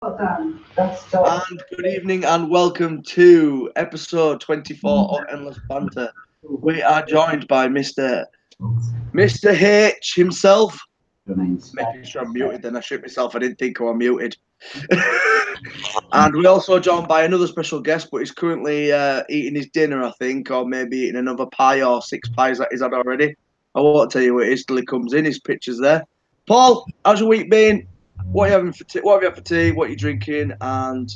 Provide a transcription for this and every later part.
And good evening and welcome to episode 24 of Endless Banter. We are joined by Mr. H himself. Making sure I'm muted, then I shoot myself. I didn't think I was muted. And we're also joined by another special guest, but he's currently eating his dinner, I think, or maybe eating another pie or 6 pies that he's had already. I won't tell you what it is till he comes in. His picture's there. Paul, how's your week been? What are you having for tea? What have you had for tea? What are you drinking? And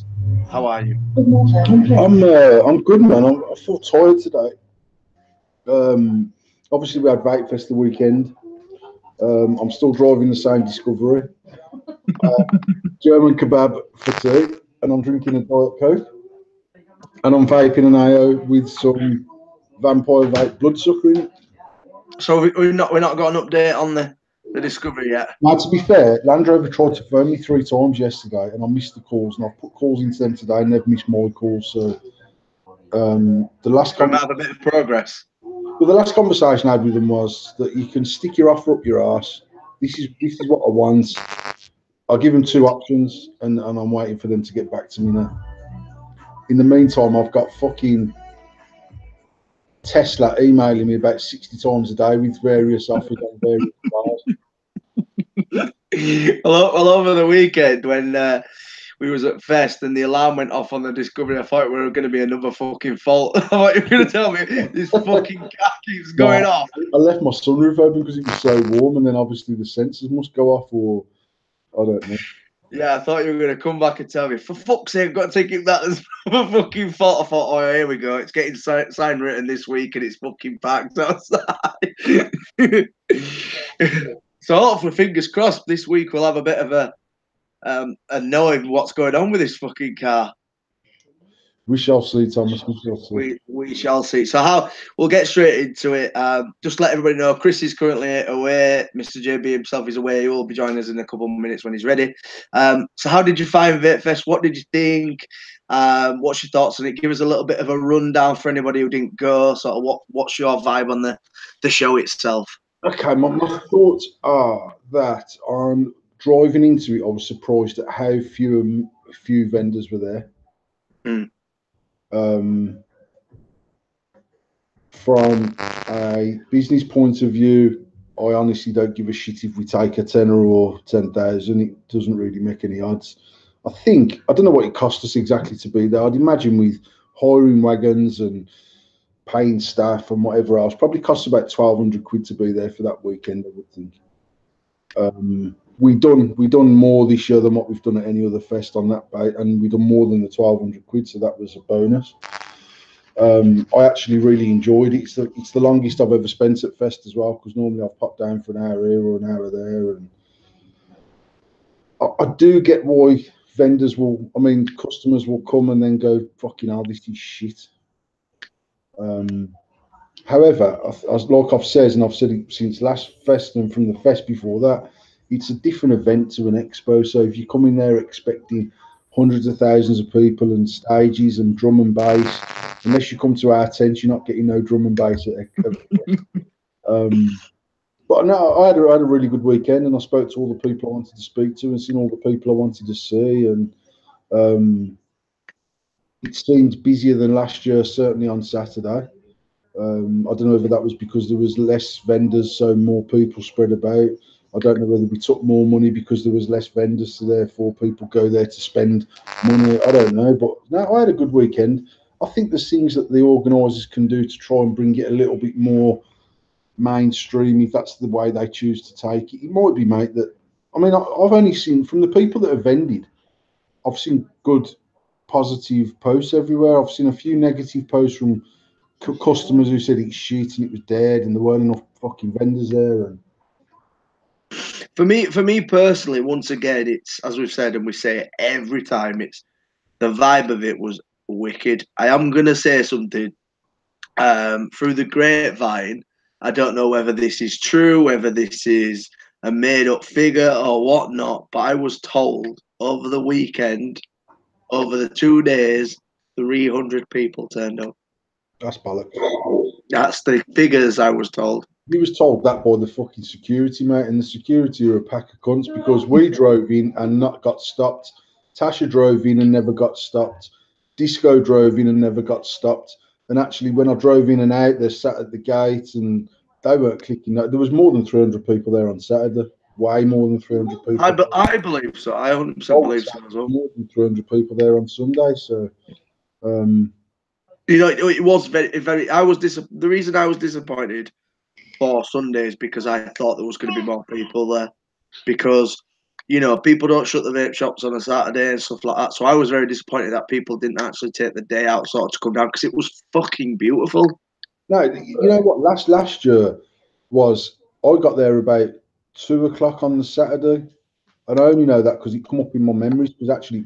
how are you? I'm good, man. I feel tired today. Obviously we had Vape Fest the weekend. I'm still driving the same Discovery. German kebab for tea, and I'm drinking a Diet Coke. And I'm vaping an AO with some Vampire Vape bloodsucker in it. So we're not got an update on the Discovery yet. Now, to be fair, Land Rover tried to phone me 3 times yesterday, and I missed the calls, and I've put calls into them today, and they've missed my calls. So the last We might have a bit of progress. Well, the last conversation I had with them was that you can stick your offer up your arse. This is what I want. I'll give them 2 options, and I'm waiting for them to get back to me now. In the meantime, I've got fucking Tesla emailing me about 60 times a day with various offers on various cars. All over the weekend when we was at Fest and the alarm went off on the Discovery, I thought we were going to be another fucking fault. I thought you were going to tell me this fucking car keeps going off. I left my sunroof open because it was so warm, and then obviously the sensors must go off, or I don't know. Yeah, I thought you were going to come back and tell me, for fuck's sake, I've got to take it that as a fucking fault. I thought, oh, here we go. It's getting sign written this week and it's fucking packed outside. So hopefully, fingers crossed, this week we'll have a bit of a knowing what's going on with this fucking car. We shall see, Thomas. We shall see. We shall see. So we'll get straight into it. Just let everybody know, Chris is currently away. Mr. JB himself is away. He will be joining us in a couple of minutes when he's ready. So how did you find Vape Fest? What did you think? What's your thoughts on it? Give us a little bit of a rundown for anybody who didn't go. Sort of what's your vibe on the show itself? Okay, my thoughts are that on driving into it, I was surprised at how few vendors were there. From a business point of view, I honestly don't give a shit if we take a tenner or 10,000. It doesn't really make any odds. I don't know what it cost us exactly to be there. I'd imagine with hiring wagons and paying staff and whatever else, probably cost about 1,200 quid to be there for that weekend, I would think. We done more this year than what we've done at any other fest on that bait, and we done more than the 1,200 quid, so that was a bonus. I actually really enjoyed it. It's the longest I've ever spent at Fest as well, because normally I've popped down for an hour here or an hour there, and I do get why customers will come and then go, fucking hell, this is shit. However, like I've said, and I've said it since last Fest and from the Fest before that, it's a different event to an expo. So if you come in there expecting hundreds of thousands of people and stages and drum and bass, unless you come to our tent, you're not getting no drum and bass but no, I had a really good weekend, and I spoke to all the people I wanted to speak to and seen all the people I wanted to see, and it seemed busier than last year, certainly on Saturday. I don't know whether that was because there was less vendors, so more people spread about. I don't know whether we took more money because there was less vendors, so therefore people go there to spend money. I don't know, but no, I had a good weekend. I think there's things that the organisers can do to try and bring it a little bit more mainstream, if that's the way they choose to take it. It might be, mate, that, I mean, I've only seen, from the people that have vended, I've seen good, positive posts everywhere. I've seen a few negative posts from customers who said it's shit and it was dead and there weren't enough fucking vendors there. And For me personally, once again, it's, as we've said and we say it every time, it's the vibe of it was wicked. I am gonna say something through the grapevine. I don't know whether this is true, whether this is a made-up figure or whatnot, but I was told over the weekend, over the 2 days, 300 people turned up. that's bollocks. That's the figures I was told. He was told that by the fucking security, mate, and the security are a pack of cunts, because we drove in and not got stopped Tasha drove in and never got stopped. Disco drove in and never got stopped. And actually, when I drove in and out, they sat at the gate and they weren't clicking. There was more than 300 people there on Saturday. Way more than 300 people. I believe so. I 100% believe so as well. More than 300 people there on Sunday. So, it was very. The reason I was disappointed for Sundays because I thought there was going to be more people there because people don't shut the vape shops on a Saturday and stuff like that. So I was very disappointed that people didn't actually take the day out sort of to come down because it was fucking beautiful. No, you know what? Last year was I got there about 2 o'clock on the Saturday, and I only know that because it come up in my memories. Because actually, it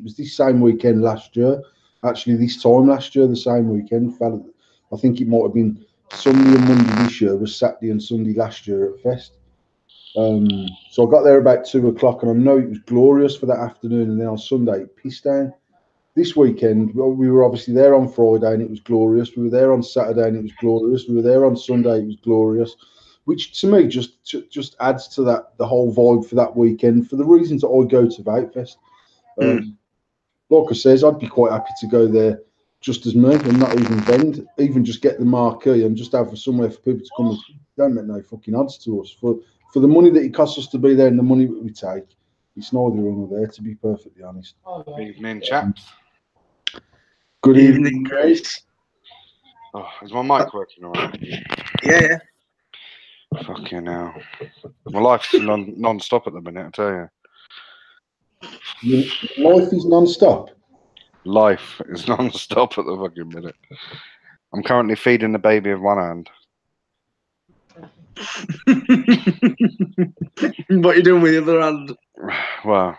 was this same weekend last year. Actually, this time last year, the same weekend, fella. I think it might have been Sunday and Monday this year. Was Saturday and Sunday last year at Fest. So I got there about 2 o'clock, and I know it was glorious for that afternoon. And then on Sunday, it pissed down. This weekend, we were obviously there on Friday, and it was glorious. We were there on Saturday, and it was glorious. We were there on Sunday, it was glorious. Which to me just adds to the whole vibe for that weekend. For the reasons that I go to Vape Fest, like I says, I'd be quite happy to go there just as me and not even vend, even just get the marquee and just have somewhere for people to come. And don't make no fucking odds to us for the money that it costs us to be there and the money that we take. It's neither here nor there, to be perfectly honest. Evening, chaps. Good evening, Chris. Oh, is my mic working all right? Yeah. Fucking hell. My life's non-stop at the minute, I tell you. Life is non-stop? Life is non-stop at the fucking minute. I'm currently feeding the baby with one hand. What are you doing with the other hand? Well.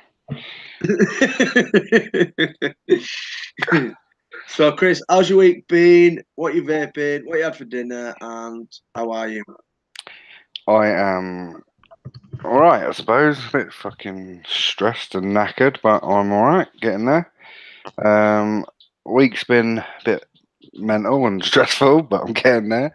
So, Chris, how's your week been? What you vaping? What you had for dinner? And how are you? I am all right, I suppose. A bit fucking stressed and knackered, but I'm all right, getting there. Week's been a bit mental and stressful, but I'm getting there.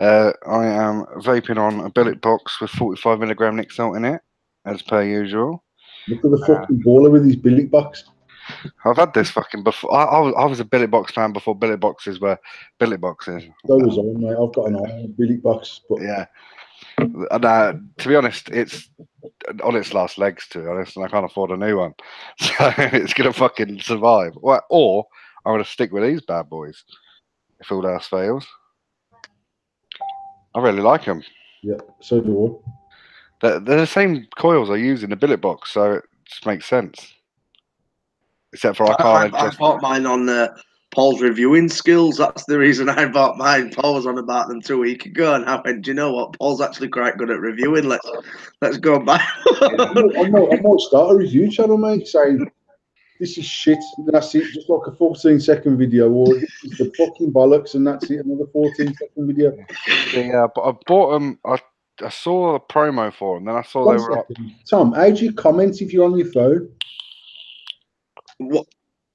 I am vaping on a billet box with 45 milligram nic salt in it, as per usual. Look at the fucking baller with his billet box. I've had this fucking before. I was a billet box fan before billet boxes were billet boxes. So was I, mate. I've got an eye on a billet box, but yeah. And to be honest, it's on its last legs. To be honest, and I can't afford a new one, so it's gonna fucking survive. Or I'm gonna stick with these bad boys if all else fails. I really like them. Yeah, so do I. They're the same coils I use in the billet box, so it just makes sense. Except for I bought mine on Paul's reviewing skills. That's the reason I bought mine. Paul was on about them 2 weeks ago, and I went, do you know what? Paul's actually quite good at reviewing. Let's go back. I might start a review channel, mate, saying this is shit. That's it, just like a 14-second video, or this is the fucking bollocks, and that's it, another 14-second video. Yeah, but I bought them. I saw a promo for them, then I saw they were up. Tom, how do you comment if you're on your phone? What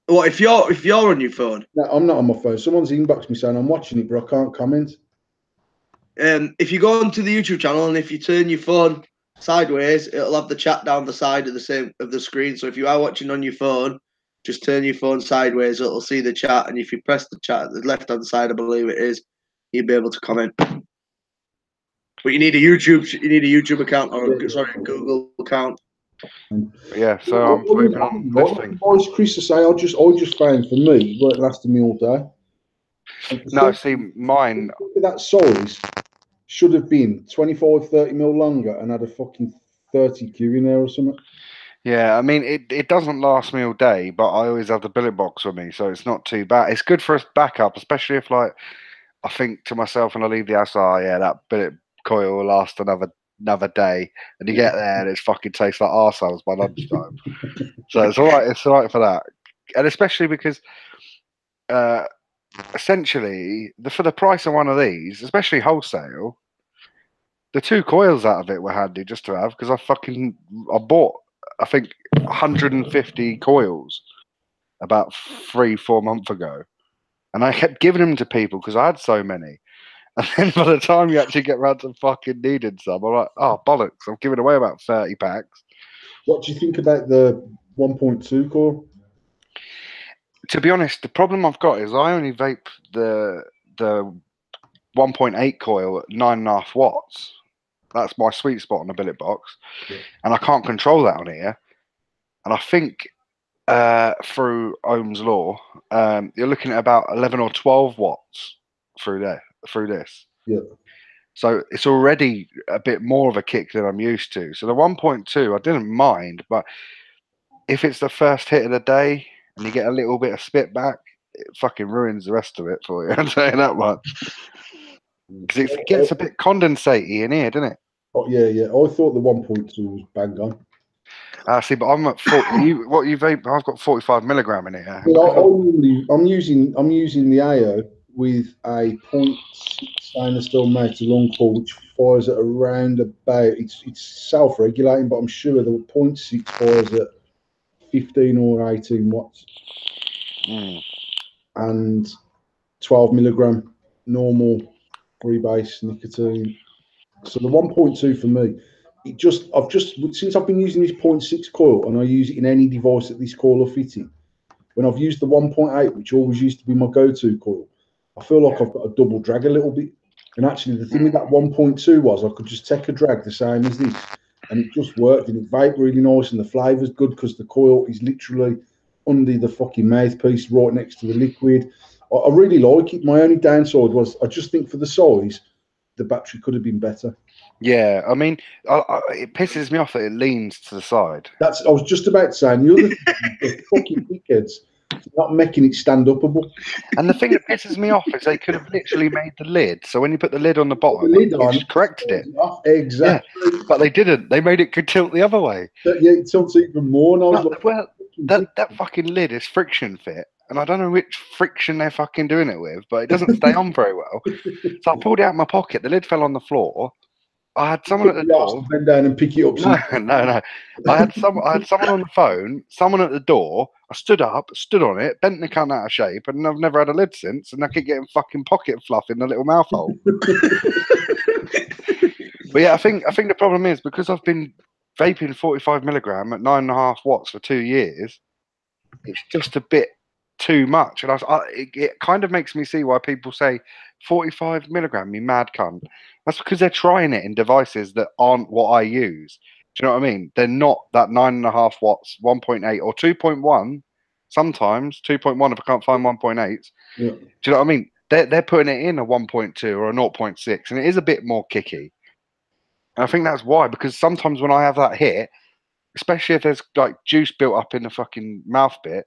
if you're on your phone? No, I'm not on my phone. Someone's inboxed me saying I'm watching it, but I can't comment. If you go onto the YouTube channel and if you turn your phone sideways, it'll have the chat down the side of the screen. So if you are watching on your phone, just turn your phone sideways. It'll see the chat, and if you press the chat at the left-hand side, I believe it is, you'll be able to comment. But you need a YouTube account or a Google account. Yeah, so I'm flipping on this thing. Boys, Chris to say, I just found for me it weren't lasting me all day. No, see, mine. That size should have been 25-30 mil longer and had a fucking 30 Q in there or something. Yeah, I mean, it doesn't last me all day, but I always have the billet box with me, so it's not too bad. It's good for a backup, especially if, like, I think to myself when I leave the house, oh, yeah, that billet coil will last another day, and you get there and it fucking tastes like arseholes by lunchtime. So it's all right for that, and especially because essentially for the price of one of these, especially wholesale, the 2 coils out of it were handy just to have, because I bought I think 150 coils about 3-4 months ago, and I kept giving them to people because I had so many. And then by the time you actually get around to fucking needing some, I'm like, oh, bollocks, I'm giving away about 30 packs. What do you think about the 1.2 coil. To be honest, the problem I've got is I only vape the 1.8 coil at 9.5 watts. That's my sweet spot on a billet box, and I can't control that on here. And I think through Ohm's law, you're looking at about 11 or 12 watts through this. Yeah. So it's already a bit more of a kick than I'm used to. So the 1.2, I didn't mind, but if it's the first hit of the day and you get a little bit of spit back, it fucking ruins the rest of it for you. I'm saying that much. Because it gets a bit condensatey in here, doesn't it? Oh, yeah. I thought the 1.2 was bang on. See, but I'm at 40. What you vape? I've got 45 milligram in here. Yeah, I'm using the AO with a 0.6 stainless steel mounted long core, which fires at around about. It's self-regulating, but I'm sure the 0.6 fires at 15 or 18 watts, and 12 milligram normal freebase nicotine. So the 1.2 for me, since I've been using this 0.6 coil, and I use it in any device that this coil will fit in. When I've used the 1.8, which always used to be my go-to coil, I feel like I've got a double drag a little bit. And actually, the thing with that 1.2 was I could just take a drag the same as this, and it just worked. And it vaped really nice, and the flavour's good because the coil is literally under the fucking mouthpiece, right next to the liquid. I really like it. My only downside was I just think for the size, the battery could have been better. Yeah, I mean, it pisses me off that it leans to the side. I was just about to say, and the other thing, the fucking dickheads not making it stand upable. And the thing that pisses me off is they could have literally made the lid. So when you put the lid on the bottom, The lid it on, just corrected it. Exactly. Yeah, but they didn't. They made it could tilt the other way. Yeah, it tilts even more. And I was like, well, that fucking lid is friction fit. And I don't know which friction they're fucking doing it with, but it doesn't stay on very well. So I pulled it out of my pocket. The lid fell on the floor. I had someone at the door. Bend down and pick it up. No. I had someone on the phone, someone at the door. I stood up, stood on it, bent the cunt out of shape, and I've never had a lid since. And I keep getting fucking pocket fluff in the little mouth hole. But yeah, I think the problem is because I've been vaping 45 milligram at 9.5 watts for 2 years. It's just a bit too much, and it kind of makes me see why people say 45 milligram, you mad cunt. That's because they're trying it in devices that aren't what I use. Do you know what I mean? They're not that 9.5 watts, 1.8 or 2.1. Sometimes 2.1 if I can't find 1.8. Yeah. Do you know what I mean? They're putting it in a 1.2 or a 0.6, and it is a bit more kicky. And I think that's why, because sometimes when I have that hit, especially if there's like juice built up in the fucking mouth bit,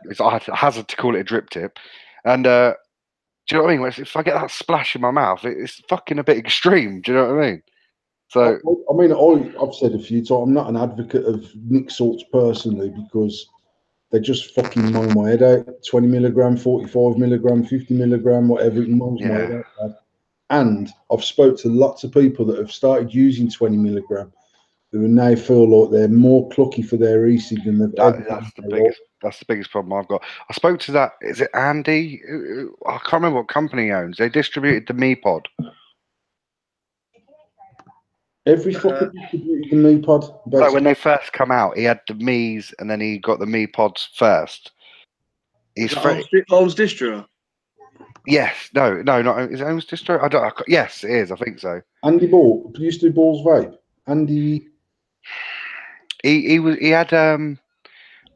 it's a hazard to call it a drip tip. And do you know what I mean? If I get that splash in my mouth, it's fucking a bit extreme. Do you know what I mean? So I mean, I've said a few times, I'm not an advocate of Nick salts personally because they just fucking mow my head out. 20 milligram, 45 milligram, 50 milligram, whatever, it mows my head out. And I've spoke to lots of people that have started using 20 milligram who now feel like they're more clucky for their e-cig than they've ever been. That's the biggest problem I've got. I spoke to that. Is it Andy? I can't remember what company he owns. They distributed the Me Pod. Every fucking distributed the Me Pod. So when they first come out, he had the Me's and then he got the Me Pods first. He's Holmes Distro. Yes, no, not his own distro. Yes, it is. I think so. Andy Ball used to do Ball's Vape. Andy. He had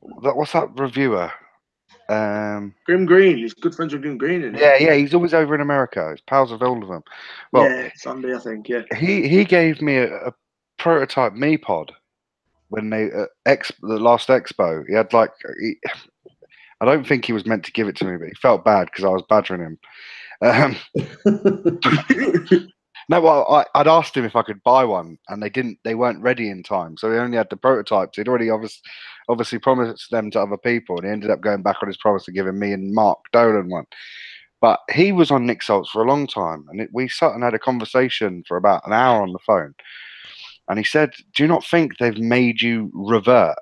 what's that reviewer? Grim Green. He's good friends with Grim Green. Isn't he? Yeah. He's always over in America. He's pals with all of them. Well, yeah, Sunday, I think. Yeah. He gave me a prototype Me Pod when they the last expo. He had like I don't think he was meant to give it to me, but he felt bad because I was badgering him. No, well, I'd asked him if I could buy one, and they didn't. They weren't ready in time, so he only had the prototypes. He'd already obviously promised them to other people, and he ended up going back on his promise of giving me and Mark Dolan one. But he was on Nick Salts for a long time, and we sat and had a conversation for about an hour on the phone. And he said, "Do you not think they've made you revert?"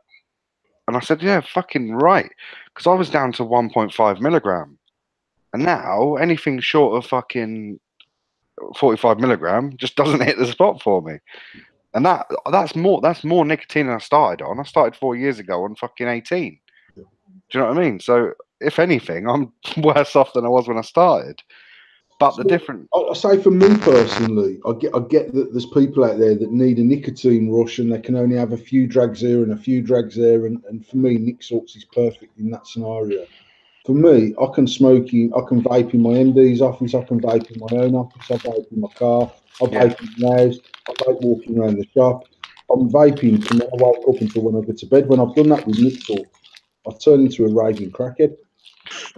And I said, "Yeah, fucking right," because I was down to 1.5 milligram, and now anything short of fucking 45 milligram just doesn't hit the spot for me. And that's more nicotine than I started on. I started 4 years ago on fucking 18. Do you know what I mean? So if anything, I'm worse off than I was when I started. But the different, I say for me personally, I get that there's people out there that need a nicotine rush and they can only have a few drags here and a few drags there. And for me, Nick Salts is perfect in that scenario. For me, I can vape in my MD's office, I can vape in my own office, I vape in my car, I vape in my house, I vape walking around the shop. I'm vaping from when I wake up until when I go to bed. When I've done that with Nick Salts, I've turned into a raving crackhead.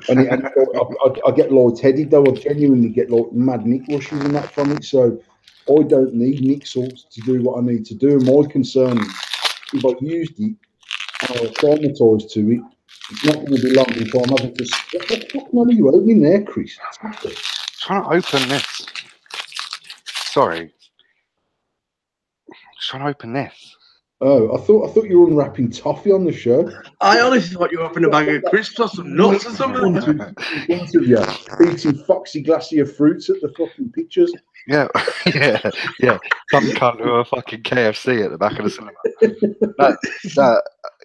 And I get lightheaded though. I genuinely get like mad Nick rushes and that from it. So I don't need Nick Salts to do what I need to do. And my concern is if I used it and I was traumatised to it, it's not going to be long before I'm having to. What the fuck are you opening there, Chris? trying to open this. Sorry. Just trying to open this. Oh, I thought you were unwrapping toffee on the show. I honestly thought you opened a bag of crisps or some nuts or something. Eating foxy glacier fruits at the fucking pictures. Yeah, yeah. Some cunt who are fucking KFC at the back of the cinema.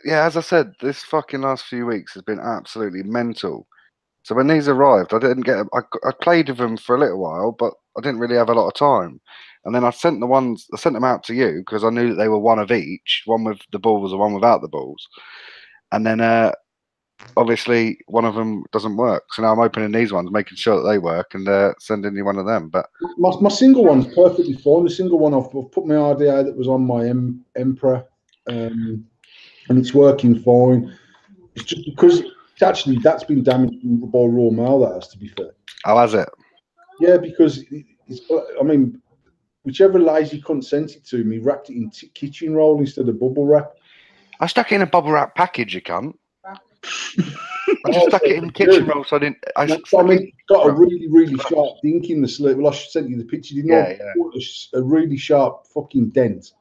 Yeah, as I said, this fucking last few weeks has been absolutely mental. So when these arrived, I didn't get. I played with them for a little while, but I didn't really have a lot of time. And then I sent them out to you because I knew that they were one of each, one with the balls and one without the balls. And then obviously one of them doesn't work. So now I'm opening these ones, making sure that they work, and sending you one of them. But my single one's perfectly fine. The single one I've put my RDA that was on my Emperor, and it's working fine. It's just because that's been damaged by raw mail. That has to be fair. how has it? Yeah, because I mean, whichever lazy cunt sent it to me wrapped it in kitchen roll instead of bubble wrap. I stuck it in a bubble wrap package, you cunt. I just stuck it in the kitchen roll, so I didn't. Got a really sharp dink in the sleeve. Well, I sent you the picture. Didn't a really sharp fucking dent.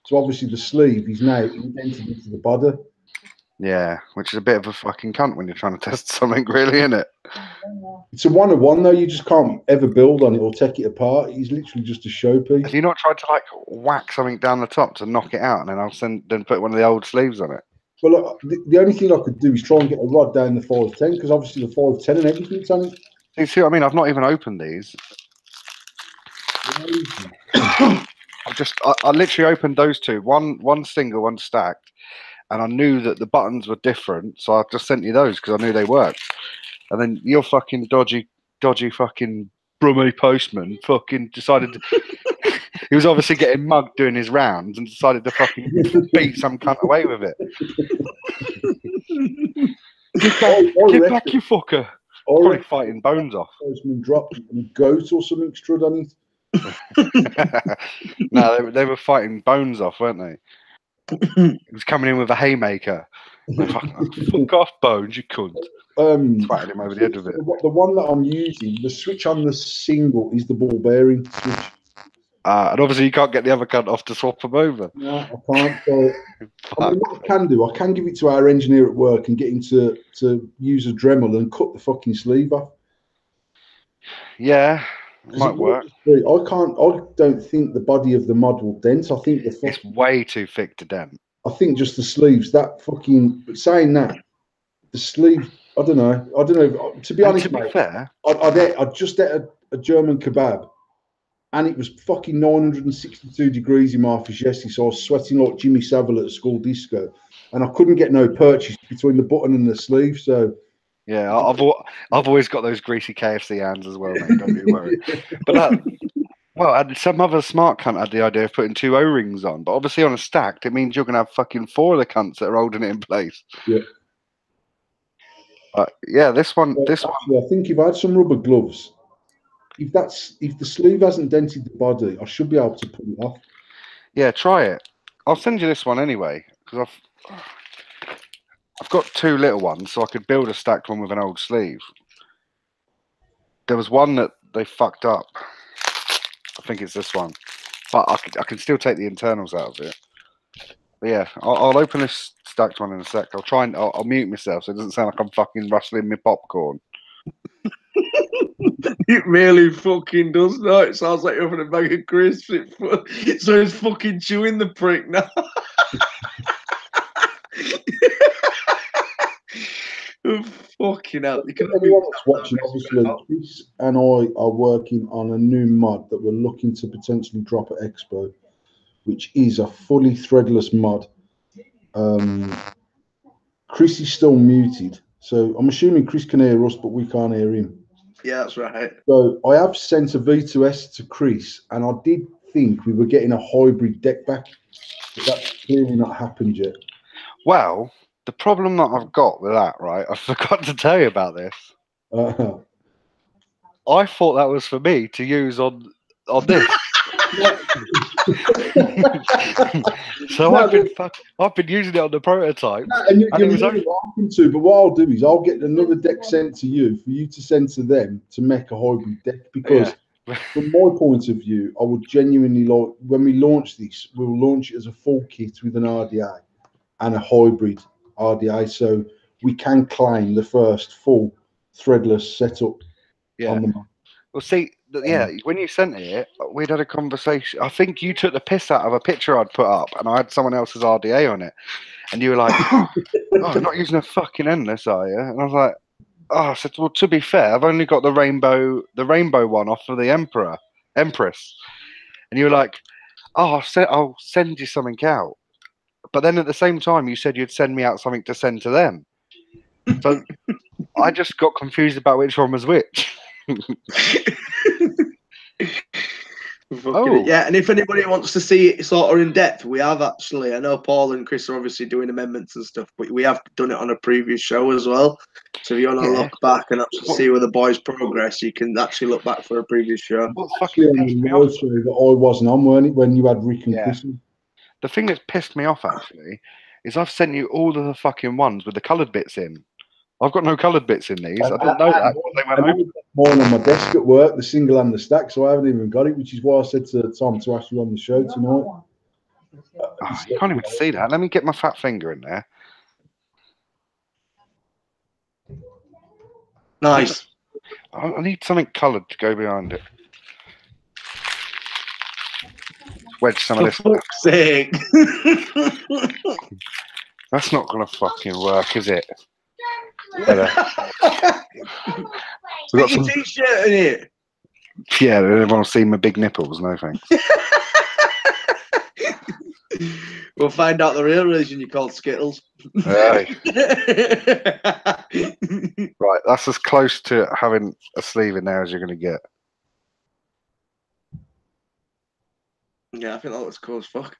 So obviously the sleeve is now indented into the body. Yeah, which is a bit of a fucking cunt when you're trying to test something, really, isn't it? It's a 1-of-1 though. You just can't ever build on it or take it apart. It's literally just a showpiece. Have you not tried to like whack something down the top to knock it out, and then put one of the old sleeves on it? Well, look, the only thing I could do is try and get a rod down the 510 because obviously the 510 and everything's on it. You see what I mean? I've not even opened these. I literally opened those two, one single, one stacked, and I knew that the buttons were different, so I just sent you those because I knew they worked. And then your fucking dodgy fucking Brummie postman fucking decided he was obviously getting mugged doing his rounds and decided to fucking beat some cunt away with it. Get back, you fucker. Probably fighting bones off. Postman dropped a goat or something strud on it. No, they were fighting bones off, weren't they? He was coming in with a haymaker. Fuck off, Bones, you cunt. Twatted him over the head with it. The one that I'm using, the switch on the single is the ball bearing switch. And obviously you can't get the other cunt off to swap them over. No, I can't. So, I mean, what I can do, I can give it to our engineer at work and get him to use a Dremel and cut the fucking sleeve off. Yeah, it might work. I don't think the body of the mod will dent. I think it's way too thick to dent. I think just the sleeves. But saying that, the sleeve. I don't know. To be honest, mate, fair, I just ate a German kebab, and it was fucking 962 degrees in my office yesterday. So I was sweating like Jimmy Savile at a school disco, and I couldn't get no purchase between the button and the sleeve. So yeah, I've always got those greasy KFC hands as well, mate. Don't you worry. But well, some other smart cunt had the idea of putting 2 O-rings on, but obviously on a stacked, it means you're going to have fucking 4 of the cunts that are holding it in place. Yeah. Yeah, this one. I think if I had some rubber gloves, if the sleeve hasn't dented the body, I should be able to pull it off. Yeah, try it. I'll send you this one anyway because I've got 2 little ones, so I could build a stacked one with an old sleeve. There was one that they fucked up. I think it's this one, but I can still take the internals out of it. But yeah, I'll open this stacked one in a sec. I'll mute myself so it doesn't sound like I'm fucking rustling my popcorn. It really fucking does. No, it sounds like you're having a bag of crisps. So he's fucking chewing the prick now. Oh, fucking hell. You can Everyone that's watching, obviously, Chris and I are working on a new mod that we're looking to potentially drop at Expo, which is a fully threadless mod. Chris is still muted, so I'm assuming Chris can hear us, but we can't hear him. Yeah, that's right. So I have sent a V2S to Chris, and I did think we were getting a hybrid deck back, but that's clearly not happened yet. Well, the problem that I've got with that, right? I forgot to tell you about this. I thought that was for me to use on this. So No, I've been using it on the prototype. And you're really welcome to, but what I'll do is I'll get another deck sent to you for you to send to them to make a hybrid deck, because from my point of view, I would genuinely like, when we launch this, we'll launch it as a full kit with an RDA and a hybrid RDA, so we can claim the first full threadless setup on the market. Well, see, when you sent it, we'd had a conversation. I think you took the piss out of a picture I'd put up, and I had someone else's RDA on it. And you were like, "Oh, I'm not using a fucking endless, are you?" And I was like, "Oh," I said, "Well, to be fair, I've only got the rainbow one off of the Empress." And you were like, "Oh, I'll send you something out." But then at the same time, you said you'd send me out something to send to them. So I just got confused about which one was which. Yeah, and if anybody wants to see it sort of in depth, we have actually. I know Paul and Chris are obviously doing amendments and stuff, but we have done it on a previous show as well. So if you want to look back and actually see where the boys progress, you can actually look back for a previous show. What's actually on the show that I wasn't on, weren't it, when you had Rick and Chris? The thing that's pissed me off actually is I've sent you all of the fucking ones with the coloured bits in. I've got no coloured bits in these. I didn't know that. I moved mine on my desk at work, the single and the stack, so I haven't even got it, which is why I said to Tom to ask you on the show tonight. You can't even see that. Let me get my fat finger in there. Nice. I need something coloured to go behind it. Wedge some of this. For fuck's sake. That's not going to fucking work, is it? We've got some t-shirt in here. Yeah, they don't want to see my big nipples. No thanks. We'll find out the real reason you called Skittles. Right, that's as close to having a sleeve in there as you're going to get. Yeah, I think that looks cool as fuck.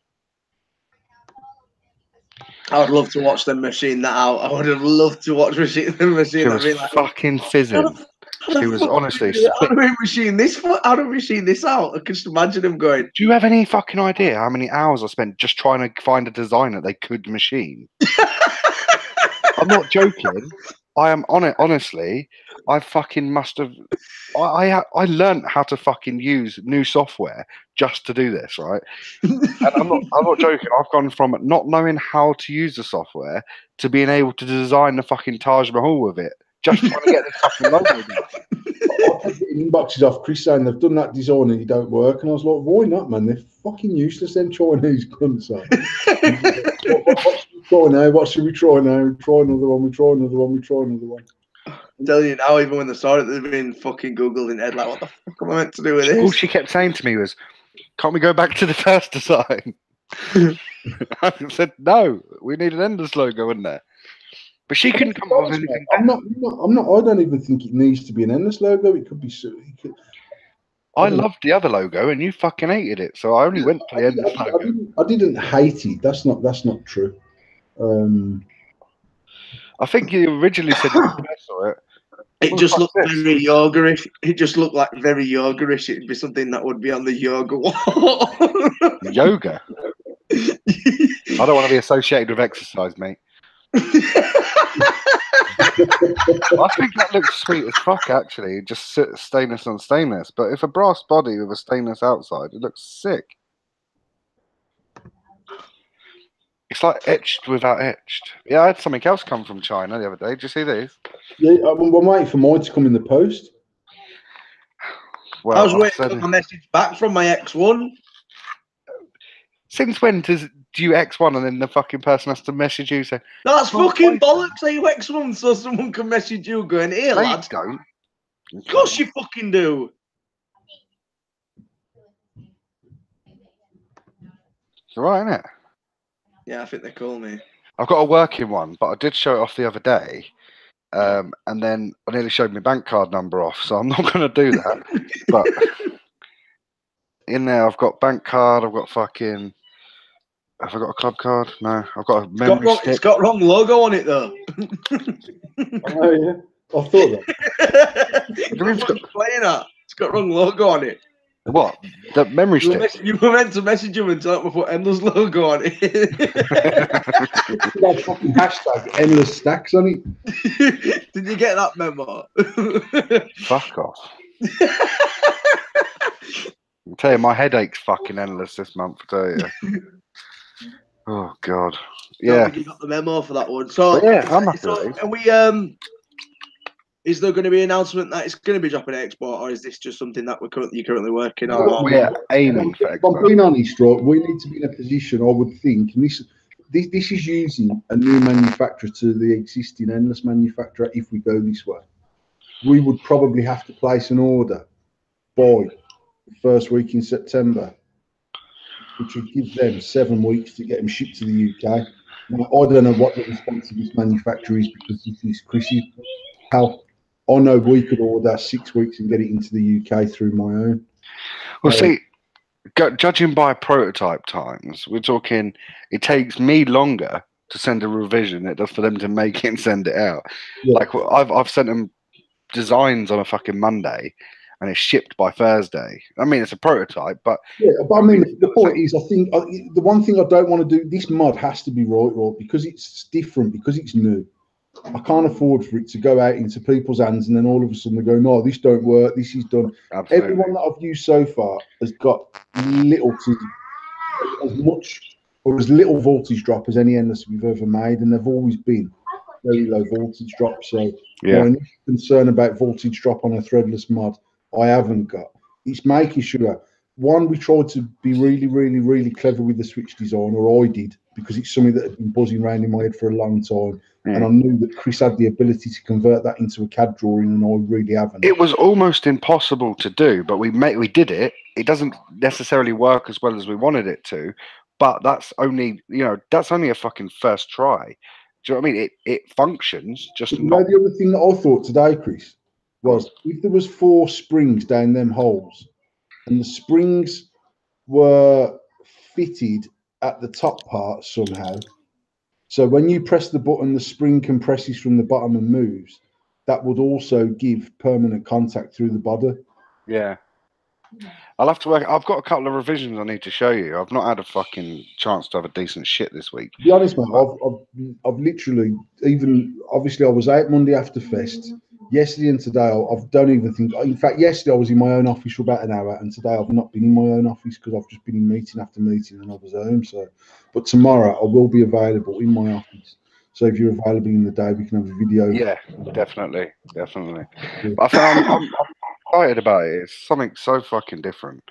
I would love to watch them machine that out. I would have loved to watch them machine. She was fucking fizzing. She was honestly. How do we machine this? How do we machine this out? I can just imagine him going. Do you have any fucking idea how many hours I spent just trying to find a design that they could machine? I'm not joking. I am on it. Honestly, I fucking must have. I learned how to fucking use new software just to do this, right? And I'm not joking. I've gone from not knowing how to use the software to being able to design the fucking Taj Mahal with it. Just trying to get this fucking logo done. I kept getting inboxes off Chris saying they've done that design and it don't work, and I was like, why not, man? They're fucking useless. Them Chinese cunts. What should we try now? We try another one. We try another one. We try another one. I'm telling you now, even when they started, they've been fucking Googled in head like, what the fuck am I meant to do with this? All she kept saying to me was, "Can't we go back to the first design?" I said, "No, we need an endless logo in there." But she couldn't come up with anything. I'm not. I don't even think it needs to be an endless logo. It could be. I loved the other logo, and you fucking hated it. So I only went for the endless logo. I didn't hate it. That's not true. I think you originally said you saw it. It just looked very yogurish. It just looked like very yogurish. It'd be something that would be on the yoga wall. Yoga. I don't want to be associated with exercise, mate. I think that looks sweet as fuck, actually. Just stainless on stainless. But if a brass body with a stainless outside, it looks sick. It's like etched without etched. Yeah, I had something else come from China the other day. Did you see these? Yeah, we're waiting for mine to come in the post. Well, I was I've waiting said for a message back from my X1. Since when do you X1 and then the fucking person has to message you saying, That's Oh, fucking wait. bollocks. Are you X1 so someone can message you going, here, they lad? don't? Of course you fucking do. It's all right, isn't it? Yeah, I think they call me. I've got a working one, but I did show it off the other day. And then I nearly showed my bank card number off, so I'm not going to do that. But in there, I've got bank card, I've got fucking. Have I got a club card? No, I've got a memory stick. It's got wrong logo on it though. Oh yeah, I thought that. Playing that. It's got wrong logo on it. What? The memory stick? You were meant to message him and tell him to put Endless logo on it. That fucking hashtag endless stacks on it. Did you get that memo? Fuck off. I'll tell you, my headache's fucking endless this month, I tell you. Oh, God. Don't Yeah. think you got the memo for that one. So, But yeah, I'm happy so with it. are we, is there going to be an announcement that it's going to be dropping export, or is this just something that you're currently working on? No, we're aiming for If I'm export. being honest, right, we need to be in a position, I would think, and this is using a new manufacturer to the existing endless manufacturer if we go this way. We would probably have to place an order by the first week in September, which would give them 7 weeks to get them shipped to the UK. Now, I don't know what the response of this manufacturer is because this is Chris's. How I know we could order 6 weeks and get it into the UK through my own. Well, see, judging by prototype times, we're talking it takes me longer to send a revision than it does for them to make it and send it out. Yeah. Like, I've sent them designs on a fucking Monday and it's shipped by Thursday. I mean, it's a prototype, but I mean, the point is, I think the one thing I don't want to do, this mod has to be right, because it's different, because it's new. I can't afford for it to go out into people's hands and then all of a sudden they go, no, this don't work, this is done. absolutely. Everyone that I've used so far has got little to as much or as little voltage drop as any endless we've ever made, and they've always been very low voltage drop. So Yeah. my initial concern about voltage drop on a threadless mod, I haven't got. It's making sure, one, we tried to be really, really, really clever with the switch design, or I did, because it's something that had been buzzing around in my head for a long time. And I knew that Chris had the ability to convert that into a CAD drawing, and I really haven't. It was almost impossible to do, but we did it. It doesn't necessarily work as well as we wanted it to, but that's only a fucking first try. Do you know what I mean? It functions, just You not. know, the other thing that I thought today, Chris, was if there was 4 springs down them holes, and the springs were fitted at the top part somehow, so when you press the button, the spring compresses from the bottom and moves. That would also give permanent contact through the body. Yeah. I'll have to work. I've got a couple of revisions I need to show you. I've not had a fucking chance to have a decent shit this week. To be honest, mate, I've literally, even obviously I was out Monday after Fest. Yesterday and today, I don't even think. In fact, yesterday I was in my own office for about an hour, and today I've not been in my own office because I've just been in meeting after meeting, and I was home. So, but tomorrow I will be available in my office. So if you're available in the day, we can have a video. Yeah, definitely. Yeah. But I'm excited about it. It's something so fucking different.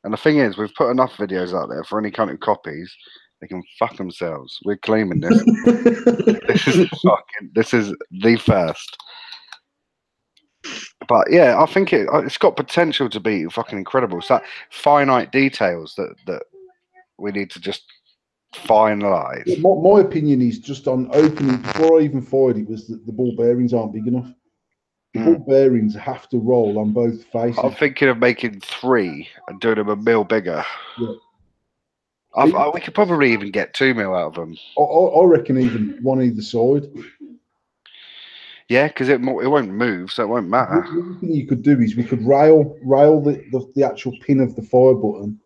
And the thing is, we've put enough videos out there for any kind of copies. They can fuck themselves. We're claiming this. This is the first. But yeah, I think it's got potential to be fucking incredible. It's that finite details that we need to just finalise. My opinion is just on opening, before I even fired it, was that the ball bearings aren't big enough. The ball bearings have to roll on both faces. I'm thinking of making 3 and doing them a mil bigger. Yeah. We could probably even get 2 mil out of them. I reckon even one either side. Yeah, because it won't move, so it won't matter. The other thing you could do is we could rail the actual pin of the fire button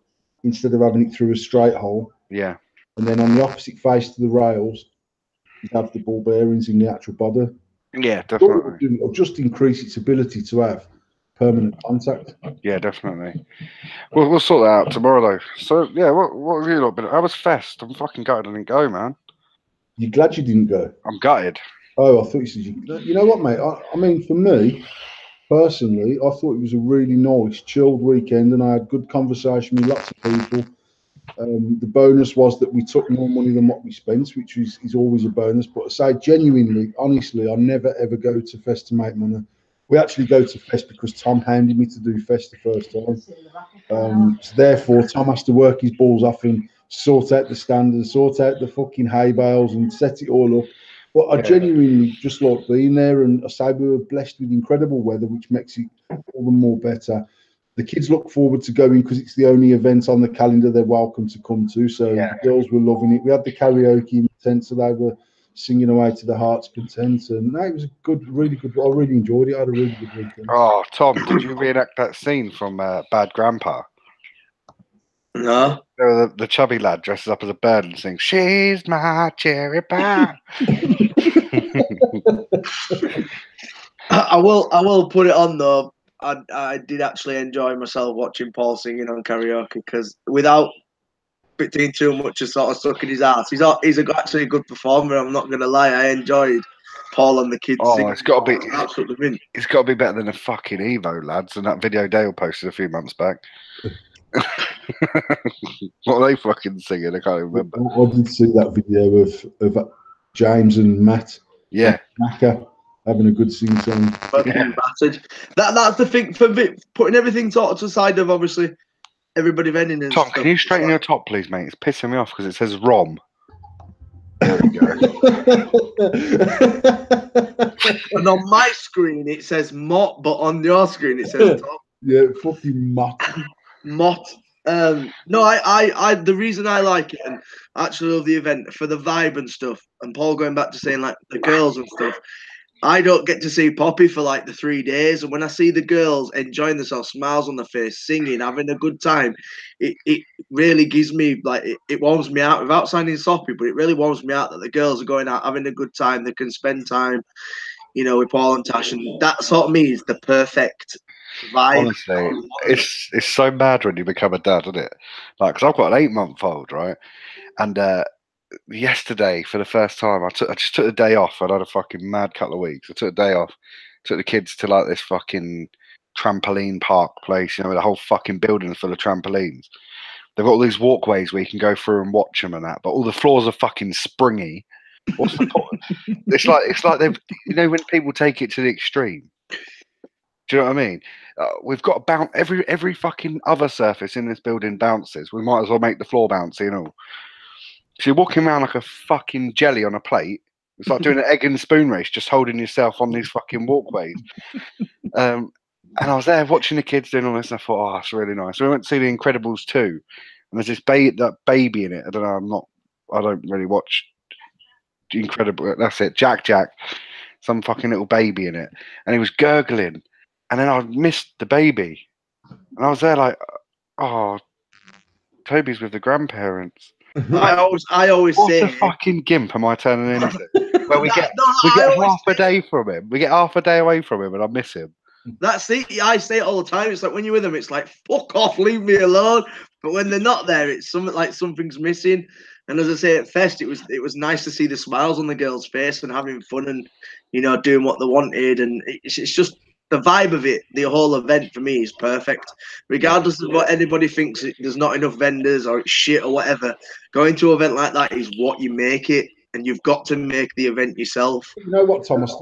instead of having it through a straight hole. Yeah. And then on the opposite face to the rails, you'd have the ball bearings in the actual body. Yeah, definitely. It'll just increase its ability to have permanent contact. Yeah, definitely. We'll sort that out tomorrow, though. So, yeah, what have you lot been? How was Fest? I'm fucking gutted I didn't go, man. You're glad you didn't go? I'm gutted. Oh, I thought you said you know what, mate? I mean, for me, personally, I thought it was a really nice, chilled weekend, and I had good conversation with lots of people. The bonus was that we took more money than what we spent, which is always a bonus. But I say genuinely, honestly, I never ever go to Fest to make money. We actually go to Fest because Tom handed me to do Fest the first time. So therefore, Tom has to work his balls off and sort out the standards, sort out the fucking hay bales, and set it all up. But I genuinely just like being there, and I say we were blessed with incredible weather, which makes it all the more better. The kids look forward to going because it's the only event on the calendar they're welcome to come to. So the girls were loving it. We had the karaoke in the tent, so they were singing away to the heart's content. And no, it was a good, really good. I really enjoyed it. I had a really good weekend. Oh, Tom, did you reenact that scene from Bad Grandpa? No. The chubby lad dresses up as a bird and sings, "She's my cherry pie." I will put it on though. I did actually enjoy myself watching Paul singing on karaoke because without doing too much of sort of sucking his ass, he's actually a good performer. I'm not gonna lie, I enjoyed Paul and the kids singing. It's got to be absolutely mint. It's got to be better than a fucking Evo, lads. And that video Dale posted a few months back. What are they fucking singing? I can't remember. I did see that video of James and Matt. Yeah. Macca having a good sing song. Battered. That's the thing for me, putting everything sort of to the side of obviously everybody vending and Tom, stuff. can you straighten your top, please, mate? It's pissing me off because it says ROM. There we go. And on my screen it says Mott, but on your screen it says Tom. Yeah, fucking Mott. Mott. No, I the reason I like it and actually love the event for the vibe and stuff, and Paul going back to saying like the girls and stuff, I don't get to see Poppy for like the 3 days, and when I see the girls enjoying themselves, smiles on their face, singing, having a good time, it really gives me like it warms me out without sounding soppy, but it really warms me out that the girls are going out having a good time. They can spend time, you know, with Paul and Tash, and that sort of me is the perfect vibe. Honestly, it's so bad when you become a dad, isn't it? Like, because I've got an 8-month-old, right? And yesterday, for the first time, I just took a day off. I'd had a fucking mad couple of weeks. I took a day off, took the kids to like this fucking trampoline park place, you know, where the whole fucking building is full of trampolines. They've got all these walkways where you can go through and watch them and that, but all the floors are fucking springy. What's the point? It's like they've, you know, when people take it to the extreme. Do you know what I mean? We've got to bounce every fucking other surface in this building bounces. We might as well make the floor bouncy and all. So you're walking around like a fucking jelly on a plate. It's like doing an egg and spoon race, just holding yourself on these fucking walkways. And I was there watching the kids doing all this, and I thought, oh, that's really nice. So we went to see The Incredibles 2, and there's this that baby in it. I don't know. I don't really watch The Incredible. That's it, Jack. Some fucking little baby in it, and he was gurgling, and then I missed the baby, and I was there like, oh, Toby's with the grandparents. I always What say, the fucking gimp am I turning into? Well, we get I half a day from him. We get half a day away from him, and I miss him. That's it. I say it all the time. It's like when you're with them, it's like fuck off, leave me alone. But when they're not there, it's something like something's missing. And as I say at Fest, it was nice to see the smiles on the girls' face and having fun and, you know, doing what they wanted. And it's just the vibe of it. The whole event for me is perfect, regardless of what anybody thinks. There's not enough vendors or it's shit or whatever. Going to an event like that is what you make it. And you've got to make the event yourself. You know what, Thomas?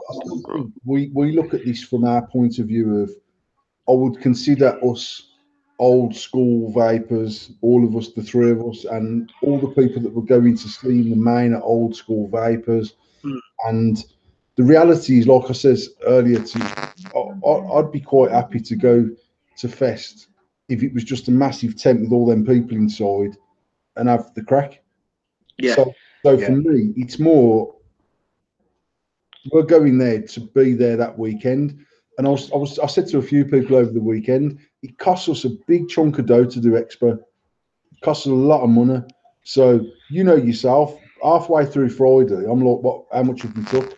We look at this from our point of view of, I would consider us old school vapors, all of us, the three of us, and all the people that were going to see in the main are old school vapors. And the reality is, like I said earlier, I'd be quite happy to go to Fest if it was just a massive tent with all them people inside and have the crack. Yeah. So for me, it's more, we're going there to be there that weekend. And I said to a few people over the weekend, it costs us a big chunk of dough to do Expo. It costs us a lot of money. So you know yourself, halfway through Friday, I'm like, how much have we took?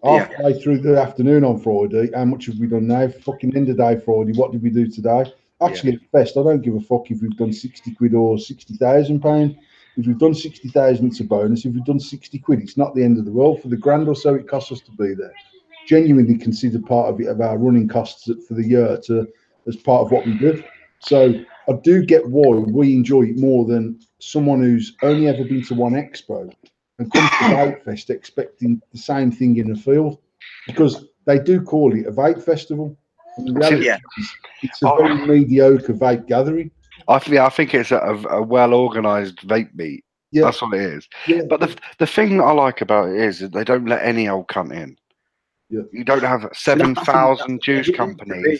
Halfway through the afternoon on Friday, how much have we done now? Fucking end of day Friday, what did we do today? Actually, at Fest, I don't give a fuck if we've done 60 quid or £60,000. If we've done 60,000, it's a bonus. If we've done 60 quid, it's not the end of the world. For the grand or so it costs us to be there. genuinely considered part of our running costs for the year as part of what we do. So I do get why we enjoy it more than someone who's only ever been to one expo and comes to Vape Fest expecting the same thing in the field, because they do call it a vape festival. And the reality is it's a very mediocre vape gathering. I think it's a well organised vape meet. Yeah. That's what it is. Yeah. But the thing that I like about it is that they don't let any old cunt in. Yeah. You don't have 7,000 juice companies.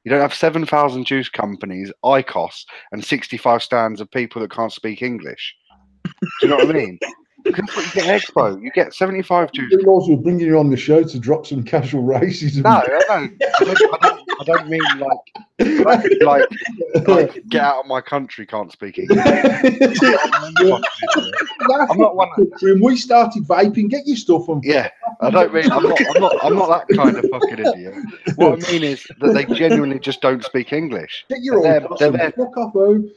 You don't have 7,000 juice companies, ICOS, and 65 stands of people that can't speak English. Do you know what I mean? Because that's what you get at Expo. You get 75 juice. We're also bringing you on the show to drop some casual racism. No, I don't mean like get out of my country, can't speak English. I'm not one. When we started vaping, get your stuff on. Yeah, I don't mean I'm not that kind of fucking idiot. What I mean is that they genuinely just don't speak English. Get your own. Fuck off, home.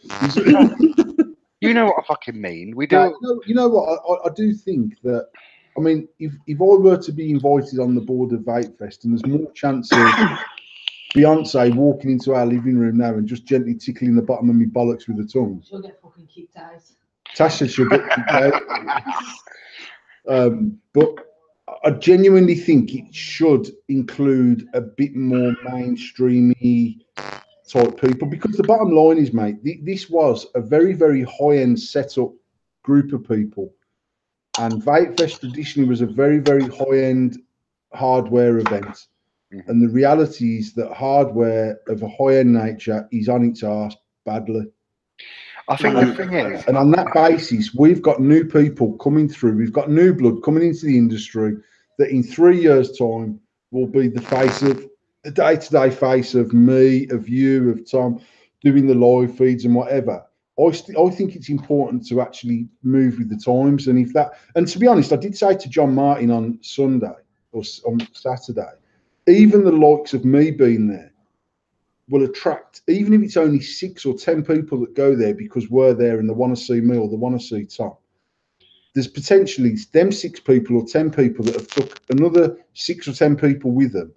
You know what I fucking mean. We do. You know what? I do think that. I mean, if I were to be invited on the board of Vape Fest, and there's more chance of Beyonce walking into our living room now and just gently tickling the bottom of my bollocks with her tongue, she'll get fucking kicked out. Tasha should get kicked out. But I genuinely think it should include a bit more mainstreamy type people, because the bottom line is, mate, this was a very, very high-end setup group of people, and Vape Fest traditionally was a very, very high-end hardware event. Mm-hmm. And the reality is that hardware of a high-end nature is on its arse badly. I think the thing is, and on that basis, we've got new people coming through. We've got new blood coming into the industry that in 3 years' time will be the face of the day-to-day face of me, of you, of Tom, doing the live feeds and whatever. I think it's important to actually move with the times. And to be honest, I did say to John Martin on Sunday or on Saturday, even the likes of me being there will attract, even if it's only 6 or 10 people that go there because we're there and they want to see me or they want to see Tom. There's potentially them 6 people or 10 people that have took another 6 or 10 people with them,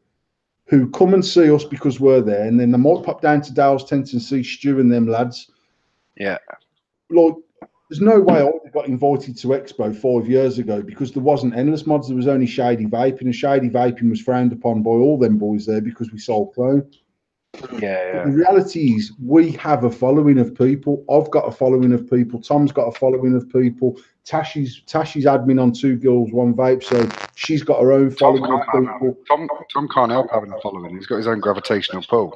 who come and see us because we're there, and then they might pop down to Dale's tent and see Stu and them lads. Yeah. Like, there's no way I got invited to Expo 5 years ago because there wasn't Endless Mods, there was only Shady Vaping, and Shady Vaping was frowned upon by all them boys there because we sold clone. Yeah. The reality is we have a following of people. I've got a following of people. Tom's got a following of people. Tashi's admin on 2 Girls 1 Vape, so she's got her own following of people. Tom can't help having a following. He's got his own gravitational pull.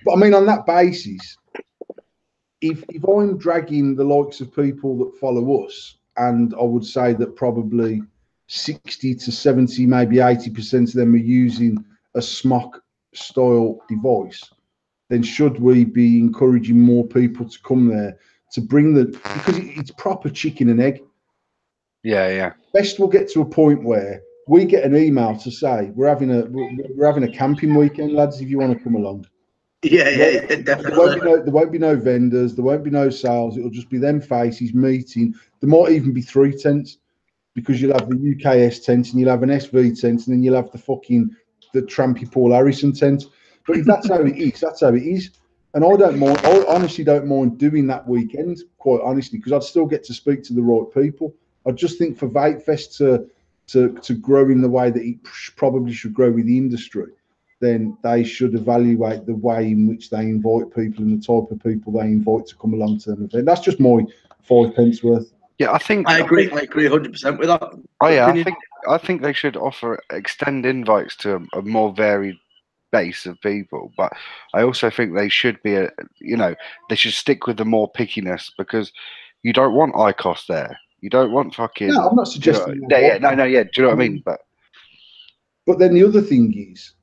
But I mean, on that basis, if I'm dragging the likes of people that follow us, and I would say that probably 60 to 70, maybe 80% of them are using a smock style device, then should we be encouraging more people to come there to bring because it's proper chicken and egg. Yeah. Best will get to a point where we get an email to say we're having a camping weekend, lads, if you want to come along. Yeah, definitely. There won't be no vendors, there won't be no sales, it'll just be them faces meeting. There might even be 3 tents, because you'll have the UKS tent and you'll have an SV tent and then you'll have the trampy Paul Harrison tent. But if that's how it is, that's how it is. And I honestly don't mind doing that weekend, quite honestly, because I'd still get to speak to the right people. I just think for Vape Fest to grow in the way that it probably should grow with the industry, then they should evaluate the way in which they invite people and the type of people they invite to come along to them event. That's just my 5 pence worth. Yeah, I agree 100% with that. Oh yeah, I think they should extend invites to a more varied base of people, but I also think they should be they should stick with the more pickiness, because you don't want ICOS there. You don't want fucking. No, I'm not suggesting. Do you know what I mean? But then the other thing is,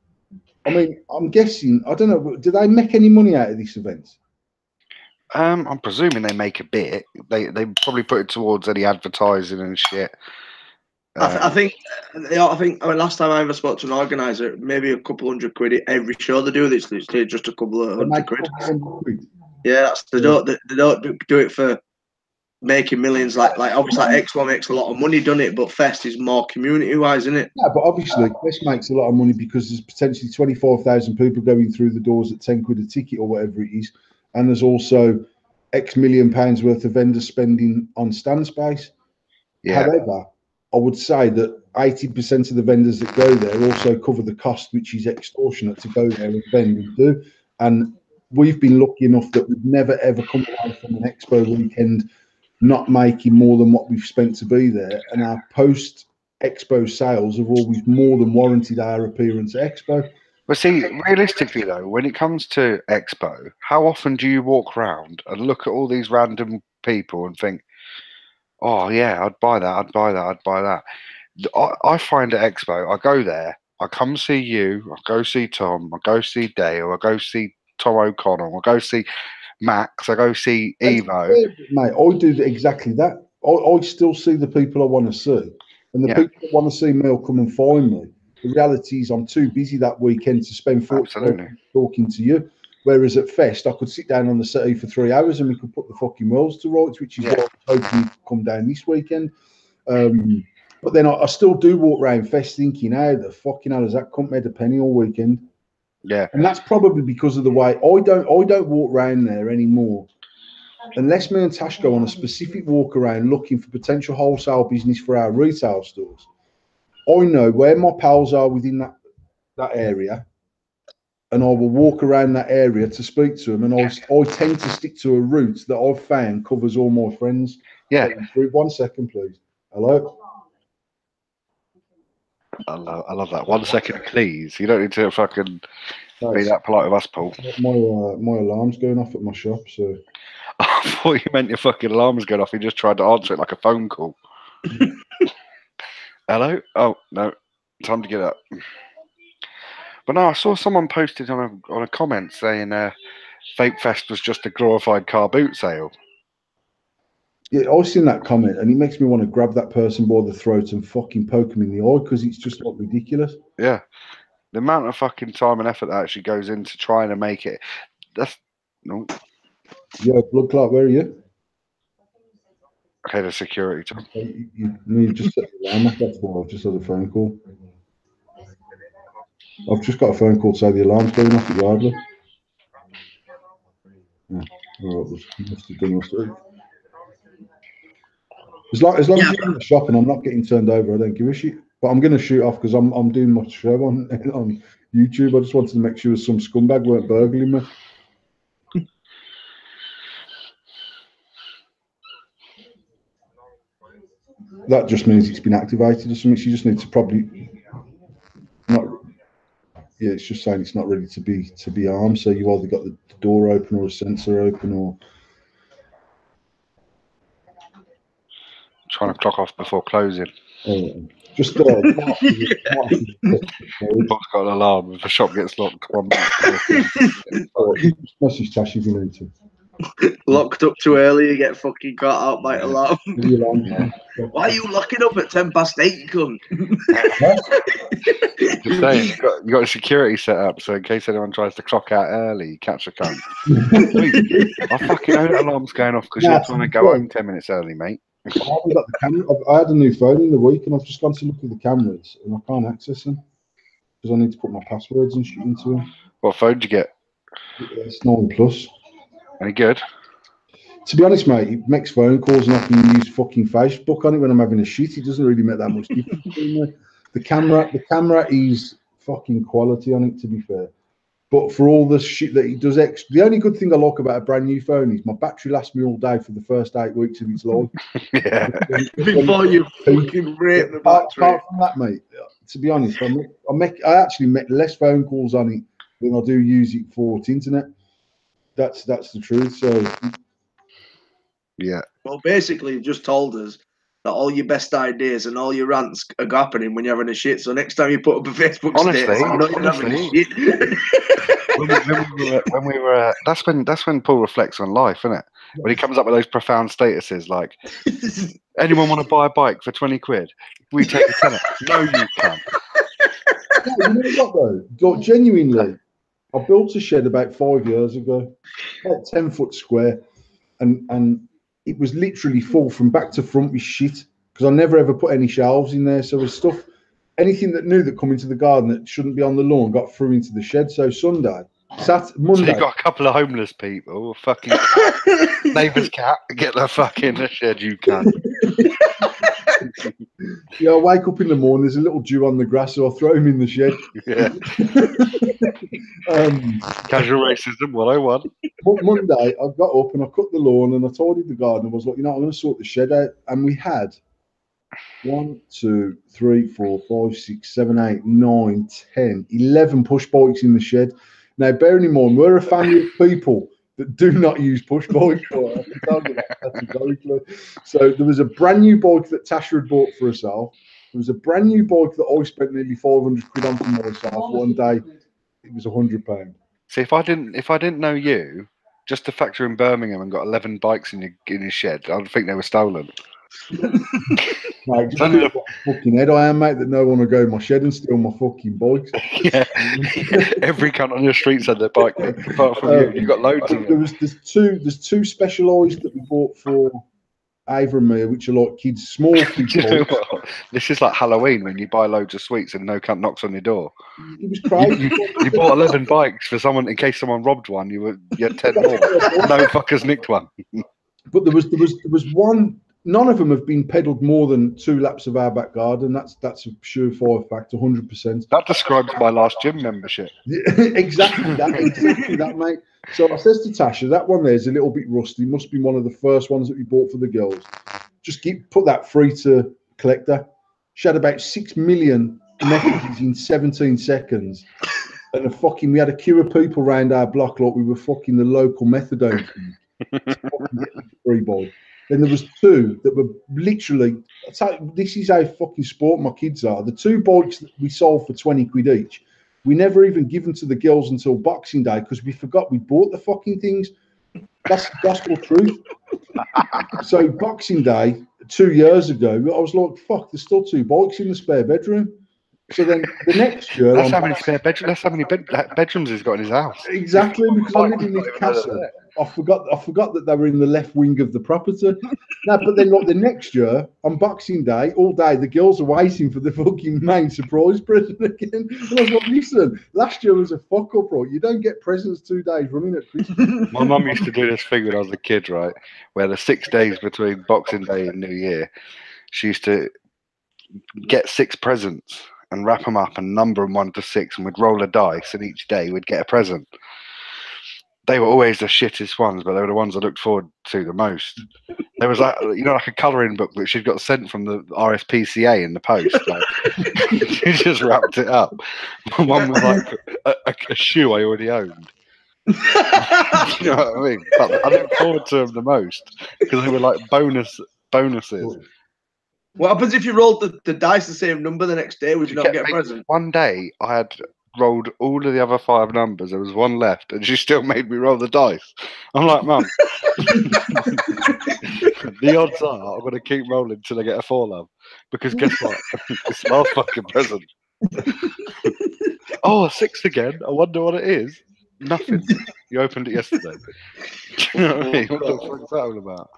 I mean, I'm guessing, I don't know, do they make any money out of this event? I'm presuming they make a bit. They probably put it towards any advertising and shit. I think last time I ever spoke to an organizer, maybe a couple £100 every show they do this. It's just a couple of £100. Yeah, they don't do it for making millions. Like obviously like Expo makes a lot of money, doesn't it? But Fest is more community-wise, isn't it? Yeah, but obviously Fest makes a lot of money because there's potentially 25,000 people going through the doors at 10 quid a ticket or whatever it is, and there's also X million pounds worth of vendor spending on stand space. Yeah. However, I would say that 80% of the vendors that go there also cover the cost, which is extortionate to go there and vend and do. And we've been lucky enough that we've never ever come away from an Expo weekend not making more than what we've spent to be there. And our post Expo sales have always more than warranted our appearance at Expo. But see, realistically though, when it comes to Expo, how often do you walk around and look at all these random people and think, oh yeah, I'd buy that, I'd buy that, I'd buy that. I find at Expo, I go there, I come see you, I go see Tom, I go see Dale, I go see Tom O'Connell, I go see Max, I go see Evo. Mate, I do exactly that. I still see the people I want to see. And the Yeah. people that want to see me will come and find me. The reality is I'm too busy that weekend to spend 40 minutes talking to you. Whereas at Fest, I could sit down on the settee for 3 hours and we could put the fucking worlds to rights, which is what I was hoping you'd come down this weekend. But then I still do walk around Fest thinking, how the fucking hell has that company made a penny all weekend? Yeah. And that's probably because of the way I don't walk around there anymore. Unless me and Tash go on a specific walk around looking for potential wholesale business for our retail stores, I know where my pals are within that area, and I will walk around that area to speak to them. And I tend to stick to a route that I've found covers all my friends. Yeah. 1 second, please. Hello. I love that. 1 second, please. You don't need to fucking be that polite with us, Paul. My alarm's going off at my shop, so. I thought you meant your fucking alarm was going off. You just tried to answer it like a phone call. Hello? Oh, no. Time to get up. But no, I saw someone posted on a comment saying Vape Fest was just a glorified car boot sale. Yeah, I've seen that comment, and it makes me want to grab that person by the throat and fucking poke him in the eye because it's just like ridiculous. Yeah. The amount of fucking time and effort that actually goes into trying to make it. That's. No. Yeah, blood clot, where are you? Head of security, Tom. You just set the alarm off. That's why I've just had a phone call. I've just got a phone call to say the alarm's going off at Yardley. Yeah, all right, must have done us. As long as you're in the shop and I'm not getting turned over, I don't give a shit. But I'm going to shoot off because I'm doing my show on YouTube. I just wanted to make sure some scumbag weren't burgling me. That just means it's been activated or something. She just needs to probably not. Yeah, it's just saying it's not ready to be armed. So you've either got the door open or a sensor open, or Trying to clock off before closing. Just Paul's got an alarm. If the shop gets locked, come on. Message Tash if you need to. Locked up too early, you get fucking caught out by alarm. Why are you locking up at 8:10, you cunt? Just saying, you got a security set up so in case anyone tries to clock out early, you catch a cunt. I fucking know that alarm's going off because you're trying to go home 10 minutes early, mate. I haven't got the camera. I had a new phone in the week and I've just gone to look at the cameras and I can't access them because I need to put my passwords and shit into them. What phone did you get? It's 9 Plus. Any good? To be honest, mate, it makes phone calls and I can use fucking Facebook on it when I'm having a shit. It doesn't really make that much difference. The camera is fucking quality on it, to be fair. But for all the shit that it does, the only good thing I like about a brand new phone is my battery lasts me all day for the first 8 weeks of its life. Yeah. Before you fucking rate the battery. Apart from that, mate, to be honest, I actually make less phone calls on it than I do use it for internet. That's the truth. So yeah. Well, basically, you've just told us that all your best ideas and all your rants are happening when you're having a shit. So next time you put up a Facebook status, you know you're having a shit. when we were that's when Paul reflects on life, isn't it? When he comes up with those profound statuses like, anyone want to buy a bike for 20 quid? We take a tenner. No, you can't. Yeah, you know what though? Genuinely, I built a shed about 5 years ago, about 10 foot square, and it was literally full from back to front with shit because I never ever put any shelves in there. So there's stuff, anything that new that come into the garden that shouldn't be on the lawn got through into the shed. So Monday. So you got a couple of homeless people, fucking neighbour's cat, get the fuck in the shed, you can. Yeah, I wake up in the morning, there's a little dew on the grass, so I throw him in the shed. Yeah. Casual racism 101. Monday, I got up and I cut the lawn and I tidied the garden. I was like, I'm going to sort the shed out. And we had 1, 2, 3, 4, 5, 6, 7, 8, 9, 10, 11 push bikes in the shed. Now, bearing in mind, we're a family of people that do not use push bikes. I can tell you that categorically. So there was a brand new bike that Tasha had bought for herself. There was a brand new bike that I spent nearly 500 quid on for myself. One day, it was £100. See, if I didn't know you, just the fact you're in Birmingham and got 11 bikes in your shed, I'd think they were stolen. Mate, just think what fucking head I am, mate, that no one will go in my shed and steal my fucking bikes. Yeah. Every cunt on your streets had their bike, apart from you. You've got loads of them. There's two specialised that we bought for Ava and me, which are like kids, small kids. You know what? This is like Halloween when you buy loads of sweets and no cunt knocks on your door. It was crazy. You bought 11 bikes for someone in case someone robbed one. You had 10 more. No fuckers nicked one. But there was one. None of them have been pedalled more than 2 laps of our back garden. That's a surefire fact, 100%. That describes my last gym membership. exactly that, mate. So I says to Tasha, that one there is a little bit rusty. Must be one of the first ones that we bought for the girls. Just put that free to collector. She had about 6 million messages in 17 seconds. And we had a queue of people around our block like we were fucking the local methadone thing. Free boy. Then there was 2 that were literally, this is how fucking sport my kids are. The 2 bikes that we sold for 20 quid each, we never even given to the girls until Boxing Day because we forgot we bought the fucking things. That's the gospel truth. So Boxing Day 2 years ago, I was like, fuck, there's still 2 bikes in the spare bedroom. So then the next year, that's how many bedrooms he's got in his house. Exactly, because I live in this castle. I forgot that they were in the left wing of the property. No, but then like the next year, on Boxing Day, all day the girls are waiting for the fucking main surprise present again. And I was like, listen, last year was a fuck up, right? You don't get presents 2 days running at Christmas. My mum used to do this thing when I was a kid, right? Where the 6 days between Boxing Day and New Year, she used to get 6 presents and wrap them up and number them 1 to 6, and we'd roll a dice, and each day we'd get a present. They were always the shittest ones, but they were the ones I looked forward to the most. There was like a colouring book that she'd got sent from the RSPCA in the post. Like, she just wrapped it up. One was like a shoe I already owned. You know what I mean? But I looked forward to them the most because they were like bonuses. What happens if you rolled the dice the same number the next day? Would you not get a present? One day I had rolled all of the other 5 numbers. There was 1 left, and she still made me roll the dice. I'm like, Mum, the odds are I'm going to keep rolling until I get a 4, love. Because guess what? It's my fucking present. Oh, a 6 again. I wonder what it is. Nothing. You opened it yesterday. Do you know what I mean? What the fuck is that all about?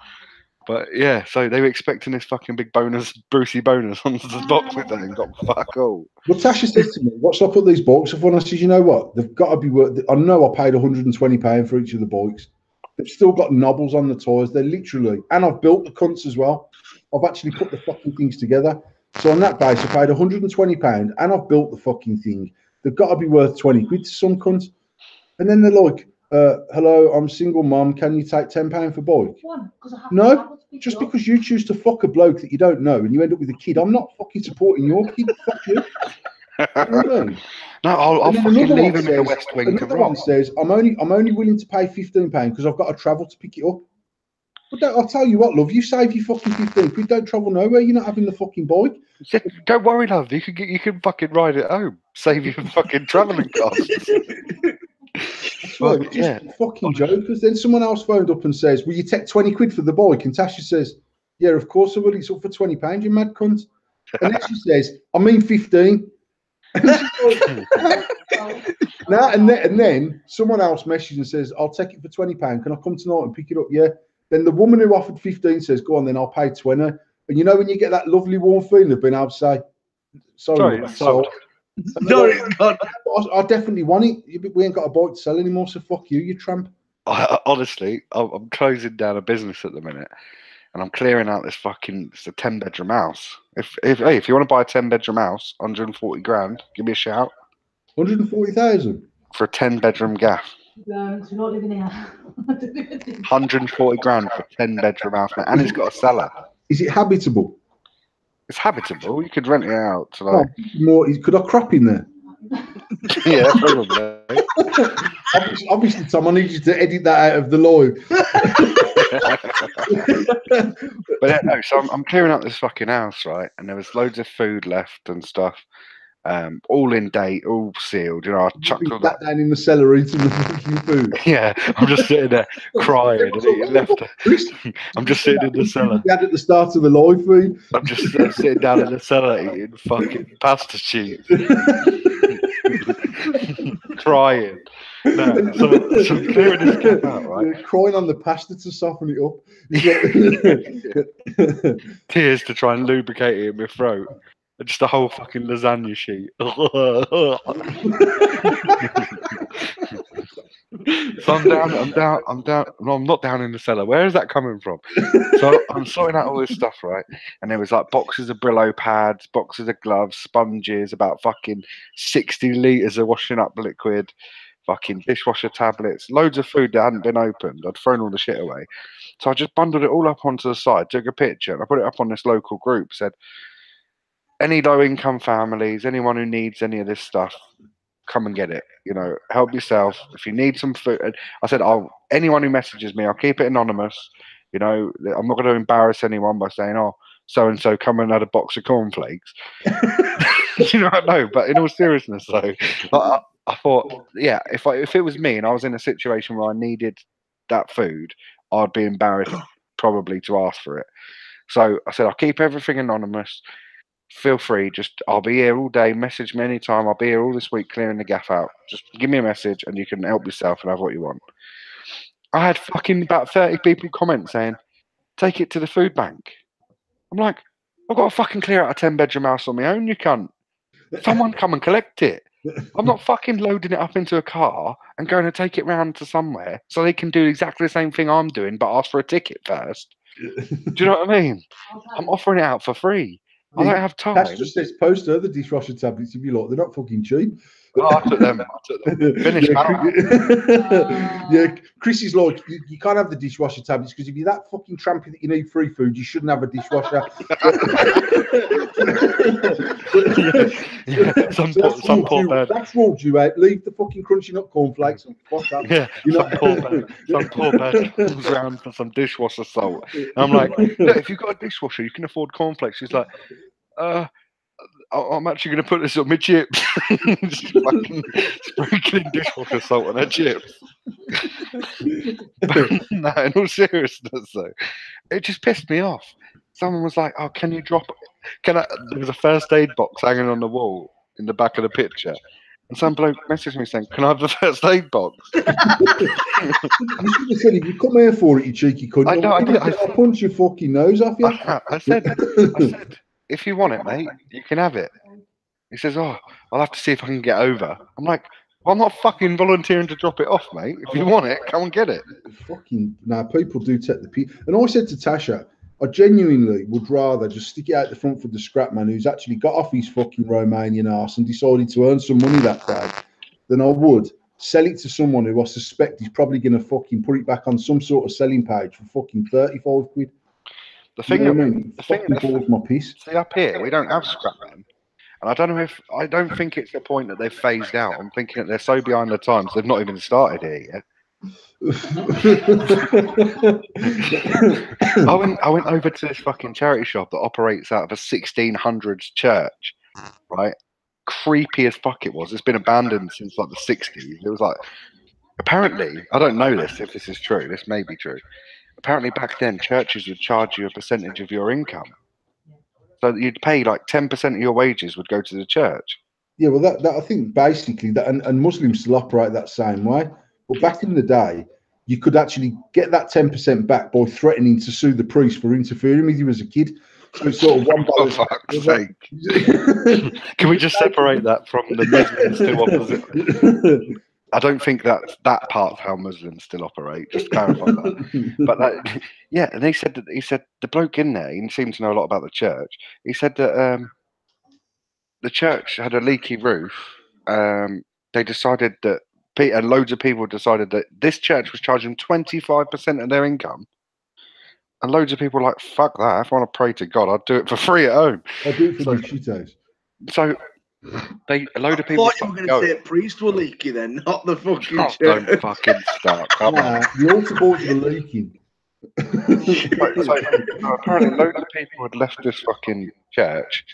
But yeah, so they were expecting this fucking big bonus, Brucey bonus on the box with them and got fuck all. Well, Tasha said to me, what should I put these bikes up on? I said, you know what? They've got to be worth. I know I paid £120 for each of the bikes. They've still got knobbles on the tyres. They're literally, and I've built the cunts as well. I've actually put the fucking things together. So on that base, I paid £120 and I've built the fucking thing. They've got to be worth 20 quid to some cunt. And then they're like, hello, I'm single mum. Can you take £10 for bike? No, just because you choose to fuck a bloke that you don't know and you end up with a kid, I'm not fucking supporting your kid. Fuck you. You know what I mean? No, I'll fucking leave him in the West Wing. Another one says, I'm only willing to pay £15 because I've got to travel to pick it up. But I'll tell you what, love, you save your fucking 15 quid, don't travel nowhere, you're not having the fucking bike. Don't worry, love, you can fucking ride it home. Save your fucking travelling costs. That's right, it's just fucking jokers. Then someone else phoned up and says, will you take 20 quid for the bike? And Tasha says, yeah, of course I will, it's up for £20, you mad cunt. And then she says, I mean 15. And and then someone else messages and says, I'll take it for £20. Can I come tonight and pick it up? Yeah. Then the woman who offered 15 says, "Go on, then I'll pay 20." And you know when you get that lovely warm feeling of being able to say, "Sorry, Sorry, it's sold." No, it's gone. I definitely want it. We ain't got a bike to sell anymore, so fuck you, you tramp." Honestly, I'm closing down a business at the minute, and I'm clearing out this fucking. It's a 10-bedroom house. If you want to buy a 10-bedroom house, 140 grand, give me a shout 140,000. for a 10-bedroom gaff. No, we're not living here. 140 grand for a 10-bedroom house, mate, and it's got a cellar. Is it habitable? It's habitable. You could rent it out to Oh, like, more. Could I crap in there? yeah, probably. Obviously, Tom, I need you to edit that out of the live. But no, so I'm clearing out this fucking house, right? And there was loads of food left and stuff, all in date, all sealed. You know, I chucked all that. That down in the cellar eating the fucking food. Yeah, I'm just sitting there crying and eating left. I'm just sitting in the cellar. We had at the start of the live feed. I'm just sitting down in the cellar eating fucking pasta sheets, crying. No, so I'm clearing this gap out, right? Crying on the pasta to soften it up. Tears to try and lubricate it in my throat. And just a whole fucking lasagna sheet. So I'm down. No, I'm not down in the cellar. Where is that coming from? So I'm sorting out all this stuff, right? And there was like boxes of Brillo pads, boxes of gloves, sponges, about fucking 60 litres of washing up liquid, fucking dishwasher tablets, loads of food that hadn't been opened. I'd thrown all the shit away. So I just bundled it all up onto the side, took a picture, and I put it up on this local group, said, any low-income families, anyone who needs any of this stuff, come and get it. You know, help yourself. If you need some food, I said, anyone who messages me, I'll keep it anonymous. You know, I'm not going to embarrass anyone by saying, "Oh, so and so, come and add a box of cornflakes." You know, I know. But in all seriousness, though, I thought, yeah, if it was me and I was in a situation where I needed that food, I'd be embarrassed probably to ask for it. So I said, I'll keep everything anonymous. Feel free, I'll be here all day. Message me anytime. I'll be here all this week clearing the gaff out. Just give me a message and you can help yourself and have what you want. I had fucking about 30 people comment saying, take it to the food bank. I'm like, I've got to fucking clear out a 10-bedroom house on my own, you cunt. Someone come and collect it. I'm not fucking loading it up into a car and going to take it round to somewhere so they can do exactly the same thing I'm doing but ask for a ticket first. Do you know what I mean? I'm offering it out for free. I don't have time. That just says poster the dishwasher tablets if you like. They're not fucking cheap. Oh, I took them. Finished. Yeah, Chris is like, you can't have the dishwasher tablets because if you're that fucking trampy that you need free food, you shouldn't have a dishwasher. Some poor bad. That's ruled you out. Leave the fucking crunchy nut cornflakes and fuck up. Yeah, some poor bad comes around for some dishwasher salt. And I'm like, look, if you've got a dishwasher, you can afford cornflakes. She's like, I'm actually going to put this on my chips. Just fucking sprinkling dishwasher salt on her chips. No, in all seriousness, though, it just pissed me off. Someone was like, "Oh, can you drop? There was a first aid box hanging on the wall in the back of the picture." And some bloke messaged me saying, "Can I have the first aid box?" You should have said, if you come here for it, you cheeky cunt, I know, I'll punch your fucking nose off you. I said, if you want it, mate, you can have it. He says, "Oh, I'll have to see if I can get over." I'm like, well, I'm not fucking volunteering to drop it off, mate. If you want it, come and get it. Fucking, people do take the pee. And I said to Tasha, I genuinely would rather just stick it out the front for the scrap man who's actually got off his fucking Romanian arse and decided to earn some money that day than I would sell it to someone who I suspect is probably going to fucking put it back on some sort of selling page for fucking 35 quid. The thing, you know what I mean? Fucking balls my piss. See, up here, we don't have scrap men. And I don't think it's the point that they've phased out. I'm thinking that they're so behind the times, they've not even started here yet. I went over to this fucking charity shop that operates out of a 1600s church, right? Creepy as fuck it was. It's been abandoned since like the 60s. It was like, apparently, I don't know this, if this is true, this may be true. Apparently back then, churches would charge you a percentage of your income. So you'd pay like 10% of your wages would go to the church. Yeah, well, that I think basically that, and Muslims still operate that same way. But back in the day, you could actually get that 10% back by threatening to sue the priest for interfering with you as a kid. So it's sort of one For balance. fuck's sake. Can we just separate that from the Muslims still opposite? I don't think that part's how Muslims still operate. Just clarify that. But that, yeah, and he said the bloke in there, he seemed to know a lot about the church. He said that the church had a leaky roof. They decided that, and loads of people decided that this church was charging 25% of their income. And loads of people were like, fuck that. If I want to pray to God, I'd do it for free at home. I'll do it for my shithouse. So a load of people. I thought you were going to say priest were leaky then, not the fucking church. Don't fucking start. Come on. The altar boys were leaking. So apparently, loads of people had left this fucking church.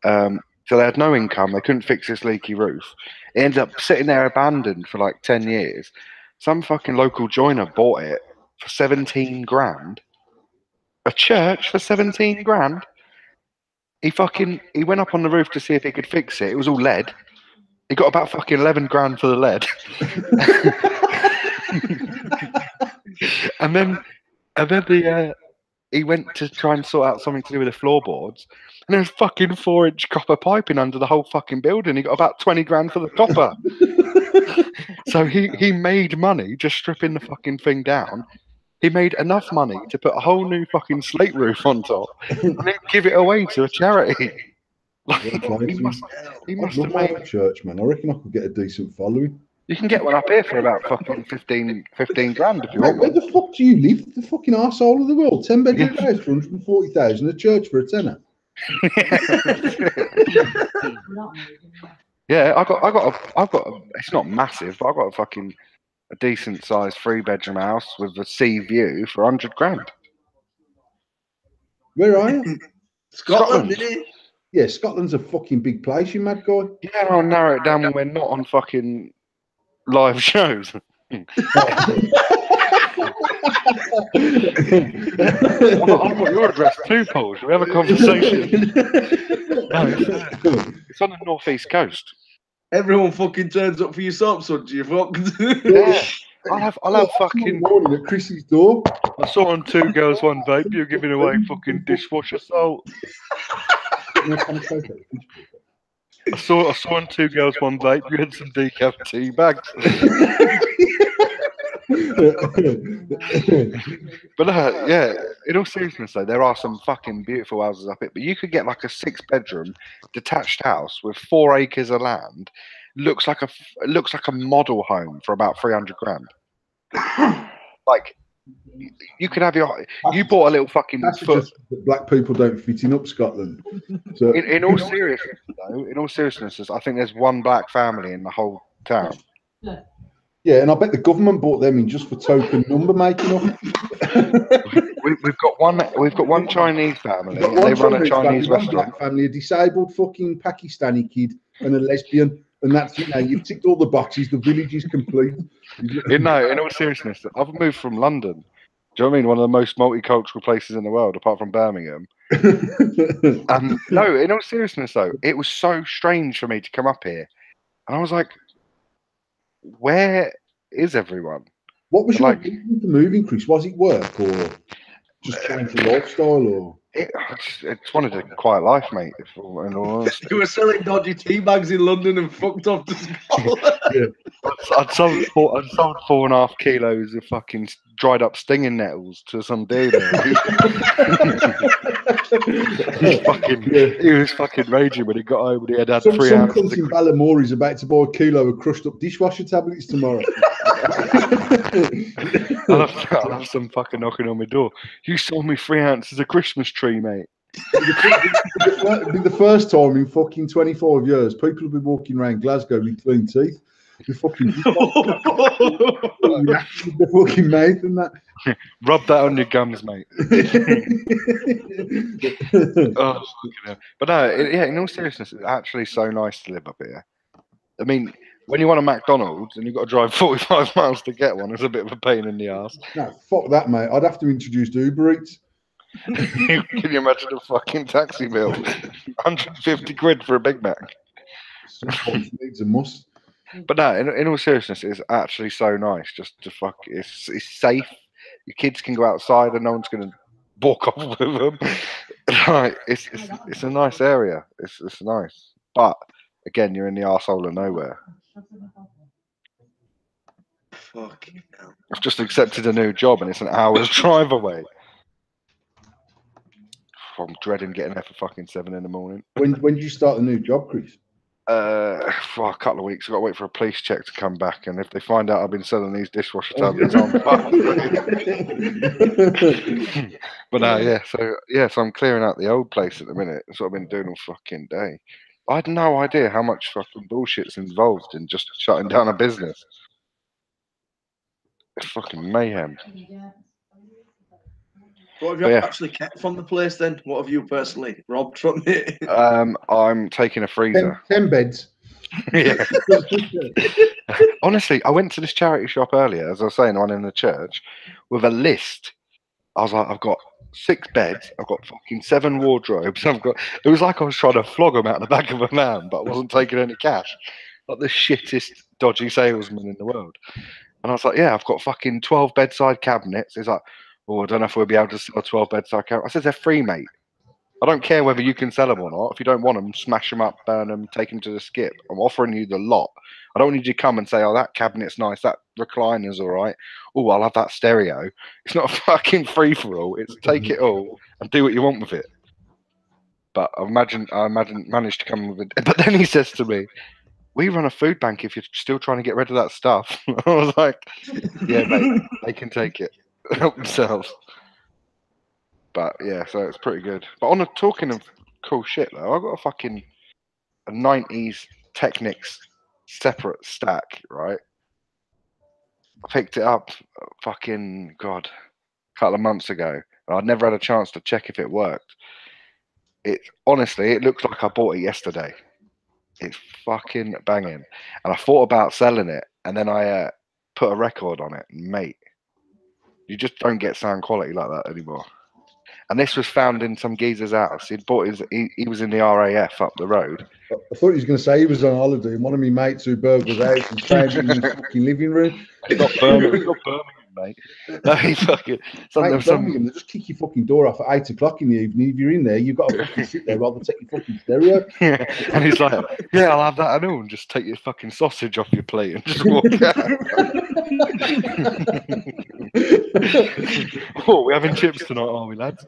So they had no income. They couldn't fix this leaky roof. It ended up sitting there abandoned for like 10 years. Some fucking local joiner bought it for 17 grand. A church for 17 grand? He went up on the roof to see if he could fix it. It was all lead. He got about fucking 11 grand for the lead. and then he went to try and sort out something to do with the floorboards. And there was fucking 4-inch copper piping under the whole fucking building. He got about 20 grand for the copper. So he made money just stripping the fucking thing down. He made enough money to put a whole new fucking slate roof on top and then give it away to a charity. Like, he must have made a church, man. I reckon I could get a decent following. You can get one up here for about fucking 15 grand if you want. Where the fuck do you live? The fucking arsehole of the world. 10-bedroom house for 140,000. A church for a tenner. Yeah, I've got. It's not massive, but I've got a decent sized 3-bedroom house with a sea view for 100 grand. Where are you? Scotland, isn't it? Yeah, Scotland's a fucking big place, you mad guy. Yeah, I'll narrow it down when we're not on fucking live shows. I've got your address too, Paul. Should we have a conversation? No, it's on the northeast coast. Everyone fucking turns up for your soap suds, you fuck. Yeah. I'll have fucking morning at Chrissy's door. I saw on 2 Girls 1 Vape you're giving away fucking dishwasher salt. I saw on 2 Girls 1 Vape you had some decaf tea bags. But yeah, in all seriousness though, there are some fucking beautiful houses up it. But you could get like a 6-bedroom detached house with 4 acres of land. Looks like a model home for about 300 grand. Like you could have you bought a little fucking foot. Black people don't fit in up Scotland. So in all seriousness though, I think there's one black family in the whole town. Yeah, and I bet the government bought them in just for token number making up. We've got one Chinese family. They run a Chinese restaurant. Black family, a disabled fucking Pakistani kid, and a lesbian, and that's you've ticked all the boxes. The village is complete. In all seriousness, I've moved from London. Do you know what I mean? One of the most multicultural places in the world, apart from Birmingham. No, in all seriousness though, it was so strange for me to come up here, and I was like, where is everyone? What was your reason for moving, Chris? Was it work or just change the lifestyle? Or I just wanted a quiet life, mate. In all honesty. You were selling dodgy tea bags in London and fucked off to Scotland. Yeah. I'd sold 4.5 kilos of fucking dried up stinging nettles to some dude. He was fucking raging when he got home and he had 3 some ounces. cunt in Ballamore is about to buy a kilo of crushed up dishwasher tablets tomorrow. I'll have some fucking knocking on my door. You sold me 3 ounces of Christmas tree, mate. It'll be the first time in fucking 25 years people will be walking around Glasgow with clean teeth. The fucking the fucking mouth and that. Rub that on your gums, mate. Oh, but no, in all seriousness, it's actually so nice to live up here. I mean, when you want a McDonald's and you've got to drive 45 miles to get one, it's a bit of a pain in the ass. No, fuck that, mate. I'd have to introduce Uber Eats. Can you imagine a fucking taxi bill? 150 quid for a Big Mac. Sometimes needs a must. But no, in all seriousness, it's actually so nice just to fuck. It's safe. Your kids can go outside and no one's gonna walk off with them. Like it's a nice area. It's nice. But again, you're in the arsehole of nowhere. Fucking hell. I've just accepted a new job and it's an hour's drive away. I'm dreading getting there for fucking 7 in the morning. When did you start the new job, Chris? For a couple of weeks. I've got to wait for a police check to come back, and if they find out I've been selling these dishwasher tablets, I'm fucked. But yeah, so I'm clearing out the old place at the minute. That's what I've been doing all fucking day. I had no idea how much fucking bullshit's involved in just shutting down a business. It's fucking mayhem. What have you actually kept from the place then? What have you personally robbed from it? I'm taking a freezer. 10 beds. Yeah. Honestly, I went to this charity shop earlier, as I was saying, the one in the church, with a list. I was like, I've got 6 beds, I've got fucking 7 wardrobes, it was like I was trying to flog them out the back of a van, but I wasn't taking any cash. Like the shittest dodgy salesman in the world. And I was like, yeah, I've got fucking 12 bedside cabinets. He's like, oh, I don't know if we'll be able to sell 12 bedside cabinets. I said, they're free, mate. I don't care whether you can sell them or not. If you don't want them, smash them up, burn them, take them to the skip. I'm offering you the lot. I don't need you to come and say, oh, that cabinet's nice, that recliner's all right. Oh, I'll have that stereo. It's not a fucking free-for-all. It's take it all and do what you want with it. But I imagine managed to come with it. But then he says to me, we run a food bank if you're still trying to get rid of that stuff. I was like, yeah, mate, they can take it. Help themselves. But yeah, so it's pretty good. But on the talking of cool shit though, I got a 90s Technics separate stack, right? I picked it up fucking a couple of months ago. And I'd never had a chance to check if it worked. Honestly, it looks like I bought it yesterday. It's fucking banging. And I thought about selling it, and then I put a record on it, mate. You just don't get sound quality like that anymore. And this was found in some geezer's house. He was in the RAF up the road. I thought he was going to say he was on holiday, and one of my mates who burgled his house and found it in his fucking living room. It's not Birmingham, mate. No, he fucking Birmingham, they just kick your fucking door off at 8 o'clock in the evening. If you're in there, you've got to fucking sit there while they take your fucking stereo. Yeah. And he's like, yeah, I'll have that and all, and just take your fucking sausage off your plate and just walk out. Oh, we're having chips tonight, are we, lads?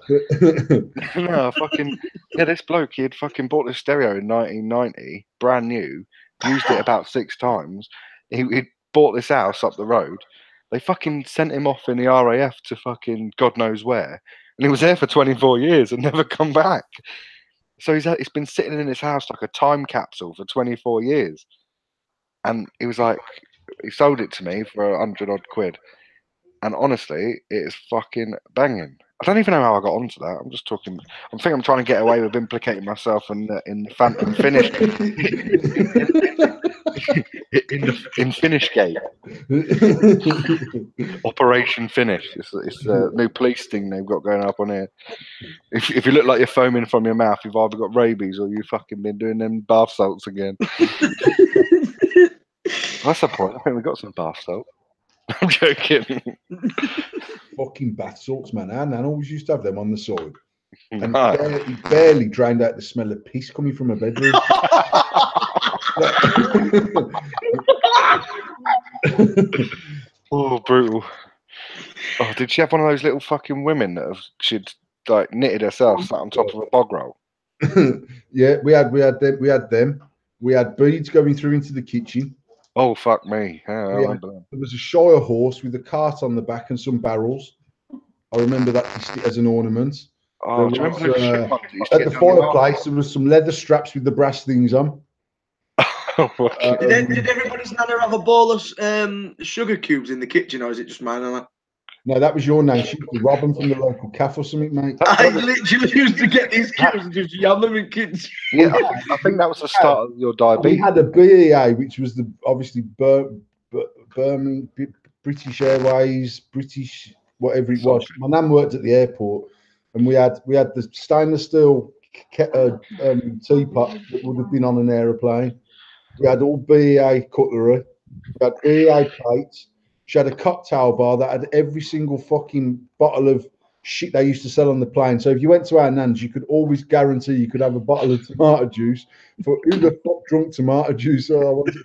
No, this bloke, he had fucking bought this stereo in 1990, brand new, used it about 6 times. He'd bought this house up the road. They fucking sent him off in the RAF to fucking God knows where, and he was there for 24 years and never come back. So he's been sitting in his house like a time capsule for 24 years. And he was like, he sold it to me for 100 odd quid. And honestly, it is fucking banging. I don't even know how I got onto that. I'm just talking. I think I'm trying to get away with implicating myself in the Phantom finish. in Finish Gate. Operation Finish. It's a new police thing they've got going up on here. If you look like you're foaming from your mouth, you've either got rabies or you've fucking been doing them bath salts again. That's the point. I think we got some bath salt. I'm joking. Fucking bath salts, man. Our nan always used to have them on the side. And No. he barely drowned out the smell of piss coming from a bedroom. Oh, brutal. Oh, did she have one of those little fucking women that she'd like knitted herself, sat on top of a bog roll? Yeah, we had them. We had beads going through into the kitchen. Oh, fuck me. Yeah, I remember that. There was a Shire horse with a cart on the back and some barrels. I remember that as an ornament. Oh, do you remember those shit ones that used to at get the done in the fireplace, there was some leather straps with the brass things on. Did everybody's nana have a bowl of sugar cubes in the kitchen, or is it just mine? No, that was your name. She was robbing from the local cafe or something, mate. I literally used to get these cubes and just yam them in kitchen. Yeah, I think that was the start of your diabetes. We had a BEA, which was obviously Birmingham, British Airways, British whatever it was. My nan worked at the airport, and we had the stainless steel teapot that would have been on an aeroplane. We had all BEA cutlery. We had BEA plates. She had a cocktail bar that had every single fucking bottle of shit they used to sell on the plane. So if you went to our nan's, you could always guarantee you could have a bottle of tomato juice for who the fuck drunk tomato juice. So I wanted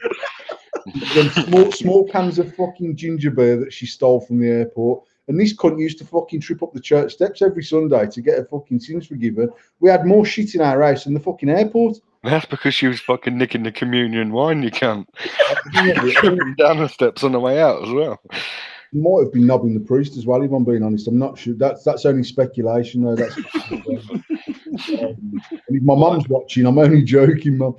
them small cans of fucking ginger beer that she stole from the airport. And this cunt used to fucking trip up the church steps every Sunday to get her fucking sins forgiven. We had more shit in our house than the fucking airport. That's because she was fucking nicking the communion wine, you can't. Tripping down the steps on the way out as well. Might have been knobbing the priest as well, if I'm being honest. I'm not sure. That's only speculation, though. That's and if my mum's watching, I'm only joking, mum.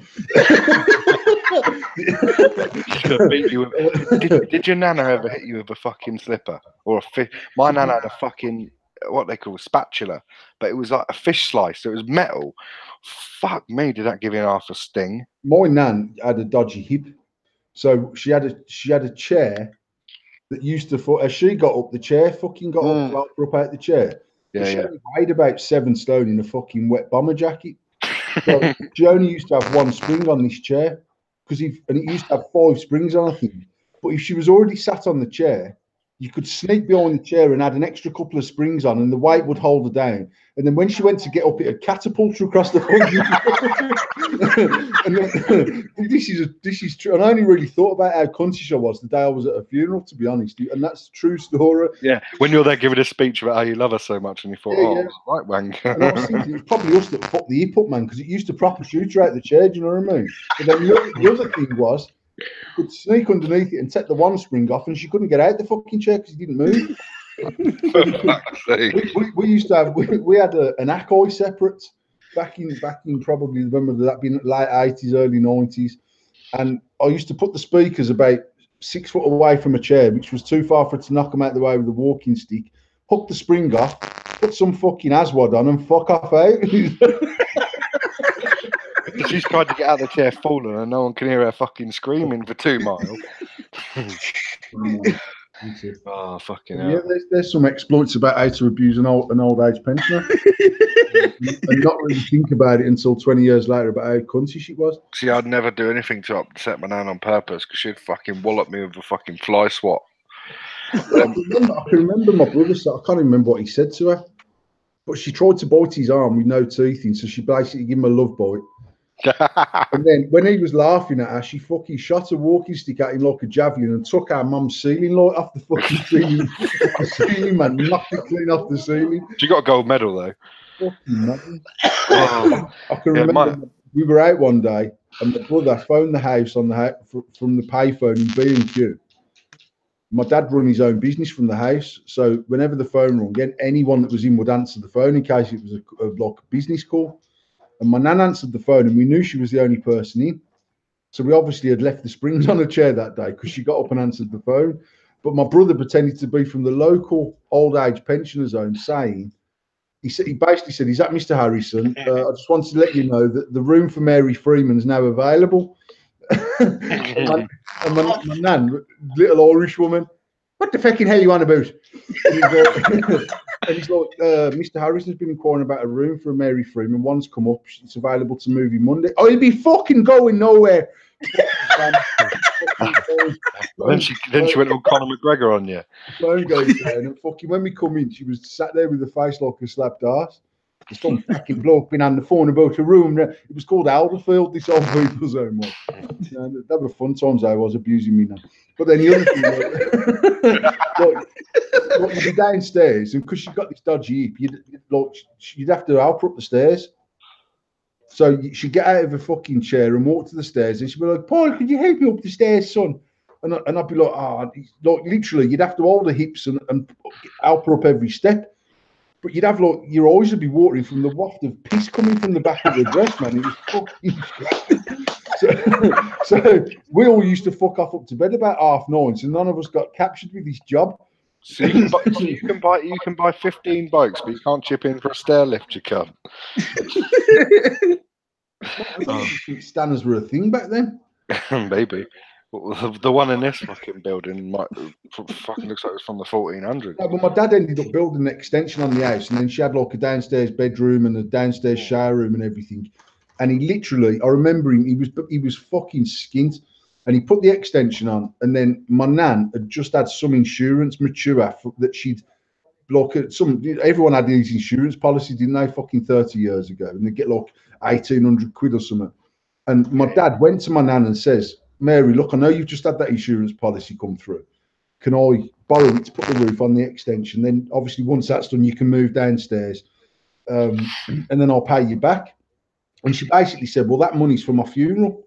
Did your nana ever hit you with a fucking slipper or a fish? My nana had a fucking what they call a spatula, but it was like a fish slice. So it was metal. Fuck me, did that give you half a sting? My nan had a dodgy hip, so she had a chair that used to. As she got up, the chair fucking got up, flopped her up out the chair. Yeah, she only weighed about 7 stone in a fucking wet bomber jacket. So she only used to have 1 spring on this chair and it used to have 5 springs on, I think. But if she was already sat on the chair, you could sneak behind the chair and add an extra couple of springs on, and the weight would hold her down. And then when she went to get up, it would catapult her across the and this is true. And I only really thought about how cuntish I was the day I was at a funeral, to be honest. And that's a true story. Yeah, when you're there giving a speech about how you love her so much, and you thought, yeah. Right, wank. And I was thinking it was probably us that fucked the hip up, man, because it used to proper shoot her out the chair. Do you know what I mean? But then the other thing was, you could sneak underneath it and take the 1 spring off, and she couldn't get out the fucking chair because it didn't move. we used to have we had an Ackroyd separate back in probably, when would that been, late 80s, early 90s, and I used to put the speakers about 6 foot away from a chair, which was too far for it to knock them out the way with a walking stick, hook the spring off, put some fucking Aswad on, and fuck off out. She's tried to get out of the chair falling, and no one can hear her fucking screaming for 2 miles. Oh, fucking hell. Yeah, there's some exploits about how to abuse an old age pensioner and not really think about it until 20 years later about how cunty she was. See, I'd never do anything to upset my nan on purpose, because she'd fucking wallop me with a fucking fly swat. I can remember my brother, so I can't remember what he said to her, but she tried to bite his arm with no teeth in, so she basically gave him a love bite. And then when he was laughing at her, she fucking shot a walking stick at him like a javelin and took our mum's ceiling light off the fucking ceiling, man, knocked it clean off the ceiling. She got a gold medal, though. Fucking I can remember we were out one day and my brother phoned the house from the payphone in B&Q. My dad run his own business from the house, so whenever the phone rang, anyone that was in would answer the phone in case it was like a business call. And my nan answered the phone, and we knew she was the only person in. So we obviously had left the springs on a chair that day because she got up and answered the phone. But my brother pretended to be from the local old age pensioners home, saying, he basically said, "Is that Mr. Harrison? I just wanted to let you know that the room for Mary Freeman is now available." and my nan, little Irish woman, "What the fucking hell are you on about?" And he's like, "Mr. Harrison's been inquiring about a room for Mary Freeman. One's come up. It's available to movie Monday." "Oh, he'll be fucking going nowhere." Then she went on Conor McGregor on you. Phone goes down, and fucking when we come in, she was sat there with a face like a slapped ass. There's some fucking bloke been on the phone about a room. It was called Alderfield, this old people's home was. That were fun times. I was abusing me now. But then the other thing, like, you'd be downstairs, and because she got this dodgy hip, you'd have to help her up the stairs. So she'd get out of her fucking chair and walk to the stairs, and she'd be like, "Paul, could you help me up the stairs, son?" And I'd be like, literally, you'd have to hold her hips and help her up every step. But you'd have your eyes would be watering from the waft of piss coming from the back of the dress, man. It was fucking so we all used to fuck off up to bed about 9:30, so none of us got captured with this job. So you can buy 15 bikes, but you can't chip in for a stair lift, you can't. I think stanners were a thing back then. Maybe. The one in this fucking building fucking looks like it's from the 1400s. Yeah, but my dad ended up building an extension on the house, and then she had like a downstairs bedroom and a downstairs shower room and everything. And he literally, I remember him, he was fucking skint. And he put the extension on. And then my nan had just had some insurance mature that she'd block it. Everyone had these insurance policies, didn't they? Fucking 30 years ago. And they get like 1,800 quid or something. And my dad went to my nan and says, Mary, look, I know you've just had that insurance policy come through. Can I borrow it to put the roof on the extension? Then obviously once that's done, you can move downstairs. And then I'll pay you back. And she basically said, well, that money's for my funeral.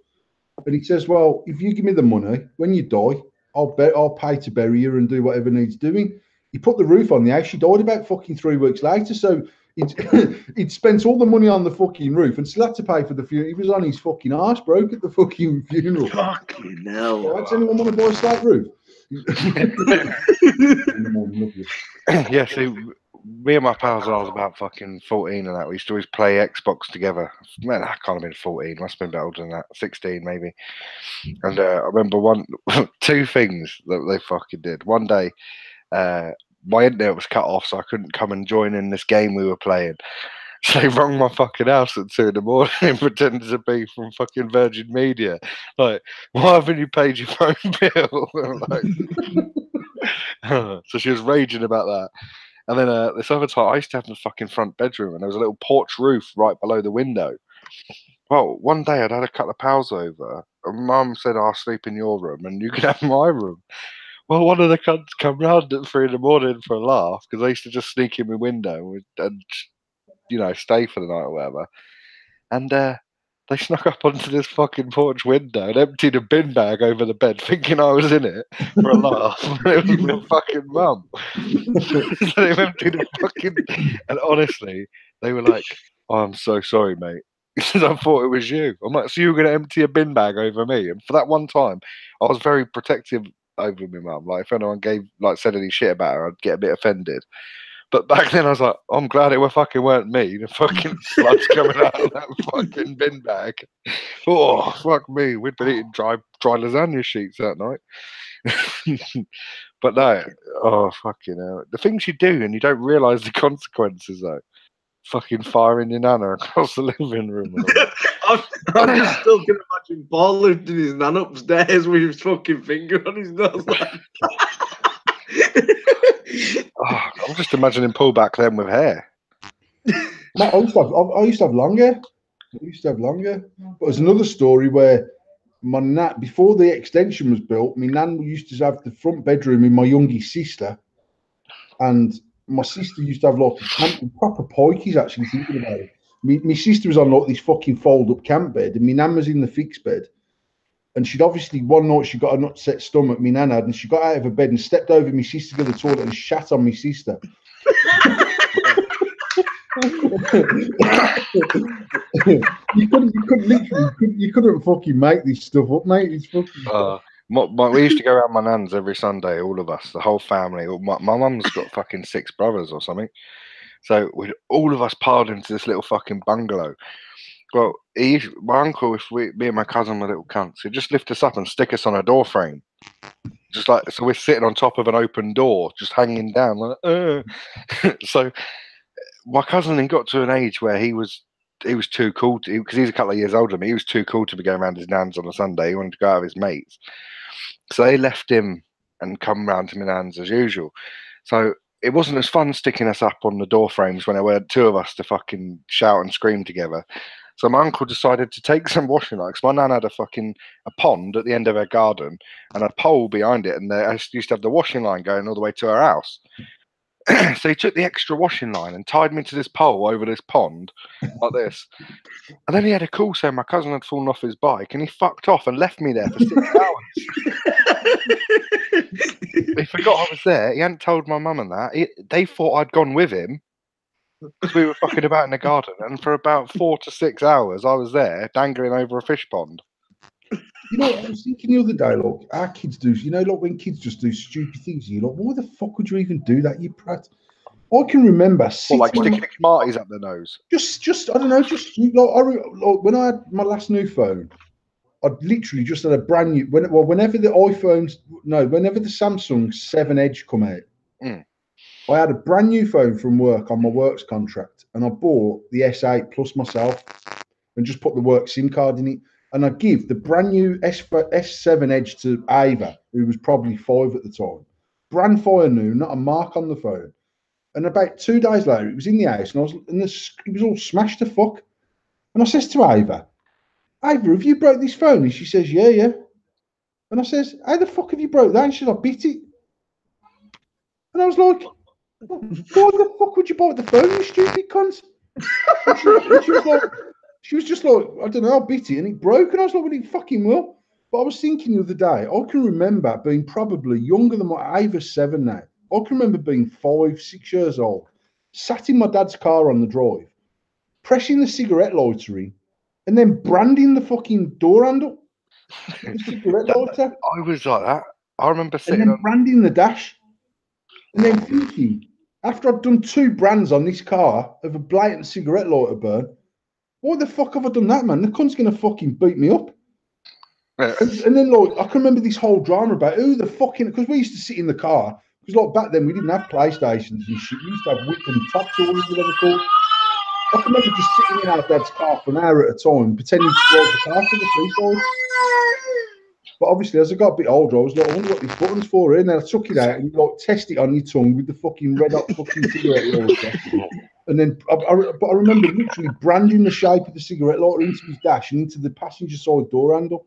And he says, well, if you give me the money, when you die, I'll pay to bury you and do whatever needs doing. He put the roof on the house. She died about fucking 3 weeks later. So he'd spent all the money on the fucking roof and still had to pay for the funeral. He was on his fucking arse broke at the fucking funeral. Fucking hell. Right, does anyone want to buy a slate roof? Yeah, see, me and my pals when I was about fucking 14 and that, we used to always play Xbox together. Man, I can't have been 14, must have been a bit older than that, 16 maybe. And I remember two things that they fucking did. One day, my internet was cut off, so I couldn't come and join in this game we were playing. So they rung my fucking house at 2 in the morning and pretended to be from fucking Virgin Media. Like, why haven't you paid your phone bill? Like, so she was raging about that. And then this other time, I used to have the fucking front bedroom, and there was a little porch roof right below the window. Well, one day I'd had a couple of pals over, and Mum said, I'll sleep in your room, and you can have my room. Well, one of the cunts come round at 3 in the morning for a laugh, because I used to just sneak in my window and you know, stay for the night or whatever. And they snuck up onto this fucking porch window and emptied a bin bag over the bed, thinking I was in it for a laugh. It was my fucking mum. So they emptied a fucking. And honestly, they were like, oh, I'm so sorry, mate. He says, I thought it was you. I'm like, so you were going to empty a bin bag over me? And for that one time, I was very protective over my mum. Like, if anyone said any shit about her, I'd get a bit offended. But back then I was like, I'm glad it weren't me. The fucking sludge coming out of that fucking bin bag. Oh, fuck me. We'd been eating dry lasagna sheets that night. But no, oh, fucking hell. The things you do and you don't realise the consequences, though. Fucking firing your nana across the living room. I still can imagine Paul lifting his nan upstairs with his fucking finger on his nose. Oh, I'm just imagining Paul back then with hair. I used to have long hair. But there's another story where my nan, before the extension was built, my nan used to have the front bedroom with my youngest sister, and my sister used to have like a proper poikies. Actually, thinking about it, my sister was on like this fucking fold-up camp bed, and my nan was in the fixed bed. And she'd obviously, one night she got an upset stomach, my nan had, and she got out of her bed and stepped over my sister to the toilet and shat on my sister. you couldn't fucking make this stuff up, mate. It's fucking. We used to go around my nan's every Sunday, all of us, the whole family. My mum's got fucking 6 brothers or something. So all of us piled into this little fucking bungalow. Well, my uncle, me and my cousin were little cunts, he'd just lift us up and stick us on a door frame. Just like, so we're sitting on top of an open door, just hanging down. Like, So my cousin then got to an age where he was too cool, because he's a couple of years older than me, he was too cool to be going around his nan's on a Sunday. He wanted to go out with his mates. So they left him and come round to my nan's as usual. So it wasn't as fun sticking us up on the door frames when there were 2 of us to fucking shout and scream together. So my uncle decided to take some washing line, because my nan had a pond at the end of her garden and a pole behind it, and I used to have the washing line going all the way to her house. So he took the extra washing line and tied me to this pole over this pond, like this. And then he had a call saying my cousin had fallen off his bike, and he fucked off and left me there for 6 hours. He forgot I was there. He hadn't told my mum and that. They thought I'd gone with him, because we were fucking about in the garden, and for about 4 to 6 hours I was there dangling over a fish pond. You know, I was thinking the other day, look, our kids do, you know, like when kids just do stupid things, you're like, why the fuck would you even do that, you prat? I can remember sticking Smarties up their nose. Just I don't know, like when I had my last new phone, I'd literally just had a brand new, whenever the Samsung 7 Edge come out, I had a brand new phone from work on my works contract, and I bought the S8 Plus myself. and just put the work SIM card in it. And I give the brand new S7 Edge to Ava, who was probably 5 at the time. Brand fire new, not a mark on the phone. And about 2 days later, it was in the house, and it was all smashed to fuck. And I says to Ava, have you broke this phone? And she says, yeah. And I says, how the fuck have you broke that? And she said, I bit it. And I was like, why the fuck would you bite the phone, you stupid cunt? And she was just like, I don't know, I bit it and it broke. And I was like, well, it fucking will. But I was thinking the other day, I can remember being probably younger than my Ava's 7 now. I can remember being 5, 6 years old, sat in my dad's car on the drive, pressing the cigarette lighter in, and then branding the fucking door handle with the cigarette lighter. I was like that. I remember And sitting then on. branding the dash. And then thinking, after I'd done 2 brands on this car of a blatant cigarette lighter burn, why the fuck have I done that, man? The cunt's going to fucking beat me up. And then, like, I can remember this whole drama about who the fucking, because we used to sit in the car, because, like, back then we didn't have PlayStations and shit. We used to have whip and top tools, whatever they're called. I can remember just sitting in our dad's car for an hour at a time, pretending to drive the car to the seaside. But obviously, as I got a bit older, I was like, I wonder what these buttons for here. And then I took it out and you like test it on your tongue with the fucking red hot fucking cigarette lighter. And then, but I remember literally branding the shape of the cigarette lighter into his dash and into the passenger side door handle.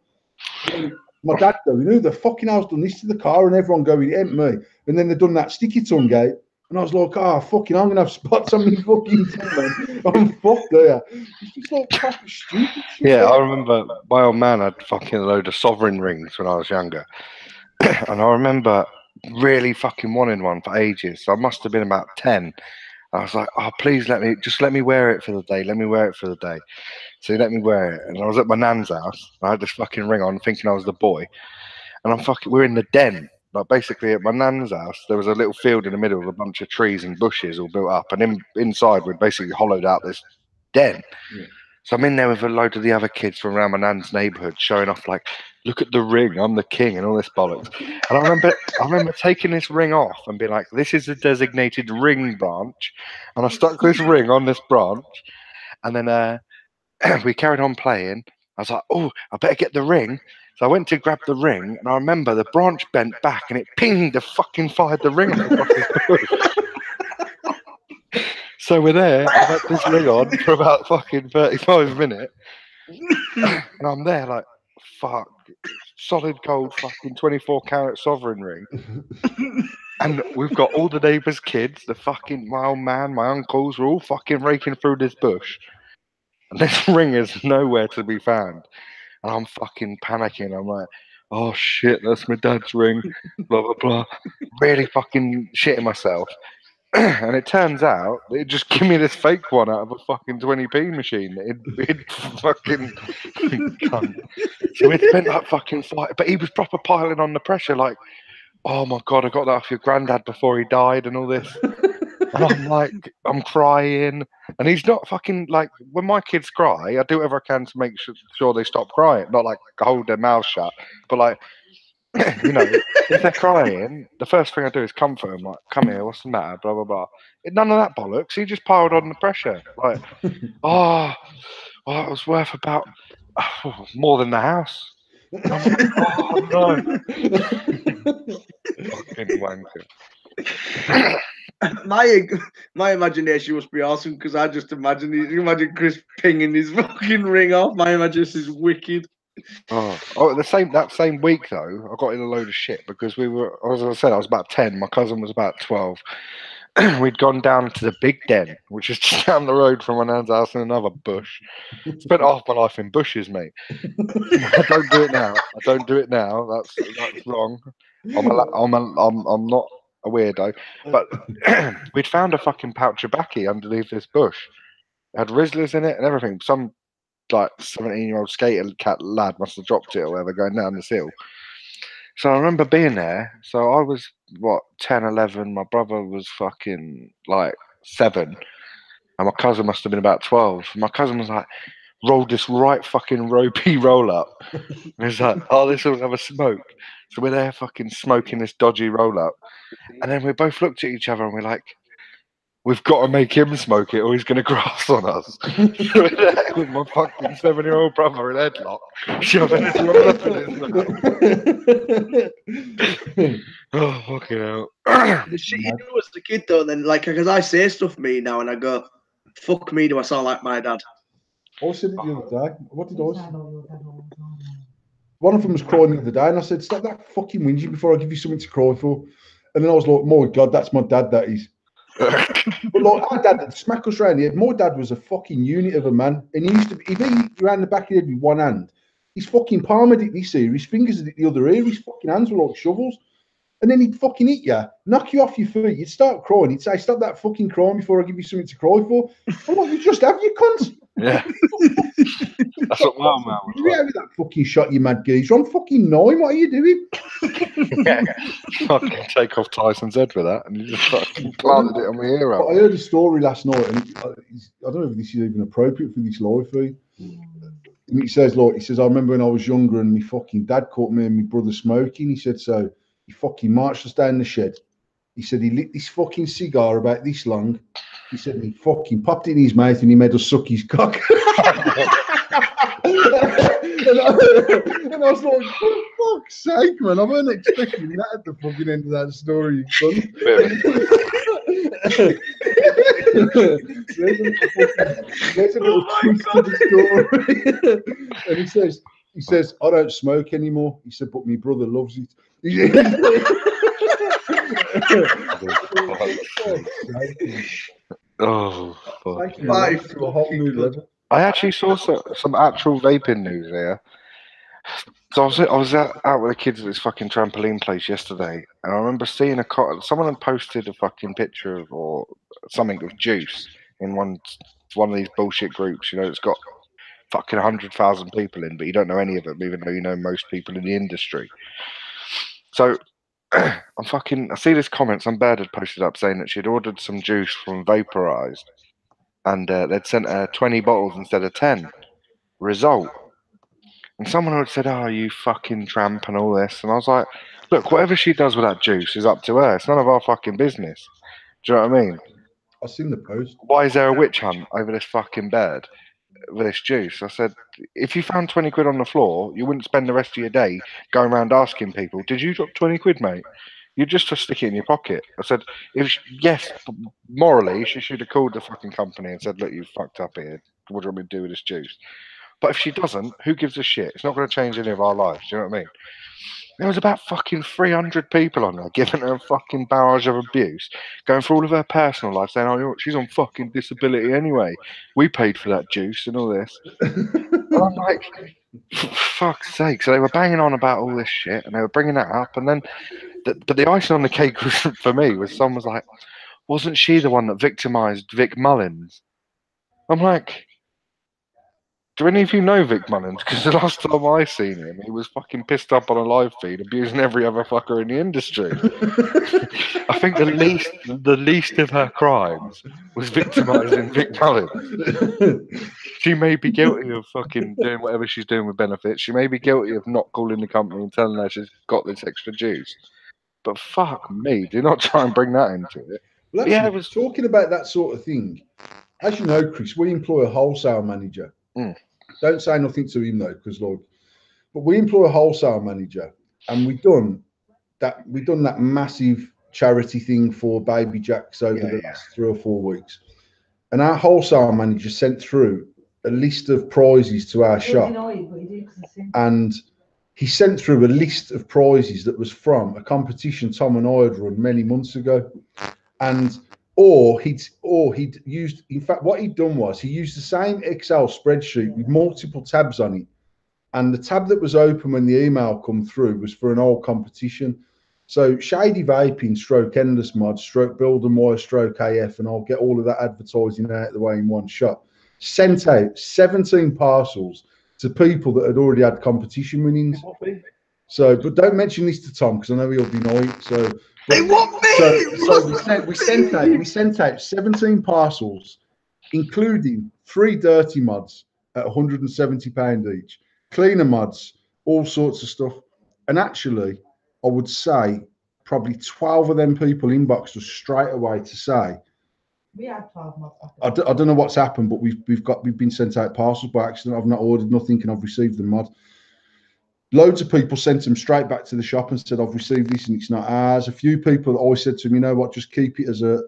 And my dad going, who the fucking hell's done this to the car? And everyone going, it ain't me. And then they've done that sticky tongue gate. And I was like, fucking, I'm going to have spots on me fucking tongue, man. I'm fucked there. It's just like proper stupid shit. Yeah, I remember my old man had fucking a load of sovereign rings when I was younger. And I remember really fucking wanting one for ages. So I must have been about 10. I was like, oh, please let me wear it for the day. Let me wear it for the day. So he let me wear it. And I was at my nan's house. I had this fucking ring on, thinking I was the boy. And we're in the den. Like, basically at my nan's house, there was a little field in the middle with a bunch of trees and bushes all built up. And inside, we'd basically hollowed out this den. Yeah. So I'm in there with a load of the other kids from around my nan's neighbourhood, showing off like, look at the ring, I'm the king, and all this bollocks. And I remember taking this ring off and being like, this is a designated ring branch, and I stuck this ring on this branch, and then we carried on playing. I was like, oh, I better get the ring. So I went to grab the ring, and I remember the branch bent back, and it pinged the fucking fired the ring off this bush. So we're there, I've had this ring on for about fucking 35 minutes. And I'm there like, fuck, solid gold fucking 24 carat sovereign ring. And we've got all the neighbours' kids, my old man, my uncles, we're all fucking raking through this bush. And this ring is nowhere to be found. And I'm fucking panicking. I'm like, oh shit, that's my dad's ring, blah, blah, blah. Really fucking shitting myself. And it turns out it just give me this fake one out of a fucking 20p machine. It fucking cunt. So it spent like fucking fight, but he was proper piling on the pressure, like, oh my god, I got that off your granddad before he died and all this. And I'm like, I'm crying, and he's not fucking like, when my kids cry, I do whatever I can to make sure they stop crying, not like hold their mouth shut, but like, you know, if they're crying, the first thing I do is comfort them, like, come here, what's the matter, blah, blah, blah. None of that bollocks. He just piled on the pressure. Like, oh, well, it was worth about more than the house. And I'm like, oh, no. Fucking wanker. My imagination must be awesome, because I just imagine Chris pinging his fucking ring off. My imagination is wicked. Oh, that same week though, I got in a load of shit because we were, as I said, I was about 10. My cousin was about 12. We'd gone down to the Big Den, which is just down the road from my nan's house in another bush. Spent half my life in bushes, mate. I don't do it now. That's wrong. I'm not a weirdo. But we'd found a fucking pouch of baccy underneath this bush. It had Rizzlers in it and everything. Some like 17-year-old skater lad must have dropped it or whatever going down this hill. So I remember being there. So I was, 10, 11. My brother was fucking like 7. And my cousin must have been about 12. My cousin was like, rolled this right fucking ropey roll up. And he's like, oh, this will have a smoke. So we're there fucking smoking this dodgy roll up. And then we both looked at each other and we're like, we've got to make him smoke it or he's going to grass on us. With my fucking 7-year-old brother in headlock, shoving his roll up in his mouth. Oh, fucking hell. The shit you do as a kid, though, then, like, because I say stuff to me now and I go, fuck me, do I sound like my dad? I said it the other day. What did I say? One of them was crying the other day, and I said, "Stop that fucking whinging before I give you something to cry for." And then I was like, "My God, that's my dad. That is." But like our dad, that smack us round here. My dad was a fucking unit of a man, and he used to. If he ran the back of the head with one hand, his fucking palm had it this ear, his fingers had it the other ear, his fucking hands were like shovels. And then he'd fucking hit you, knock you off your feet. You'd start crying. He'd say, "Stop that fucking crying before I give you something to cry for." I'm like, "You just have your cunt." Yeah. That's what my man was You with that fucking shot, you mad geezer. I'm fucking 9. What are you doing? Yeah. Fucking take off Tyson's head with that, and you just fucking planted it on my ear. But I heard a story last night, and I don't know if this is even appropriate for this live feed. And he says, "Like, he says, I remember when I was younger, and my fucking dad caught me and my brother smoking." He said, "So he fucking marched us down the shed." He said he lit this fucking cigar about this long. He said and he fucking popped it in his mouth and he made us suck his cock. and I was like, for fuck's sake, man, I weren't expecting that at the fucking end of that story, son. There's a little twist to the story. And he says, "I don't smoke anymore." He said, "But my brother loves it." Oh, fuck. To a whole new level. I actually saw some actual vaping news here. So I was out with the kids at this fucking trampoline place yesterday, and I remember seeing someone had posted a fucking picture of or something of juice in one of these bullshit groups. You know, it's got fucking 100,000 people in, but you don't know any of them, even though you know most people in the industry. So I see this comment. Some bird had posted up saying that she'd ordered some juice from Vaporized, and they'd sent her 20 bottles instead of 10. Result. And someone had said, "Oh, you fucking tramp," and all this. And I was like, look, whatever she does with that juice is up to her. It's none of our fucking business. Do you know what I mean? I've seen the post. Why is there a witch hunt over this fucking bird with this juice? I said, if you found 20 quid on the floor, you wouldn't spend the rest of your day going around asking people, "Did you drop 20 quid, mate?" You'd just stick it in your pocket. I said, yes, morally, she should have called the fucking company and said, "Look, you fucked up here. What do you want me to do with this juice?" But if she doesn't, who gives a shit? It's not going to change any of our lives. Do you know what I mean? There was about fucking 300 people on there giving her a fucking barrage of abuse, going through all of her personal life, saying, "Oh, she's on fucking disability anyway. We paid for that juice and all this." And I'm like, for fuck's sake. So they were banging on about all this shit and they were bringing that up. And then, but the icing on the cake for me was someone was like, "Wasn't she the one that victimized Vic Mullins?" I'm like, do any of you know Vic Mullins? Because the last time I seen him, he was fucking pissed up on a live feed, abusing every other fucker in the industry. I think the least of her crimes was victimising Vic Mullins. She may be guilty of fucking doing whatever she's doing with benefits. She may be guilty of not calling the company and telling her she's got this extra juice. But fuck me, do not try and bring that into it. Well, actually, it was talking about that sort of thing. As you know, Chris, we employ a wholesale manager. Don't say nothing to him though, because but we employ a wholesale manager, and we've done that massive charity thing for Baby Jacks over the last 3 or 4 weeks. And our wholesale manager sent through a list of prizes to our shop, and he sent through a list of prizes that was from a competition Tom and I had run many months ago, and. Or he'd used, in fact, what he'd done was he used the same Excel spreadsheet with multiple tabs on it. And the tab that was open when the email come through was for an old competition. So Shady Vaping, stroke Endless Mod, stroke Build and Wire, stroke AF, and I'll get all of that advertising out of the way in one shot. Sent out 17 parcels to people that had already had competition winnings. So, but don't mention this to Tom because I know he'll deny it. So, they want me. So we sent out 17 parcels, including 3 dirty mods at £170 each, cleaner mods, all sorts of stuff. And actually, I would say probably 12 of them people inboxed us straight away to say, We had 12 mods. I don't know what's happened, but we've been sent out parcels by accident. I've not ordered nothing, and I've received the mod. Loads of people sent them straight back to the shop and said, I've received this and it's not ours. A few people always said to me, you know what, just keep it as a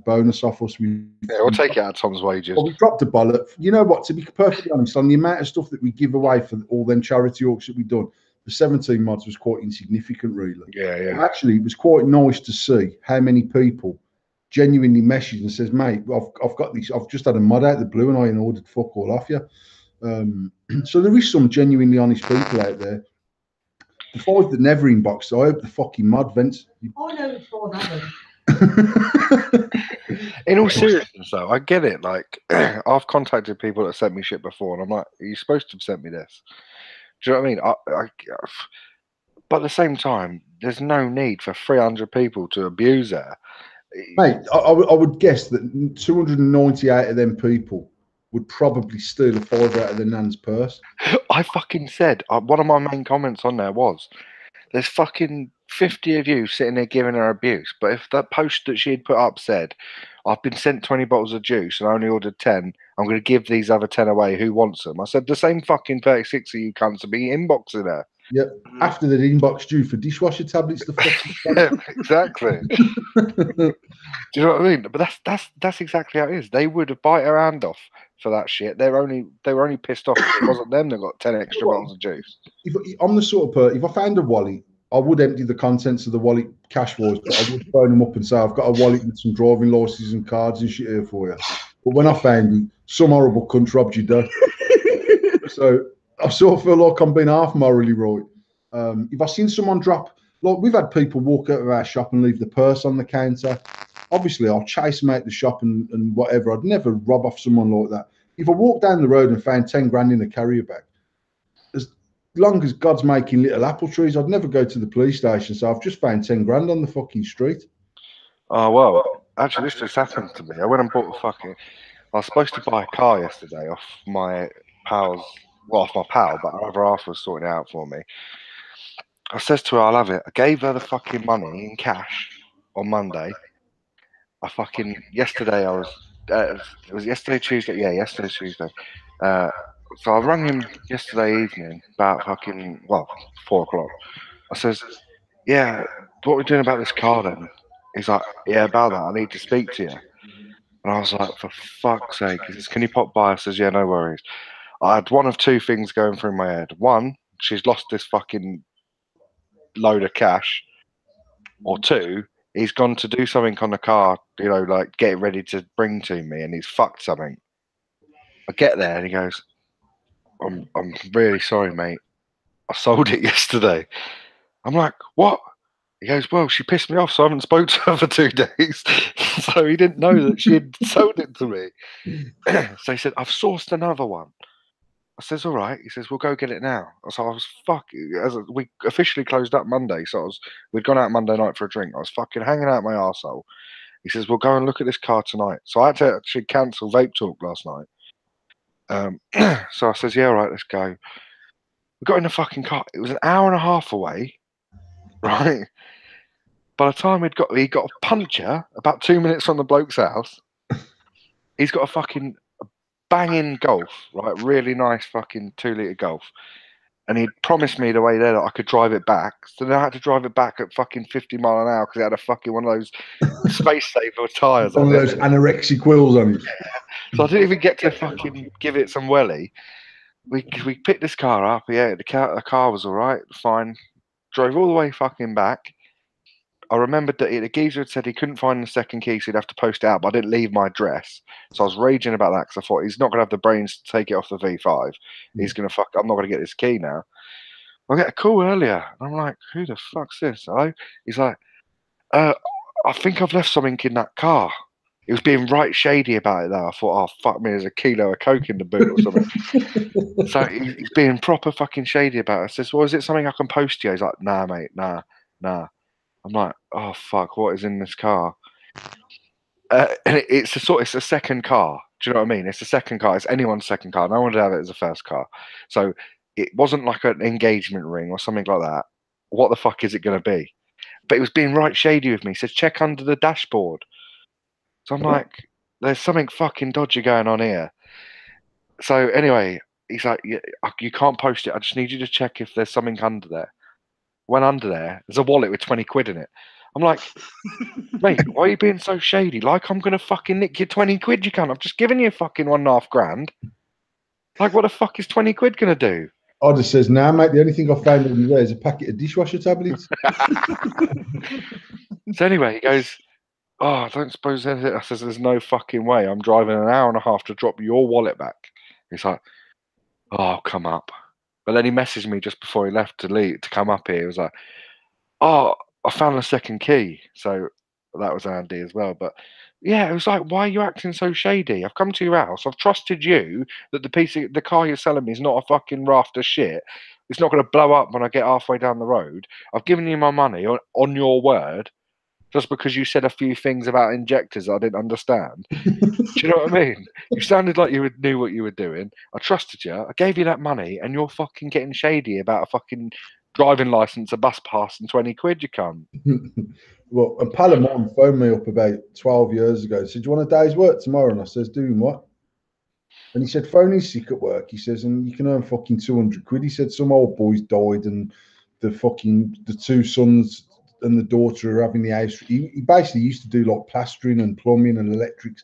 bonus off us. Yeah, we'll take it out of Tom's wages. Well, we dropped a bollock. You know what, to be perfectly honest, on the amount of stuff that we give away for all them charity auctions that we've done, the 17 mods was quite insignificant, really. Yeah. But actually, it was quite nice to see how many people genuinely messaged and says, mate, I've got this, I've just had a mod out of the blue and I ain't ordered fuck all off you. So there is some genuinely honest people out there. The five that never inboxed, I hope the fucking mod vents. Oh no, it's for that. In all seriousness, though, I get it. Like, I've contacted people that sent me shit before, and I'm like, "Are you supposed to have sent me this?" Do you know what I mean? But at the same time, there's no need for 300 people to abuse her. Mate, I would guess that 298 of them people would probably steal a five out of their nan's purse. I fucking said, one of my main comments on there was, there's fucking 50 of you sitting there giving her abuse, but if that post that she had put up said, I've been sent 20 bottles of juice and I only ordered 10, I'm going to give these other 10 away, who wants them? I said, the same fucking 36 of you cunts will be inboxing her. Yep. After they'd inboxed you for dishwasher tablets, the fucking yeah, exactly. Do you know what I mean? But that's exactly how it is. They would have bite her hand off for that shit. They were only pissed off because it wasn't them that got 10 extra bottles of juice. I'm the sort of person, if I found a wallet, I would empty the contents of the wallet cash-wise, but I would phone them up and say, I've got a wallet with some driving licenses and cards and shit here for you. But when I found it, some horrible cunt robbed you, dough. So I sort of feel like I'm being half morally right. If I seen someone drop, like we've had people walk out of our shop and leave the purse on the counter. Obviously, I'll chase them out the shop and whatever. I'd never rob off someone like that. If I walked down the road and found 10 grand in a carrier bag, as long as God's making little apple trees, I'd never go to the police station. So I've just found 10 grand on the fucking street. Oh, well, actually, this just happened to me. I went and bought I was supposed to buy a car yesterday off my pal's, well, off my pal, but another half was sorting it out for me. I says to her, I'll have it. I gave her the fucking money in cash on Monday. Yesterday it was yesterday, Tuesday. Yeah, yesterday, Tuesday. So I rang him yesterday evening about 4 o'clock. I says, yeah, what are we doing about this car then? He's like, yeah, about that. I need to speak to you. And I was like, for fuck's sake. He says, can you pop by? I says, yeah, no worries. I had one of two things going through my head. One, she's lost this fucking load of cash. Or two, he's gone to do something on the car, like get it ready to bring to me, and he's fucked something. I get there and he goes, I'm really sorry, mate. I sold it yesterday. I'm like, what? He goes, well, she pissed me off, so I haven't spoke to her for 2 days. So he didn't know that she had sold it to me. So he said, I've sourced another one. I says, all right. He says, we'll go get it now. So I was we officially closed up Monday. So we'd gone out Monday night for a drink. I was fucking hanging out my arsehole. He says, we'll go and look at this car tonight. So I had to actually cancel Vape Talk last night. So I says, yeah, all right, let's go. We got in the fucking car. It was an hour and a half away, right? By the time he got a puncture about 2 minutes from the bloke's house. He's got a fucking banging Golf, right? Really nice fucking 2-litre Golf. And he'd promised me the way there that I could drive it back. So then I had to drive it back at fucking 50 mile an hour because it had a fucking one of those space saver tyres. One of those anorexic wheels on it. So I didn't even get to fucking give it some welly. We picked this car up. Yeah, the car was all right, fine. Drove all the way fucking back. I remembered that the geezer had said he couldn't find the second key, so he'd have to post it out, but I didn't leave my address. So I was raging about that because I thought he's not going to have the brains to take it off the V5. He's going to I'm not going to get this key now. I get a call earlier. And I'm like, who the fuck's this? Hello? He's like, I think I've left something in that car. He was being right shady about it though. I thought, oh, fuck me, there's a kilo of coke in the boot or something. So he's being proper fucking shady about it. I says, well, is it something I can post to you? He's like, nah, mate, nah. I'm like, oh, fuck, what is in this car? And it's a second car. Do you know what I mean? It's a second car. It's anyone's second car. No one would have it as a first car. So it wasn't like an engagement ring or something like that. What the fuck is it going to be? But he was being right shady with me. He says, check under the dashboard. So I'm like, there's something fucking dodgy going on here. So anyway, he's like, yeah, you can't post it. I just need you to check if there's something under there. Went under there. There's a wallet with 20 quid in it. I'm like, mate, why are you being so shady? Like I'm gonna fucking nick your 20 quid, you can't. I've just given you fucking 1.5 grand. Like, what the fuck is 20 quid gonna do? I just says, nah, mate, the only thing I found over there is a packet of dishwasher tablets. So anyway, he goes, oh, I don't suppose anything. I says, there's no fucking way. I'm driving an hour and a half to drop your wallet back. He's like, oh, I'll come up. But then he messaged me just before he left to come up here. He was like, oh, I found the second key. So that was handy as well. But yeah, it was like, why are you acting so shady? I've come to your house. I've trusted you that the car you're selling me is not a fucking raft of shit. It's not going to blow up when I get halfway down the road. I've given you my money on your word, just because you said a few things about injectors I didn't understand. Do you know what I mean? You sounded like you knew what you were doing. I trusted you. I gave you that money, and you're fucking getting shady about a fucking driving license, a bus pass, and 20 quid. You can't. Well, and pal of mine phoned me up about 12 years ago. He said, do you want a day's work tomorrow? And I says, doing what? And he said, phone's sick at work. He says, and you can earn fucking 200 quid. He said, some old boys died, and the two sons and the daughter are having the house. He basically used to do like plastering and plumbing and electrics.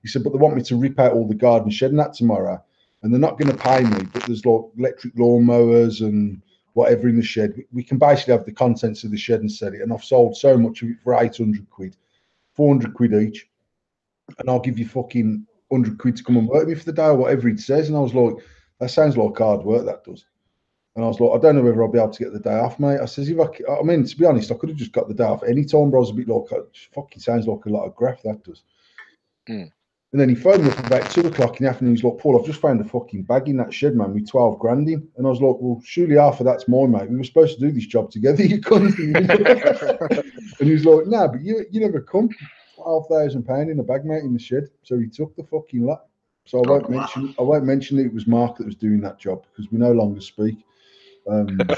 He said, but they want me to rip out all the garden shed and that tomorrow. And they're not going to pay me, but there's like electric lawnmowers and whatever in the shed. We can basically have the contents of the shed and sell it. And I've sold so much of it for 800 quid, 400 quid each. And I'll give you fucking 100 quid to come and work with me for the day or whatever it says. And I was like, that sounds like hard work, that does. And I was like, I don't know whether I'll be able to get the day off, mate. I says, I mean, to be honest, I could have just got the day off any time, but I was a bit like, it fucking sounds like a lot of graft, that does. Mm. And then he phoned me up about 2 o'clock in the afternoon. He's like, Paul, I've just found a fucking bag in that shed, man, with 12 grand in. And I was like, well, surely half of that's mine, mate. We were supposed to do this job together, you cunt. And he was like, nah, but you never come. £12,000 in a bag, mate, in the shed. So he took the fucking lot. So I won't mention that it was Mark that was doing that job, because we no longer speak. Yeah. But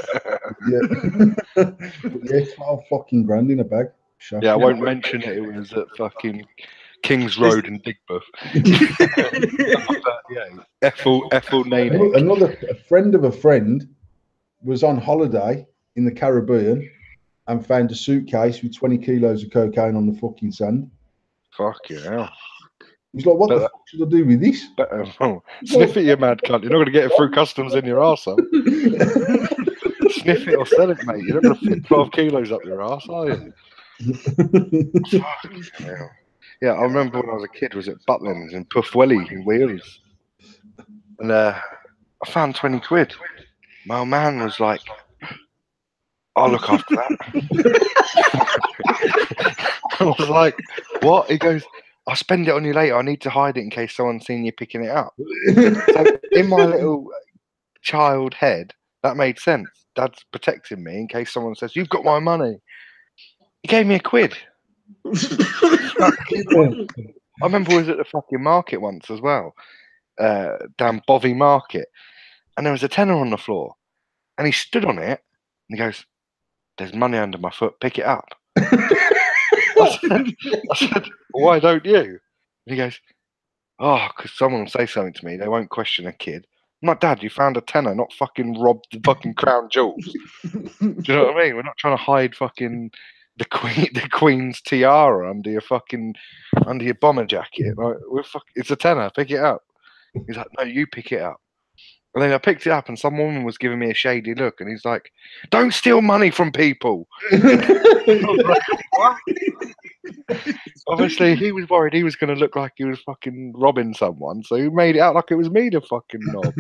yeah, 12 fucking grand in a bag. Shocking. Yeah, I won't mention it. It was at fucking King's Road in Digbeth. Yeah, Ethel Nanick. Another friend of a friend was on holiday in the Caribbean and found a suitcase with 20 kilos of cocaine on the fucking sand. Fuck yeah. He's like, what the fuck should I do with this? Sniff it, you mad cunt. You're not going to get it through customs in your arse, son. Sniff it or sell it, mate. You're not going to fit 12 kilos up your arse, are you? Yeah, I remember when I was a kid, was at Butlins in Puffwelly in Wales. And I found 20 quid. My old man was like, I'll look after that. I was like, what? He goes, I'll spend it on you later. I need to hide it in case someone's seen you picking it up. So in my little child head, that made sense. Dad's protecting me in case someone says, you've got my money. He gave me £1. I remember I was at the fucking market once as well, down Bovey Market, and there was a tenner on the floor, and he stood on it, and he goes, there's money under my foot, pick it up. I said, why don't you? And he goes, oh, because someone will say something to me, they won't question a kid. I'm like, Dad, you found a tenner, not fucking robbed the fucking crown jewels. Do you know what I mean? We're not trying to hide fucking the Queen's tiara under your bomber jacket. Like, it's a tenner, pick it up. He's like, no, you pick it up. And then I picked it up, and some woman was giving me a shady look, and he's like, don't steal money from people. Like, what? Obviously, he was worried he was going to look like he was fucking robbing someone, so he made it out like it was me, the fucking knob.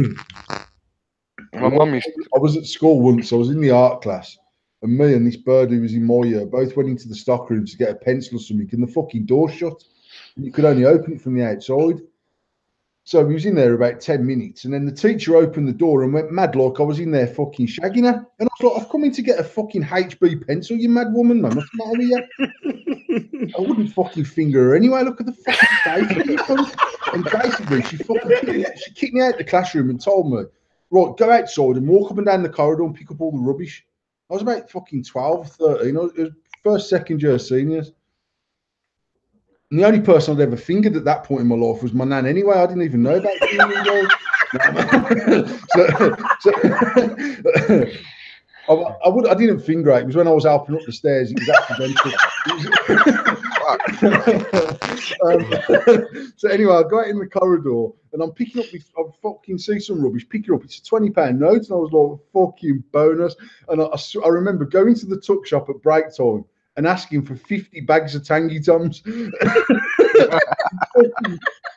My mum used to... I was at school once, I was in the art class, and me and this bird who was in my year both went into the stock room to get a pencil or something, and the fucking door shut, and you could only open it from the outside. So we was in there about 10 minutes, and then the teacher opened the door and went mad like I was in there fucking shagging her. And I was like, I've come in to get a fucking HB pencil, you mad woman, man. What's the matter with you? I wouldn't fucking finger her anyway. Look at the fucking face. And basically, she kicked me out the classroom and told me, right, go outside and walk up and down the corridor and pick up all the rubbish. I was about fucking 12, 13. It was first, second year seniors. And the only person I'd ever fingered at that point in my life was my nan anyway. I didn't even know about fingering girls. I didn't finger it. It was when I was helping up the stairs. It was accidental. So anyway, I go out in the corridor and I'm picking up I fucking see some rubbish, pick it up. It's a £20 note, and I was like, fucking bonus. And I remember going to the tuck shop at break time and asking for 50 bags of Tangy Toms. Fucking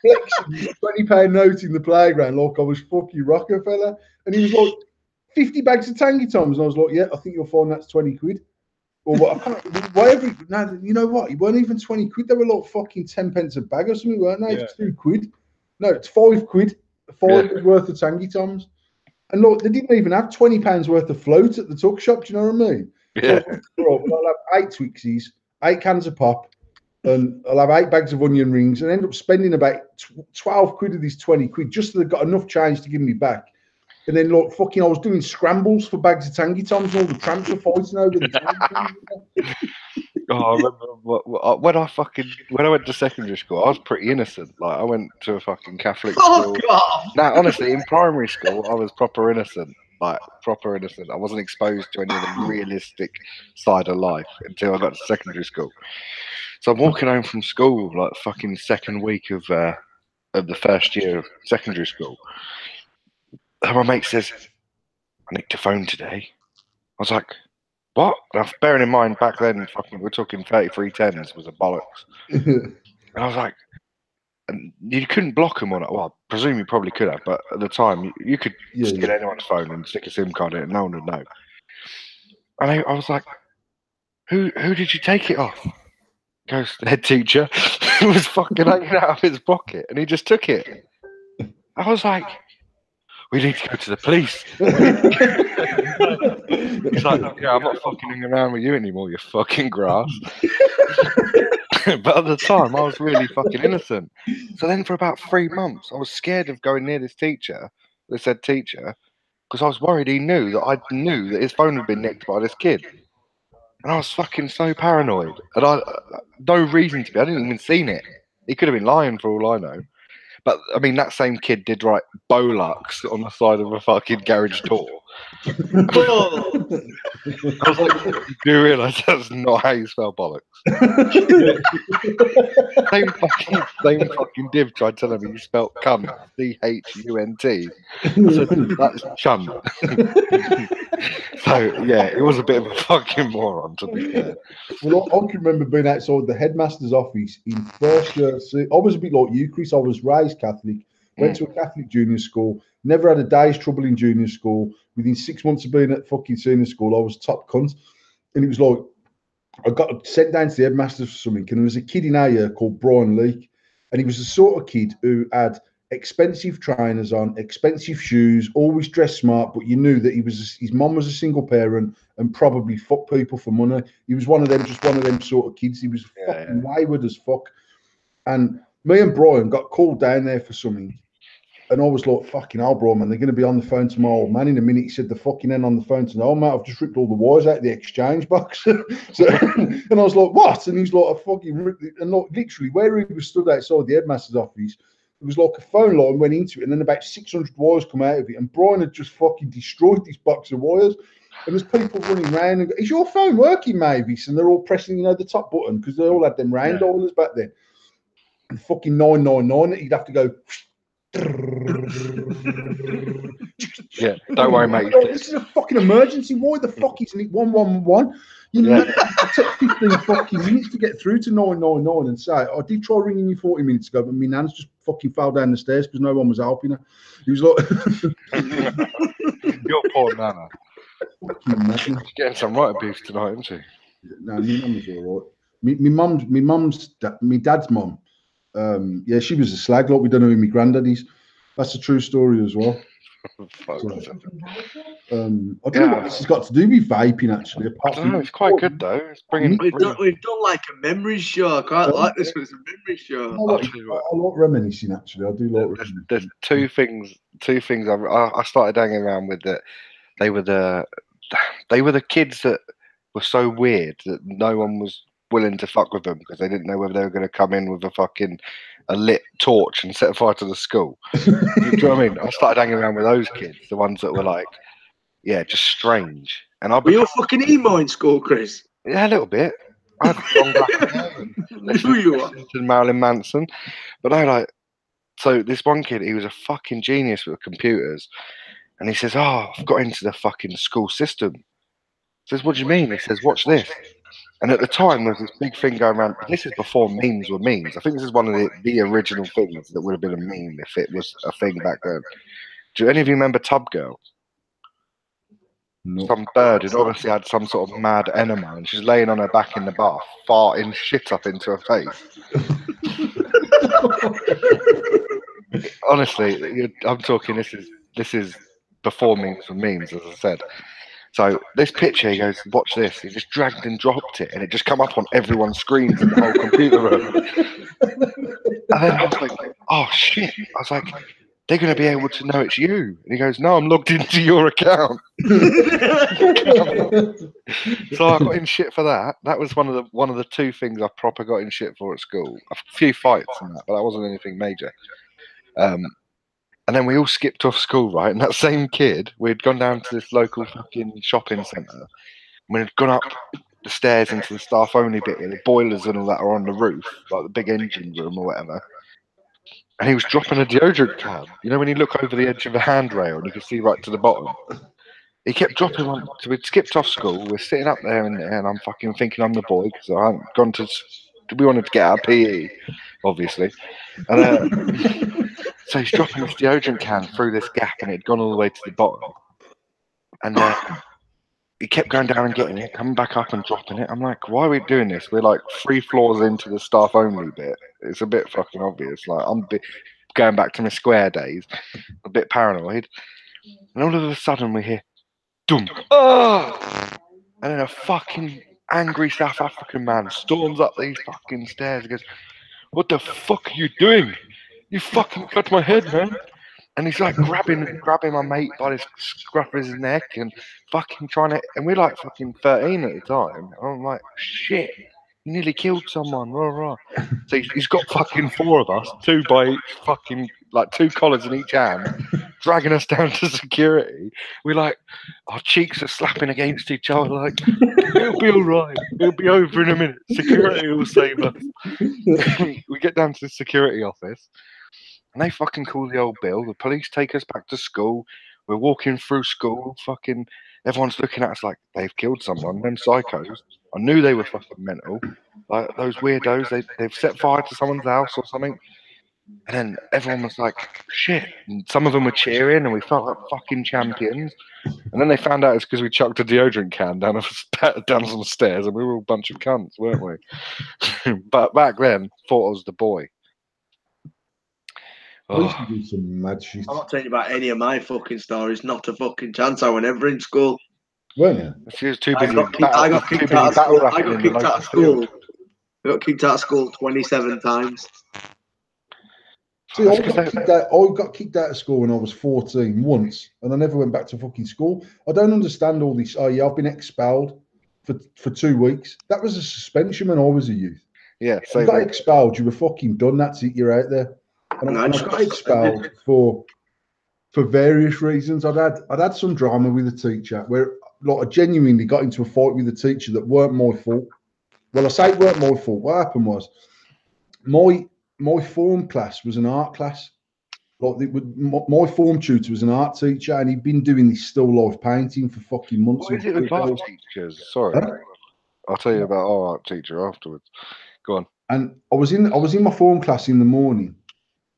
flexing £20 note in the playground like I was fucking Rockefeller. And he was like, 50 bags of Tangy Toms. And I was like, yeah, I think you'll find that's 20 quid. Or what? I can't, whatever. No, you know what? It weren't even 20 quid. They were like fucking 10 pence a bag or something, weren't they? Yeah. It's 2 quid. No, it's 5 quid. 5 quid worth of Tangy Toms. And look, they didn't even have £20 worth of float at the tuck shop. Do you know what I mean? Yeah. So I'll have 8 Twixies, 8 cans of pop, and I'll have 8 bags of onion rings, and end up spending about 12 quid of these 20 quid just so they've got enough change to give me back. And then, look, fucking, I was doing scrambles for bags of Tangy Toms, and all the tramps were fighting over the Tangy Toms. I remember when I went to secondary school, I was pretty innocent. Like, I went to a fucking Catholic school. God. Now, honestly, in primary school, I was proper innocent. Like, proper innocent. I wasn't exposed to any of the realistic side of life until I got to secondary school. So I'm walking home from school, like, fucking second week of the first year of secondary school. And my mate says, I nicked a phone today. I was like, what? Now, bearing in mind, back then, fucking, we're talking 3310s was a bollocks. And I was like, and you couldn't block them on it. Well, I presume you probably could have, but at the time, you could get anyone's phone and stick a SIM card in it, and no one would know. And I was like, who did you take it off? Goes the head teacher. He was fucking hanging out of his pocket, and he just took it. I was like, we need to go to the police. He's like, yeah, I'm not fucking hanging around with you anymore, you fucking grass. But at the time, I was really fucking innocent. So then for about 3 months, I was scared of going near this teacher, this head teacher, because I was worried he knew that his phone had been nicked by this kid. And I was fucking so paranoid. And I no reason to be. I didn't even seen it. He could have been lying for all I know. But, I mean, that same kid did write Bolux on the side of a fucking garage door. I was like, you do realise that's not how you spell bollocks. same fucking div tried telling me you spelled cunt, CHUNT. I said, that's chunt. So, yeah, it was a bit of a fucking moron, to be fair. Well, I can remember being outside the headmaster's office in first year. I was a bit like you, Chris. I was raised Catholic, went to a Catholic junior school, never had a day's trouble in junior school. Within 6 months of being at fucking senior school, I was top cunt. And it was like, I got sent down to the headmaster for something, and there was a kid in our year called Brian Leake, and he was the sort of kid who had expensive trainers on, expensive shoes, always dressed smart, but you knew that his mum was a single parent and probably fuck people for money. He was one of them sort of kids. He was fucking wayward as fuck. And me and Brian got called down there for something. And I was like, fucking hell, bro, man, they're going to be on the phone tomorrow. Man, in a minute, he said the fucking end on the phone to oh, mate, I've just ripped all the wires out of the exchange box. And I was like, what? And he's like, I fucking ripped it. And like, literally, where he was stood outside the headmaster's office, it was like a phone line went into it, and then about 600 wires come out of it. And Brian had just fucking destroyed this box of wires. And there's people running around and go, is your phone working, Mavis? And they're all pressing, the top button, because they all had them round dialers back then. And fucking 999, he'd have to go. Yeah, don't worry, mate. This is a fucking emergency. Why the fuck isn't it 111? You know, it took 15 fucking minutes to get through to 999 and say, I did try ringing you 40 minutes ago, but my nan's just fucking fell down the stairs because no one was helping her. He was like, your poor nana. Fucking She's getting some right abuse tonight, isn't she? No, my mum was all right. My dad's mum. Yeah, she was a slag like we don't know who my granddad is. That's a true story as well. I don't know what this has got to do with vaping, actually. I don't know, it's quite good though. It's we've done like a memory show. I quite like this one. It's a memory show. I like reminiscing, actually. I do like reminiscing. There's two things I started hanging around with that. They were the kids that were so weird that no one willing to fuck with them because they didn't know whether they were going to come in with a lit torch and set fire to the school. Do you know what I mean? I started hanging around with those kids, the ones that were like, yeah, just strange. And Were you a fucking emo in school, Chris? yeah, a little bit. I had long black hair and Who you are? listened to Marilyn Manson, but I like. So this one kid, he was a fucking genius with computers, and he says, "Oh, I've got into the fucking school system." I says, "What do you mean?" He says, "Watch this." And at the time, there was this big thing going around. This is before memes were memes. I think this is one of the original things that would have been a meme if it was a thing back then. Do any of you remember Tub Girl? No. Some bird who'd obviously had some sort of mad enema, and she's laying on her back in the bath, farting shit up into her face. Honestly, I'm talking. This is before memes were memes, as I said. So this picture, he goes, "Watch this." He just dragged and dropped it, and it just come up on everyone's screens in the whole computer room. And then I was like, "Oh shit!" I was like, "They're going to be able to know it's you." And he goes, "No, I'm logged into your account." So I got in shit for that. That was one of the two things I proper got in shit for at school. A few fights and that, but that wasn't anything major. And then we all skipped off school, right? And that same kid, we'd gone down to this local fucking shopping centre. We'd gone up the stairs into the staff only bit where the boilers and all that are on the roof, like the big engine room or whatever. And he was dropping a deodorant can. You know when you look over the edge of a handrail and you can see right to the bottom? He kept dropping one. So we'd skipped off school. We're sitting up there and I'm fucking thinking I'm the boy because I hadn't gone to. We wanted to get our PE, obviously. And so he's dropping this deodorant can through this gap and it had gone all the way to the bottom. And he kept going down and getting it, coming back up and dropping it. I'm like, why are we doing this? We're like 3 floors into the staff only bit. It's a bit fucking obvious. Like I'm going back to my square days, a bit paranoid. And all of a sudden we hear, dunk, oh! And then a fucking angry South African man storms up these fucking stairs and goes, "What the fuck are you doing? You fucking cut my head, man." And he's like grabbing my mate by the scruff of his neck and fucking trying to. And we're like fucking 13 at the time. And I'm like, shit, you nearly killed someone. Rah, rah. So he's got fucking 4 of us, 2 by each fucking, like 2 collars in each hand, dragging us down to security. We're like, our cheeks are slapping against each other, like, it'll be all right. It'll be over in a minute. Security will save us. We get down to the security office. And they fucking call the old bill. The police take us back to school. We're walking through school. Fucking everyone's looking at us like they've killed someone. Them psychos. I knew they were fucking mental. Like those weirdos. They've set fire to someone's house or something. And then everyone was like, shit. And some of them were cheering, and we felt like fucking champions. And then they found out it's because we chucked a deodorant can down some stairs, and we were all a bunch of cunts, weren't we? But back then, thought I was the boy. I used to do some mad shit. I'm not telling you about any of my fucking stories. Not a fucking chance. I went ever in school. Weren't you? She was too I busy. got kicked out of school. I got kicked out of school. I got kicked out of school 27 times. See, I got kicked out of school when I was 14 once, and I never went back to fucking school. I don't understand all this. Oh yeah, I've been expelled for 2 weeks. That was a suspension when I was a youth. Yeah, you got expelled. You were fucking done. That's it. You're out there. And I got expelled for various reasons. I'd had some drama with a teacher where like I genuinely got into a fight with a teacher that weren't my fault. Well, I say it weren't my fault. What happened was my form class was an art class. Like my form tutor was an art teacher, and he'd been doing this still life painting for fucking months. What is it with art teachers? Sorry, I'll tell you about our art teacher afterwards. Go on. And I was in my form class in the morning,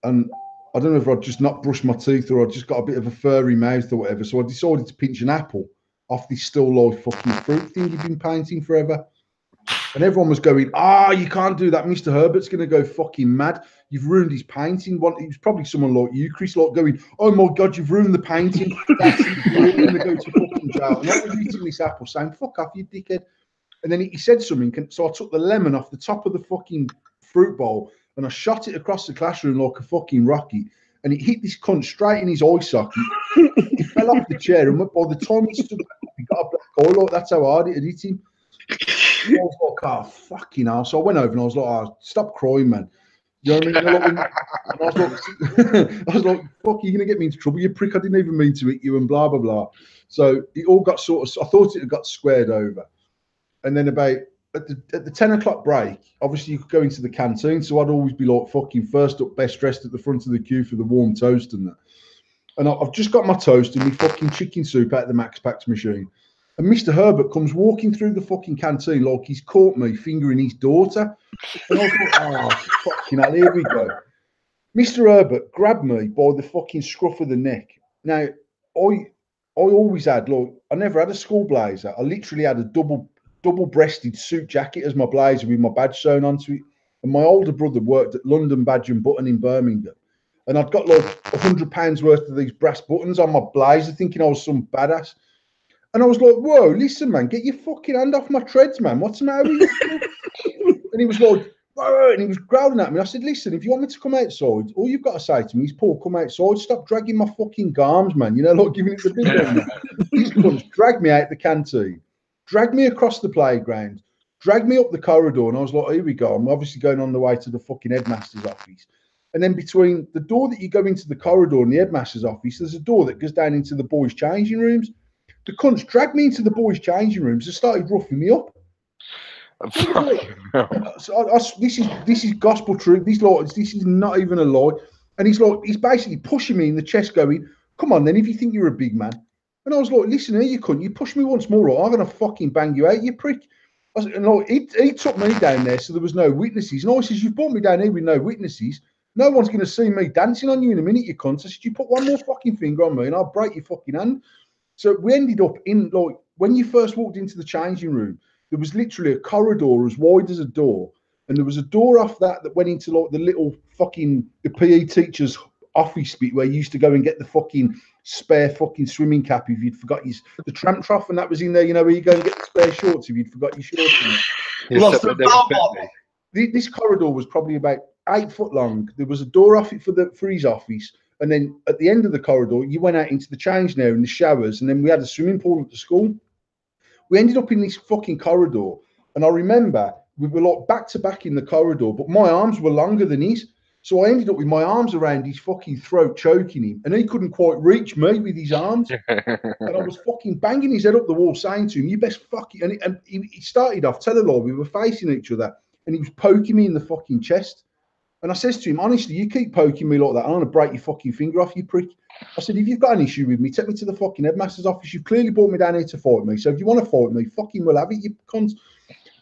and I don't know if I'd just not brushed my teeth or I'd just got a bit of a furry mouth or whatever. So I decided to pinch an apple off this still life fucking fruit thing he'd been painting forever. And everyone was going, you can't do that. Mr. Herbert's going to go fucking mad. You've ruined his painting. It was probably someone like you, Chris, like going, oh my God, you've ruined the painting. That's it. You're going to go to fucking jail. And I was eating this apple saying, fuck off, you dickhead. And then he said something. So I took the lemon off the top of the fucking fruit bowl and I shot it across the classroom like a fucking rocket. And it hit this cunt straight in his eye socket. He fell off the chair. And by the time he stood back, he got a black eye. Like, that's how hard it had hit him. was like, oh, fucking hell. So I went over and I was like, oh, stop crying, man. You know what I mean? And I was like, fuck, you're going to get me into trouble, you prick. I didn't even mean to hit you and blah, blah, blah. So it all got sort of, I thought it had got squared over. And then about, at the 10 o'clock break, obviously you could go into the canteen. So I'd always be like fucking first up, best dressed at the front of the queue for the warm toast and that. And I've just got my toast and my fucking chicken soup out of the Max Packs machine. And Mr. Herbert comes walking through the fucking canteen like he's caught me fingering his daughter. And I was like, oh, fucking hell, here we go. Mr. Herbert grabbed me by the fucking scruff of the neck. Now, I always had, like, I never had a school blazer. I literally had a double-breasted suit jacket as my blazer with my badge sewn onto it. And my older brother worked at London Badge and Button in Birmingham. And I'd got like £100 worth of these brass buttons on my blazer, thinking I was some badass. And I was like, whoa, listen, man, get your fucking hand off my treads, man. What's the matter with you? And he was like, whoa, and he was growling at me. I said, listen, if you want me to come outside, all you've got to say to me is, Paul, come outside. Stop dragging my fucking garms, man. You know, like giving it the big one. These cunts dragged me out the canteen, dragged me across the playground, dragged me up the corridor. And I was like, here we go. I'm obviously going on the way to the fucking headmaster's office. And then between the door that you go into the corridor and the headmaster's office, there's a door that goes down into the boys' changing rooms. The cunts dragged me into the boys' changing rooms and started roughing me up. So this is gospel truth. This is not even a lie. And he's basically pushing me in the chest, going, "Come on, then, if you think you're a big man." And I was like, "Listen here, you cunt. You push me once more, or I'm gonna fucking bang you out, you prick." And like, he took me down there, so there was no witnesses. And I says, "You've brought me down here with no witnesses. No one's going to see me dancing on you in a minute, you cunt." I said, "You put one more fucking finger on me and I'll break your fucking hand." So we ended up in, like, when you first walked into the changing room, there was literally a corridor as wide as a door. And there was a door off that went into like the little fucking, the PE teacher's office bit where you used to go and get the fucking spare fucking swimming cap if you'd forgot the tramp trough, and that was in there, you know, where you go and get the spare shorts if you'd forgot your shorts in it. This corridor was probably about 8 foot long. There was a door off it for his office, and then at the end of the corridor, you went out into the change now in the showers, and then we had a swimming pool at the school. We ended up in this fucking corridor, and I remember we were like back to back in the corridor, but my arms were longer than his, so I ended up with my arms around his fucking throat, choking him, and he couldn't quite reach me with his arms, and I was fucking banging his head up the wall, saying to him, "You best fucking..." And he started off, tell a lie, we were facing each other, and he was poking me in the fucking chest. And I says to him, "Honestly, you keep poking me like that, I'm going to break your fucking finger off, you prick." I said, "If you've got an issue with me, take me to the fucking headmaster's office. You've clearly brought me down here to fight me. So if you want to fight me, fucking will have it, you cunt."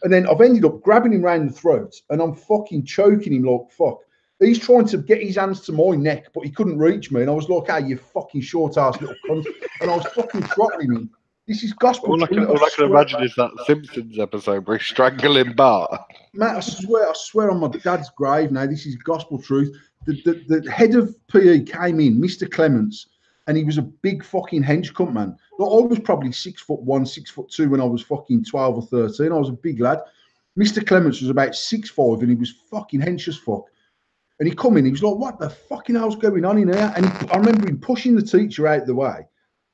And then I've ended up grabbing him round the throat, and I'm fucking choking him like fuck. He's trying to get his hands to my neck, but he couldn't reach me. And I was like, "Hey, you fucking short-ass little cunt." And I was fucking throttling him. This is gospel. All I can imagine is that Simpsons episode where he's strangling Bart. Matt, I swear on my dad's grave now, this is gospel truth. The head of PE came in, Mr. Clements, and he was a big fucking hench cunt, man. Like, I was probably 6'1", 6'2" when I was fucking 12 or 13. I was a big lad. Mr. Clements was about 6'5", and he was fucking hench as fuck. And he come in, he was like, "What the fucking hell's going on in here?" And I remember him pushing the teacher out the way,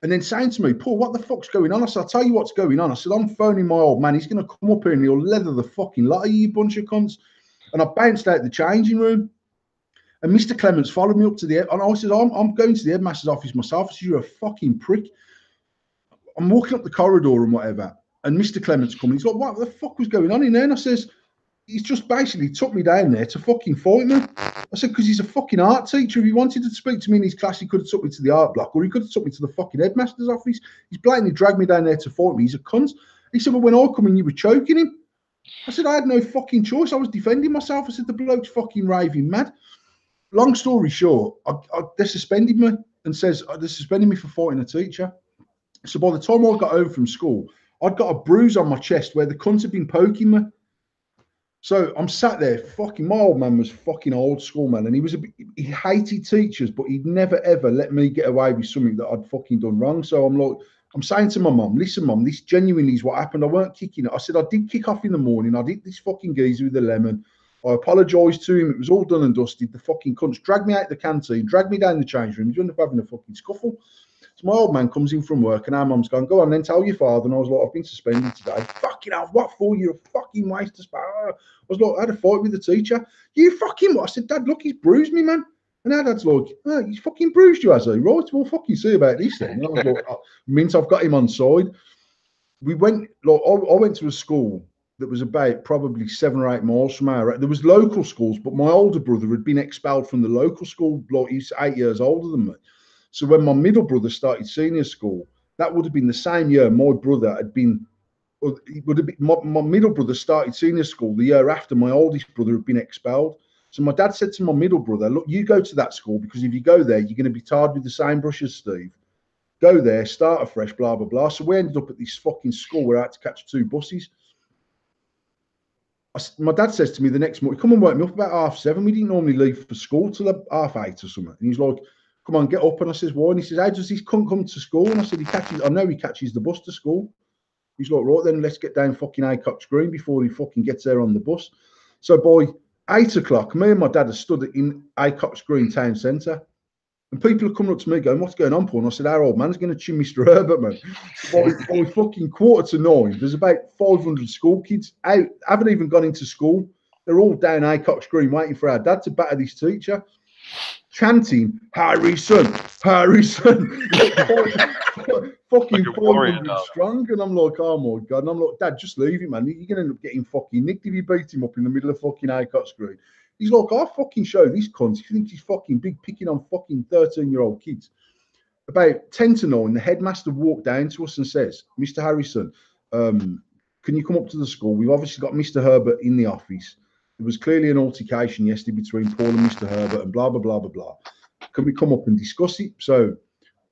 and then saying to me, "Paul, what the fuck's going on?" I said, "I'll tell you what's going on." I said, "I'm phoning my old man. He's going to come up here and he'll leather the fucking lot of you bunch of cunts." And I bounced out the changing room. And Mr. Clements followed me up to the... And I said, I'm going to the headmaster's office myself." I said, "You're a fucking prick." I'm walking up the corridor and whatever. And Mr. Clements coming. He's like, "What the fuck was going on in there?" And I says, "He's just basically took me down there to fucking fight me." I said, "Because he's a fucking art teacher. If he wanted to speak to me in his class, he could have took me to the art block, or he could have took me to the fucking headmaster's office. He's blatantly dragged me down there to fight me. He's a cunt." He said, "Well, when I come in, you were choking him." I said, "I had no fucking choice. I was defending myself." I said, "The bloke's fucking raving mad." Long story short, they suspended me and says they suspended me for fighting a teacher. So by the time I got home from school, I'd got a bruise on my chest where the cunt had been poking me. So I'm sat there, fucking, my old man was fucking old school, man. And he hated teachers, but he'd never, ever let me get away with something that I'd fucking done wrong. So I'm saying to my mum, "Listen, mum, this genuinely is what happened. I weren't kicking it." I said, "I did kick off in the morning. I did this fucking geezer with the lemon. I apologised to him. It was all done and dusted. The fucking cunts dragged me out the canteen, dragged me down the change room. You end up having a fucking scuffle." So my old man comes in from work and our mum's going, go on then, tell your father. And I was like, I've been suspended today. Fucking hell, what for? You're a fucking waste of space. I was like, I had a fight with the teacher. You fucking what? I said, Dad, look, he's bruised me, man. And our dad's like, oh, he's fucking bruised you, has he? Right, we'll fucking see about this then. And I was like, oh, means I've got him on side. We went, like, I went to a school that was about probably 7 or 8 miles from our. There was local schools, but my older brother had been expelled from the local school. Like, he's 8 years older than me. So when my middle brother started senior school, that would have been the same year my brother had been. It would have been my middle brother started senior school the year after my oldest brother had been expelled. So my dad said to my middle brother, look, you go to that school because if you go there, you're going to be tarred with the same brush as Steve. Go there, start afresh, blah, blah, blah. So we ended up at this fucking school where I had to catch 2 buses. My dad says to me the next morning, come and wake me up about 7:30. We didn't normally leave for school till 8:30 or something. And he's like, come on, get up. And I says, why? And he says, how does this cunt come to school? And I said, I know he catches the bus to school. He's like, right then, let's get down fucking Acox Green before he fucking gets there on the bus. So by 8 o'clock, me and my dad had stood in Acox Green town centre. And people are coming up to me going, what's going on, Paul? And I said, our old man's going to chin Mr. Herbert, man. By fucking 8:45, there's about 500 school kids out, haven't even gone into school. They're all down Acox Green waiting for our dad to batter this teacher, chanting, Harrison, Harrison. Fucking 500 strong. And I'm like, oh my God. And I'm like, Dad, just leave him, man. You're going to end up getting fucking nicked if you beat him up in the middle of fucking Acox Green. He's like, I'll fucking show this cunt. He thinks he's fucking big, picking on fucking 13-year-old kids. About 10 to 9, the headmaster walked down to us and says, Mr. Harrison, can you come up to the school? We've obviously got Mr. Herbert in the office. There was clearly an altercation yesterday between Paul and Mr. Herbert and blah, blah, blah, blah, blah. Can we come up and discuss it? So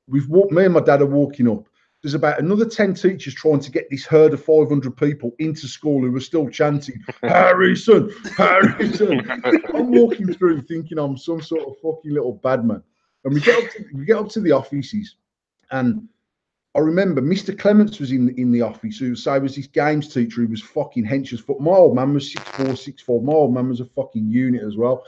me and my dad are walking up. There's about another 10 teachers trying to get this herd of 500 people into school who were still chanting, Harrison, Harrison. I'm walking through thinking I'm some sort of fucking little bad man. And we get up to the offices. And I remember Mr. Clements was in the office, who was this games teacher who was fucking hench as fuck. My old man was 6'4", 6'4". My old man was a fucking unit as well.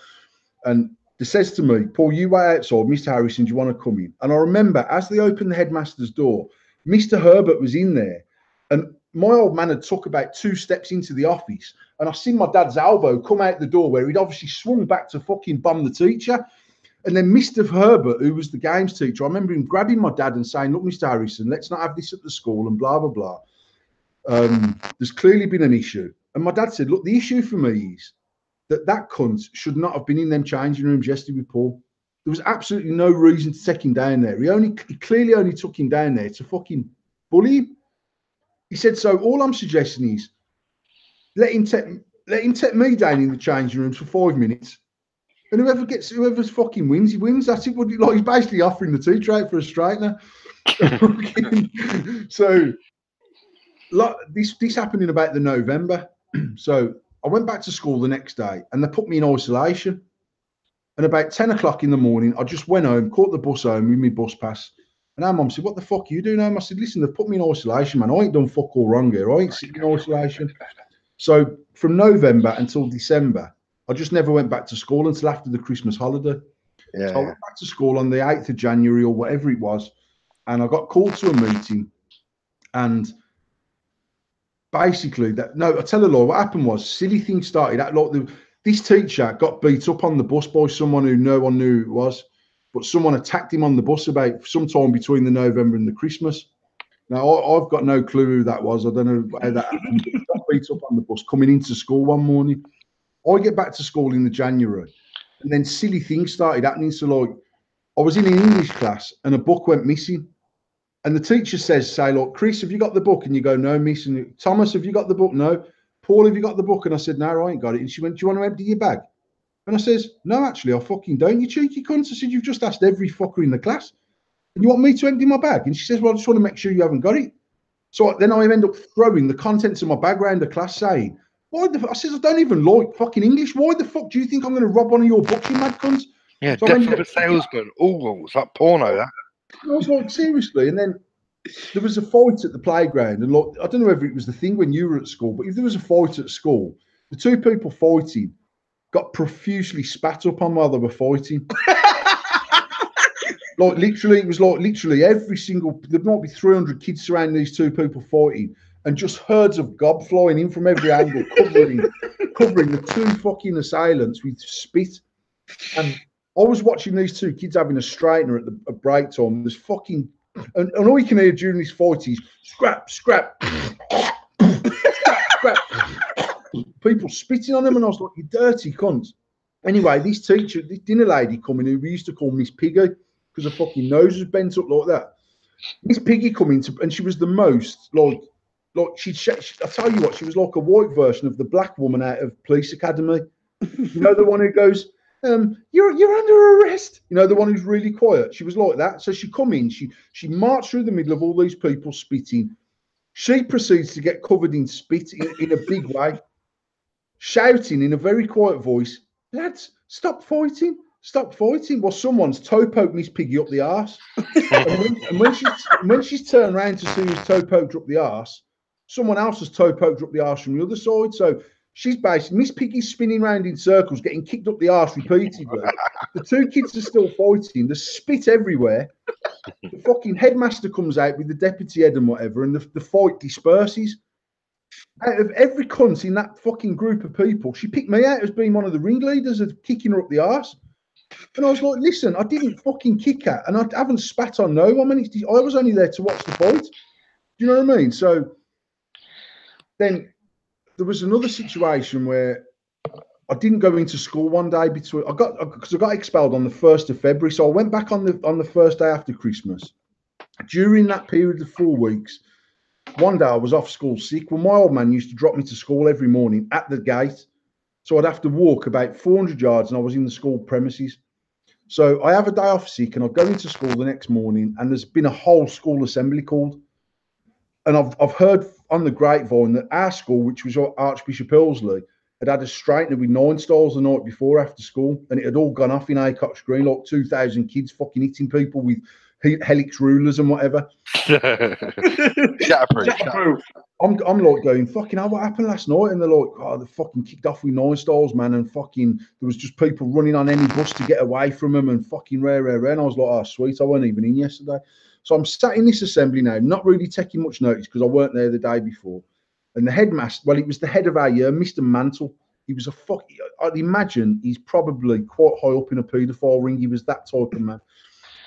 And he says to me, Paul, you wait outside. Mr. Harrison, do you want to come in? And I remember as they opened the headmaster's door, Mr. Herbert was in there, and my old man had took about 2 steps into the office, and I seen my dad's elbow come out the door where he'd obviously swung back to fucking bomb the teacher. And then Mr. Herbert, who was the games teacher, I remember him grabbing my dad and saying, look, Mr. Harrison, let's not have this at the school and blah, blah, blah. There's clearly been an issue. And my dad said, look, the issue for me is that cunt should not have been in them changing rooms yesterday with Paul. There was absolutely no reason to take him down there. He clearly only took him down there to fucking bully him. He said, so all I'm suggesting is let him take me down in the changing rooms for 5 minutes. And whoever's fucking wins, he wins. That's it. Like, he's basically offering the teacher out for a straightener. So like, this happened in about the November. So I went back to school the next day and they put me in isolation. And about 10 o'clock in the morning, I just went home, caught the bus home with my bus pass. And our mum said, what the fuck are you doing home? I said, listen, they've put me in isolation, man. I ain't done fuck all wrong here. I ain't sitting in isolation. So from November until December, I just never went back to school until after the Christmas holiday. Yeah. So I went back to school on the 8th of January or whatever it was. And I got called to a meeting. And basically, I tell a lie, what happened was silly things started. This teacher got beat up on the bus by someone who no one knew who it was, but someone attacked him on the bus about sometime between the November and the Christmas. Now, I've got no clue who that was. I don't know how that happened. He got beat up on the bus coming into school one morning. I get back to school in the January, and then silly things started happening. So, like, I was in an English class, and a book went missing. And the teacher say, look, Chris, have you got the book? And you go, no, miss. And Thomas, have you got the book? No. Paul, have you got the book? And I said, no, I ain't got it. And she went, do you want to empty your bag? And I says, no, actually, I fucking don't, you cheeky cunt. I said, you've just asked every fucker in the class. And you want me to empty my bag? And she says, well, I just want to make sure you haven't got it. So then I end up throwing the contents of my bag around the class saying, I says, I don't even like fucking English. Why the fuck do you think I'm going to rob one of your books, you mad cunts? Yeah, so death of a salesman. Oh, it's like porno, that. I was like, seriously. And then there was a fight at the playground. And like, I don't know whether it was the thing when you were at school, but if there was a fight at school, the 2 people fighting got profusely spat up on while they were fighting. Like literally, it was like literally every single. There might be 300 kids surrounding these two people fighting, and just herds of gob flying in from every angle, covering the two fucking assailants with spit. And I was watching these two kids having a straightener at the break time. There's fucking, and all you can hear during this fight is scrap, scrap, scrap. People spitting on them, and I was like, "You dirty cunts." Anyway, this teacher, this dinner lady coming, who we used to call Miss Piggy because her fucking nose was bent up like that. Miss Piggy coming to, and she was the most like she. I tell you what, she was like a white version of the black woman out of Police Academy. You know, the one who goes, you're under arrest. You know, the one who's really quiet. She was like that. So she come in, she marched through the middle of all these people spitting. She proceeds to get covered in spit in a big way, shouting in a very quiet voice, "Lads, stop fighting, stop fighting." Well, someone's toe poked Miss Piggy up the arse. and when she's turned around to see who's toe poked her up the arse, someone else has toe poked her up the arse from the other side. So she's basically, Miss Piggy's spinning around in circles, getting kicked up the arse repeatedly. The two kids are still fighting. There's spit everywhere. The fucking headmaster comes out with the deputy head and whatever, and the fight disperses. Out of every cunt in that fucking group of people, she picked me out as being one of the ringleaders of kicking her up the arse. And I was like, listen, I didn't fucking kick her, and I haven't spat on no one. I was only there to watch the fight. Do you know what I mean? So then there was another situation where I didn't go into school one day because I got expelled on the 1st of February. So I went back on the first day after Christmas. During that period of 4 weeks, one day I was off school sick. Well, my old man used to drop me to school every morning at the gate. So I'd have to walk about 400 yards and I was in the school premises. So I have a day off sick and I go into school the next morning and there's been a whole school assembly called. And I've heard on the grapevine that our school, which was Archbishop Ilsley, had a straightener with 9 stalls the night before after school, and it had all gone off in Acox Green, like 2,000 kids fucking hitting people with helix rulers and whatever. Shatterproof. I'm like going, fucking hell, what happened last night? And they're like, oh, they fucking kicked off with 9 stalls, man, and fucking there was just people running on any bus to get away from them and fucking rare. And I was like, oh, sweet, I weren't even in yesterday. So I'm sat in this assembly now, not really taking much notice because I weren't there the day before. And the headmaster, well, he was the head of our year, Mr. Mantle. He was I'd imagine he's probably quite high up in a paedophile ring. He was that type of man.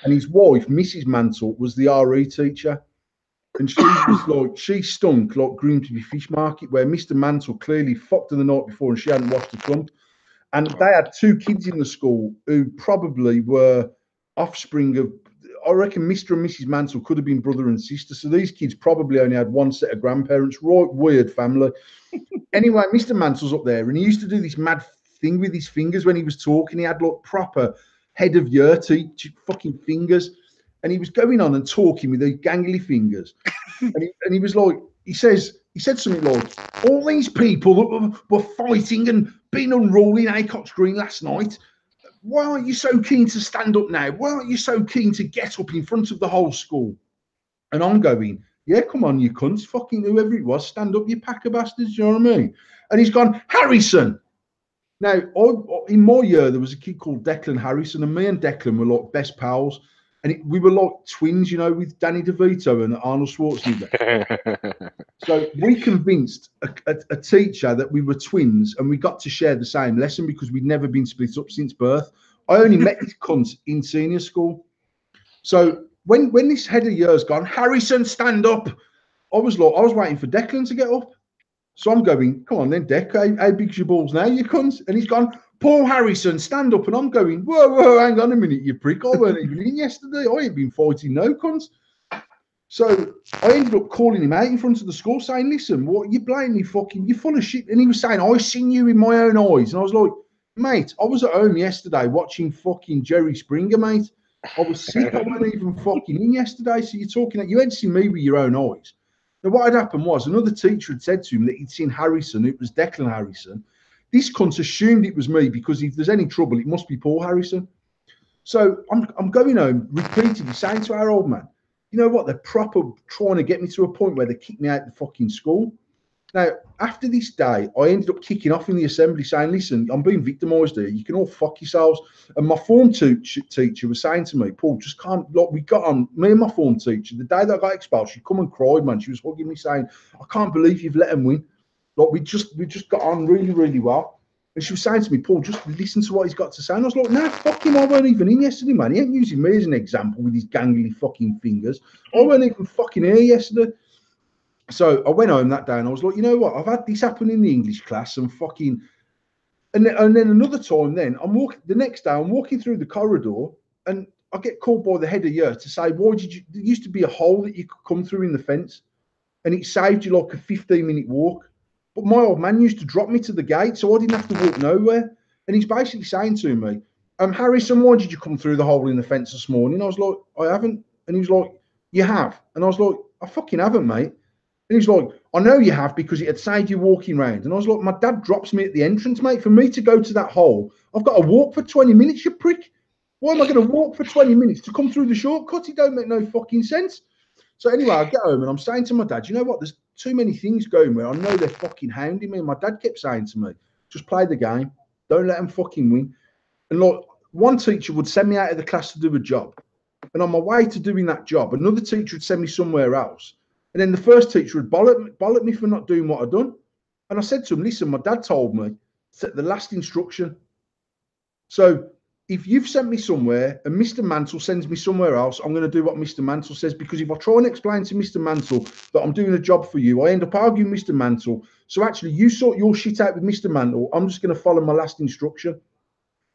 And his wife, Mrs. Mantle, was the RE teacher. And she was like, she stunk like Grimsby Fish Market, where Mr. Mantle clearly fucked her the night before and she hadn't washed the clump. And they had 2 kids in the school who probably were offspring of, I reckon Mr. and Mrs. Mantle could have been brother and sister. So these kids probably only had 1 set of grandparents. Right, weird family. Anyway, Mr. Mantle's up there and he used to do this mad thing with his fingers when he was talking. He had like proper head of year fucking fingers. And he was going on and talking with those gangly fingers. And he was like, he said something like, all these people that were fighting and being unruly in Acox Green last night, why aren't you so keen to stand up now? Why aren't you so keen to get up in front of the whole school? And I'm going, yeah, come on, you cunts, fucking whoever it was, stand up, you pack of bastards, you know what I mean? And he's gone, Harrison. Now, in my year, there was a kid called Declan Harrison, and me and Declan were like best pals. And we were like twins, you know, with Danny DeVito and Arnold Schwarzenegger. So we convinced a teacher that we were twins and we got to share the same lesson because we'd never been split up since birth. I only met this cunt in senior school. So when this head of year's gone, Harrison, stand up. I was waiting for Declan to get up. So I'm going, come on then, Dec, how big's your balls now, you cunt? And he's gone, Paul Harrison, stand up. And I'm going, whoa, hang on a minute, you prick. I weren't even in yesterday. I ain't been fighting no cunts. So I ended up calling him out in front of the school saying, listen, what you blatantly fucking, you're full of shit. And he was saying, I seen you in my own eyes. And I was like, mate, I was at home yesterday watching fucking Jerry Springer, mate. I was sick. I wasn't even fucking in yesterday. So you're talking that you hadn't seen me with your own eyes. Now, what had happened was another teacher had said to him that he'd seen Harrison. It was Declan Harrison. This cunt assumed it was me because if there's any trouble, it must be Paul Harrison. So I'm going home repeatedly saying to our old man, you know what? They're proper trying to get me to a point where they kick me out of the fucking school. Now, after this day, I ended up kicking off in the assembly saying, listen, I'm being victimised here. You can all fuck yourselves. And my form teacher was saying to me, Paul, just can't, like, we got on, me and my form teacher, the day that I got expelled, she come and cried, man. She was hugging me saying, I can't believe you've let them win. Like, we just got on really, really well. And she was saying to me, Paul, just listen to what he's got to say. And I was like, nah, fuck him. I weren't even in yesterday, man. He ain't using me as an example with his gangly fucking fingers. I weren't even fucking here yesterday. So I went home that day and I was like, you know what? I've had this happen in the English class and fucking, and then another time. Then I'm walking the next day. I'm walking through the corridor and I get called by the head of year to say, why did you? There used to be a hole that you could come through in the fence, and it saved you like a 15-minute walk. But my old man used to drop me to the gate, so I didn't have to walk nowhere. And he's basically saying to me, Harrison, why did you come through the hole in the fence this morning? I was like, I haven't. And he was like, you have. And I was like, I fucking haven't, mate. And he's like, I know you have because it had saved you walking round. And I was like, my dad drops me at the entrance, mate. For me to go to that hole, I've got to walk for 20 minutes, you prick. Why am I going to walk for 20 minutes to come through the shortcut? It don't make no fucking sense. So anyway, I get home and I'm saying to my dad, you know what? There's too many things going where I know they're fucking hounding me. And my dad kept saying to me, just play the game. Don't let them fucking win. And like one teacher would send me out of the class to do a job. And on my way to doing that job, another teacher would send me somewhere else. And then the first teacher would bollock me for not doing what I'd done. And I said to him, listen, my dad told me set the last instruction. So if you've sent me somewhere and Mr. Mantle sends me somewhere else, I'm going to do what Mr. Mantle says, because if I try and explain to Mr. Mantle that I'm doing a job for you, I end up arguing Mr. Mantle. So actually, you sort your shit out with Mr. Mantle. I'm just going to follow my last instruction.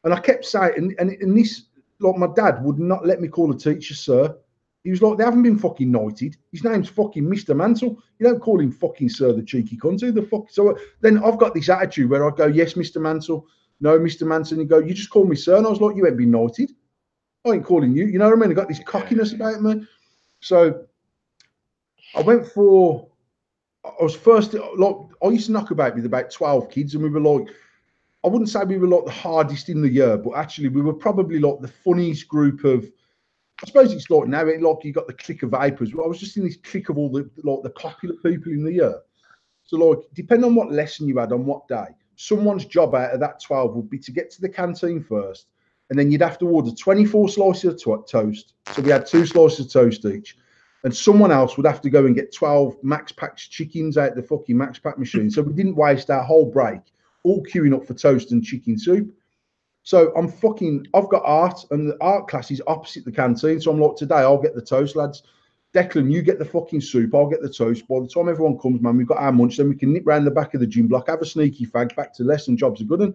And I kept saying, and this, like, my dad would not let me call a teacher sir. He was like, they haven't been fucking knighted. His name's fucking Mr. Mantle. You don't call him fucking sir, the cheeky cunt. Who the fuck? So then I've got this attitude where I go, yes, Mr. Mantle. No, Mr. Manson. You go, you just call me sir. And I was like, you ain't been knighted. I ain't calling you. You know what I mean? I got this cockiness about me. So I went for, I was first, like, I used to knock about with about 12 kids, and we were like, I wouldn't say we were like the hardest in the year, but actually we were probably like the funniest group of, I suppose it's like now, like you got the clique of vapors. Well, I was just in this clique of all the like the popular people in the year. So like, depending on what lesson you had on what day, someone's job out of that 12 would be to get to the canteen first, and then you'd have to order 24 slices of toast. So we had 2 slices of toast each, and someone else would have to go and get 12 Max Packs chickens out the fucking Max Pack machine. So we didn't waste our whole break all queuing up for toast and chicken soup. So I've got art, and the art class is opposite the canteen. So I'm like, today I'll get the toast, lads. Declan, you get the fucking soup, I'll get the toast. By the time everyone comes, man, we've got our munch, then we can nip round the back of the gym block, have a sneaky fag, back to lesson, jobs are good. And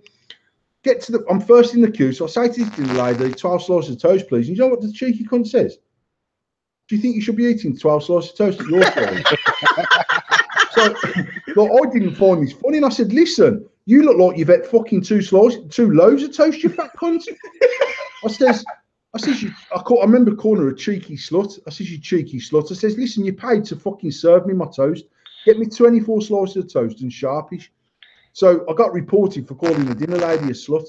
I'm first in the queue, so I say to this dinner lady, 12 slices of toast, please. And you know what the cheeky cunt says? Do you think you should be eating 12 slices of toast at your place? So, I didn't find this funny, and I said, listen, you look like you've had fucking 2 loaves of toast, you fat cunt. I remember calling her a cheeky slut. I says, you cheeky slut. I says, listen, you paid to fucking serve me my toast. Get me 24 slices of toast and sharpish. So I got reported for calling the dinner lady a slut.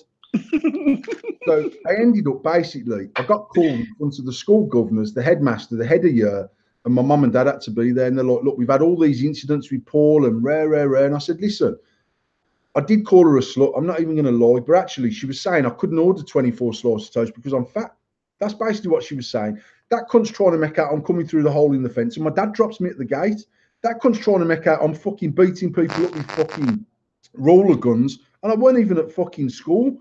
So I ended up basically, I got called in front of the school governors, the headmaster, the head of year, and my mum and dad had to be there. And they're like, look, we've had all these incidents with Paul and rare. And I said, listen, I did call her a slut. I'm not even going to lie. But actually, she was saying I couldn't order 24 slices of toast because I'm fat. That's basically what she was saying. That cunt's trying to make out I'm coming through the hole in the fence, and my dad drops me at the gate. That cunt's trying to make out I'm fucking beating people up with fucking roller guns, and I weren't even at fucking school.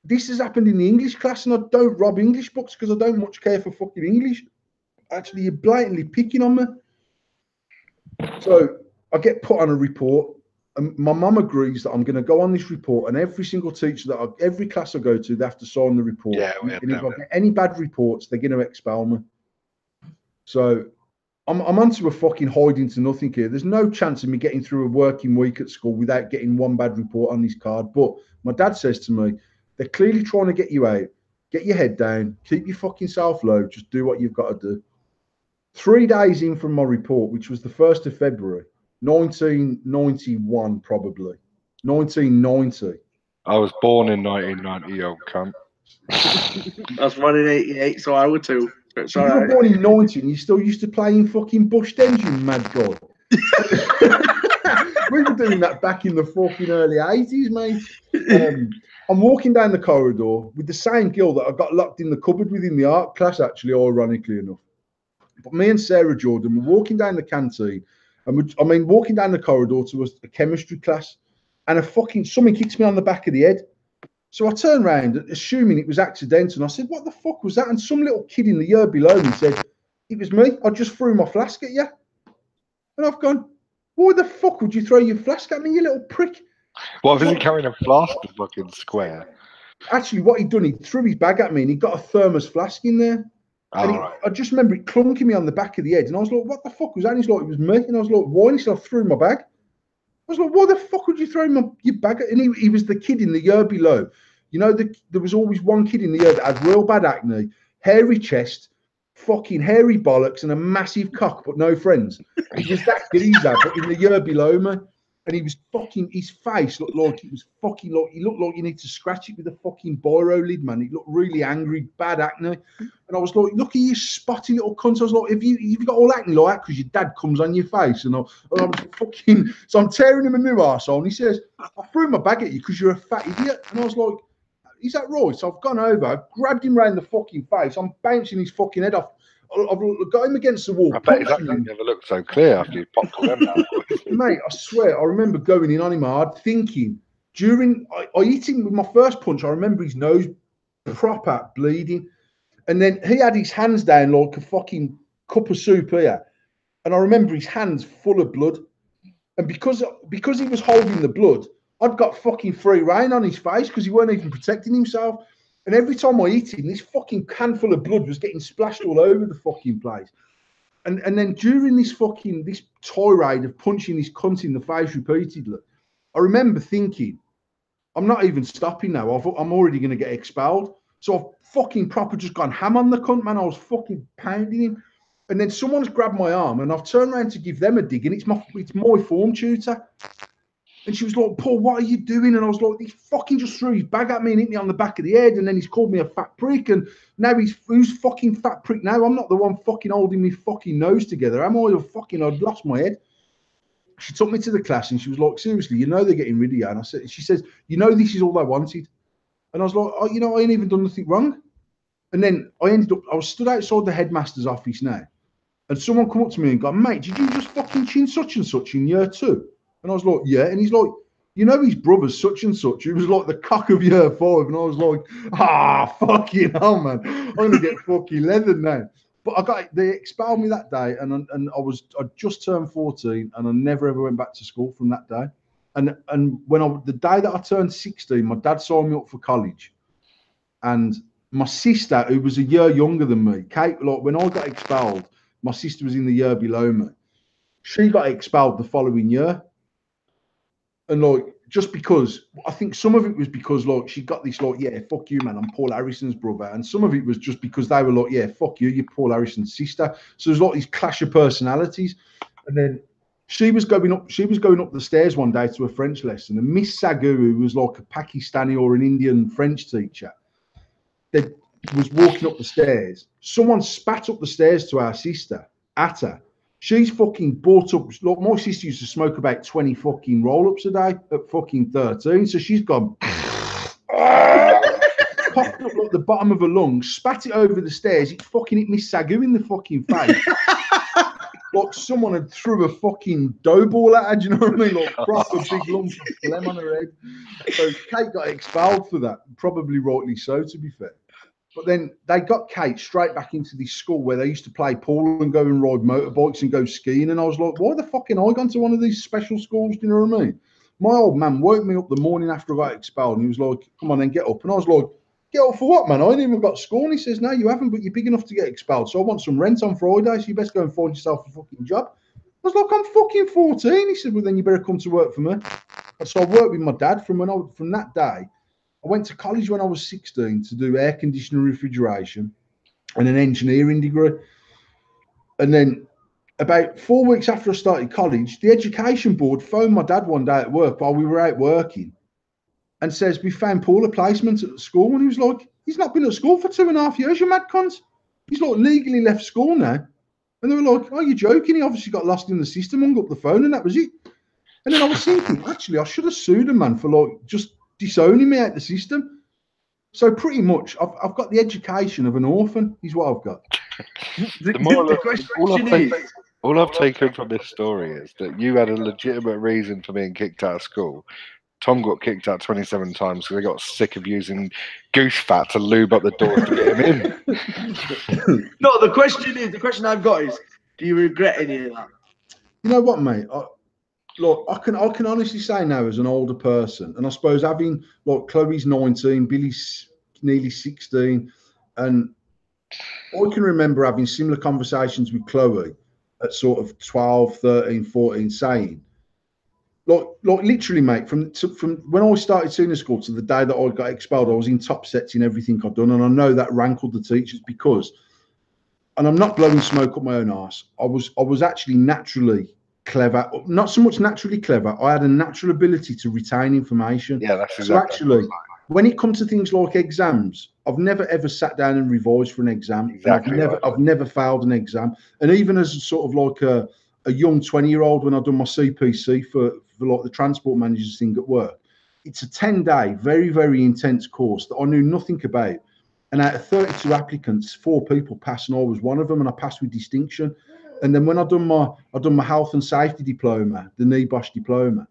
This has happened in the English class, and I don't rob English books because I don't much care for fucking English. Actually, you're blatantly picking on me. So I get put on a report, and my mum agrees that I'm going to go on this report, and every single teacher every class I go to, they have to sign the report. Yeah, and if I get any bad reports, they're going to expel me. So I'm onto a fucking hiding to nothing here. There's no chance of me getting through a working week at school without getting one bad report on this card. But my dad says to me, they're clearly trying to get you out. Get your head down. Keep your fucking self low. Just do what you've got to do. 3 days in from my report, which was the 1st of February, 1991, probably. 1990. I was born in 1990, you old cunt. I was born in 88, so I would too. It's You all were right. born in 90 and you still used to play in fucking Bush Dens, you mad god. We were doing that back in the fucking early 80s, mate. I'm walking down the corridor with the same girl that I got locked in the cupboard with in the art class, actually, ironically enough. But me and Sarah Jordan were walking down the canteen, and walking down the corridor to a chemistry class, and something hits me on the back of the head. So I turned around, assuming it was accidental, and I said, "What the fuck was that?" And some little kid in the year below me said, "It was me. I just threw my flask at you." And I've gone, "Why the fuck would you throw your flask at me, you little prick?" What was he carrying a flask to fucking square? Actually, what he'd done, he threw his bag at me and he got a thermos flask in there. And Right. I just remember it clunking me on the back of the head. And I was like, "What the fuck was that?" And he's like, "It was me." And I was like, "Why?" And he said, "I threw my bag." I was like, "Why the fuck would you throw your bag at?" And he was the kid in the year below. You know, there was always one kid in the year that had real bad acne, hairy chest, fucking hairy bollocks, and a massive cock, but no friends. He was that geezer, but in the year below me. And he was fucking, his face looked like it was fucking like, he looked like you need to scratch it with a fucking biro lid, man. He looked really angry, bad acne. And I was like, "Look at you spotty little cunt." I was like, "Have you got all acne like that? Because your dad comes on your face." And I'm fucking, so I'm tearing him a new arsehole. And he says, "I threw my bag at you because you're a fat idiot." And I was like, "Is that right?" So I've gone over, I've grabbed him round the fucking face. I'm bouncing his fucking head off. I've got him against the wall. I bet his accent never looked so clear after you popped all them out. Mate, I swear, I remember going in on him hard, thinking, I hit him with my first punch, I remember his nose proper bleeding. And then he had his hands down like a fucking cup of soup here. And I remember his hands full of blood. And because he was holding the blood, I'd got fucking free rein on his face because he weren't even protecting himself. And every time I hit him, this fucking handful of blood was getting splashed all over the fucking place. And then during this tirade of punching this cunt in the face repeatedly, I remember thinking, "I'm not even stopping now. I'm already going to get expelled." So I've fucking proper just gone ham on the cunt, man. I was fucking pounding him. And then someone's grabbed my arm and I've turned around to give them a dig, and it's my form tutor. And she was like, "Paul, what are you doing?" And I was like, "He fucking just threw his bag at me and hit me on the back of the head. And then he's called me a fat prick. And now who's fucking fat prick now? I'm not the one fucking holding me fucking nose together. Am I? I'd lost my head." She took me to the class and she was like, "Seriously, you know they're getting rid of you." And she says, "You know this is all they wanted." And I was like, "Oh, I ain't even done nothing wrong." And then I was stood outside the headmaster's office now. And someone come up to me and go, "Mate, did you just fucking chin such and such in year 2? And I was like, "Yeah." And he's like, "You know his brother's such and such. He was like the cock of year 5. And I was like, fucking hell, man. I'm going to get fucking leathered now. But they expelled me that day. And I just turned 14 and I never ever went back to school from that day. And the day that I turned 16, my dad signed me up for college. And my sister, who was a year younger than me, Kate, like when I got expelled, my sister was in the year below me. She got expelled the following year. And like, just because, I think some of it was because like she got this like, "Yeah, fuck you, man, I'm Paul Harrison's brother." And some of it was just because they were like, "Yeah, fuck you, you're Paul Harrison's sister." So there's like these clash of personalities. And then she was going up the stairs one day to a French lesson, and Miss Sagu, who was like a Pakistani or an Indian French teacher, that was walking up the stairs. Someone spat up the stairs to our sister at her. She's fucking bought up. Look, my sister used to smoke about 20 fucking roll-ups a day at fucking 13. So she's gone, popped up like the bottom of her lungs, spat it over the stairs. It fucking hit Miss Sagu in the fucking face. Like someone had threw a fucking dough ball at her. Do you know what I mean? Like proper big lump of phlegm on her head. So Kate got expelled for that. Probably rightly so, to be fair. But then they got Kate straight back into this school where they used to play pool and go and ride motorbikes and go skiing. And I was like, "Why the fuck ain't I gone to one of these special schools?" Do you know what I mean? My old man woke me up the morning after I got expelled and he was like, "Come on then, get up." And I was like, "Get up for what, man? I ain't even got school." And he says, "No, you haven't, but you're big enough to get expelled. So I want some rent on Friday. So you best go and find yourself a fucking job." I was like, "I'm fucking 14. He said, "Well, then you better come to work for me." And so I worked with my dad from that day. I went to college when I was 16 to do air conditioning refrigeration and an engineering degree. And then about 4 weeks after I started college, the education board phoned my dad one day at work while we were out working and says, "We found Paul a placement at the school." And he was like, "He's not been at school for 2.5 years, you mad cunt. He's like legally left school now." And they were like, "Oh, you're joking? He obviously got lost in the system, hung up the phone, and that was it." And then I was thinking, actually, I should have sued a man for like just disowning me out the system. So pretty much, I've got the education of an orphan, is what I've got. The question is, all I've taken from this story is that you had a legitimate reason for being kicked out of school. Tom got kicked out 27 times because they got sick of using goose fat to lube up the doors to get him in. no, the question I've got is, do you regret any of that? You know what, mate? Look, I can honestly say now, as an older person, and I suppose having, like, Chloe's 19, Billy's nearly 16, and I can remember having similar conversations with Chloe at sort of 12, 13, 14, saying, like literally, mate, from when I started senior school to the day that I got expelled, I was in top sets in everything I'd done, and I know that rankled the teachers because, and I'm not blowing smoke up my own arse, I was actually naturally clever, not so much naturally clever. I had a natural ability to retain information. Yeah, that's exactly. So actually, when it comes to things like exams, I've never ever sat down and revised for an exam. Exactly. And I've never failed an exam. And even as sort of like a young 20-year-old, when I done my CPC for like the transport managers thing at work, it's a 10-day, very, very intense course that I knew nothing about. And out of 32 applicants, 4 people passed, and I was one of them, and I passed with distinction. And then when I done my health and safety diploma, the NEBOSH diploma,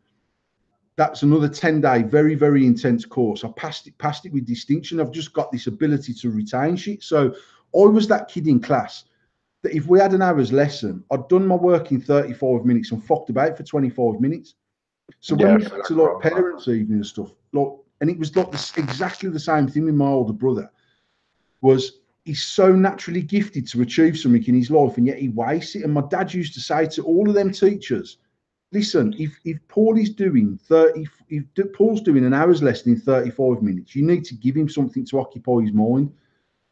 that's another 10-day, very, very intense course. I passed it with distinction. I've just got this ability to retain shit. So I was that kid in class that if we had an hour's lesson, I'd done my work in 35 minutes and fucked about for 25 minutes. So when we got to like parents' evening and stuff, like, and it was like exactly the same thing with my older brother, was he's so naturally gifted to achieve something in his life, and yet he wastes it. And my dad used to say to all of them teachers, listen, if Paul's doing an hour's lesson in 35 minutes, you need to give him something to occupy his mind.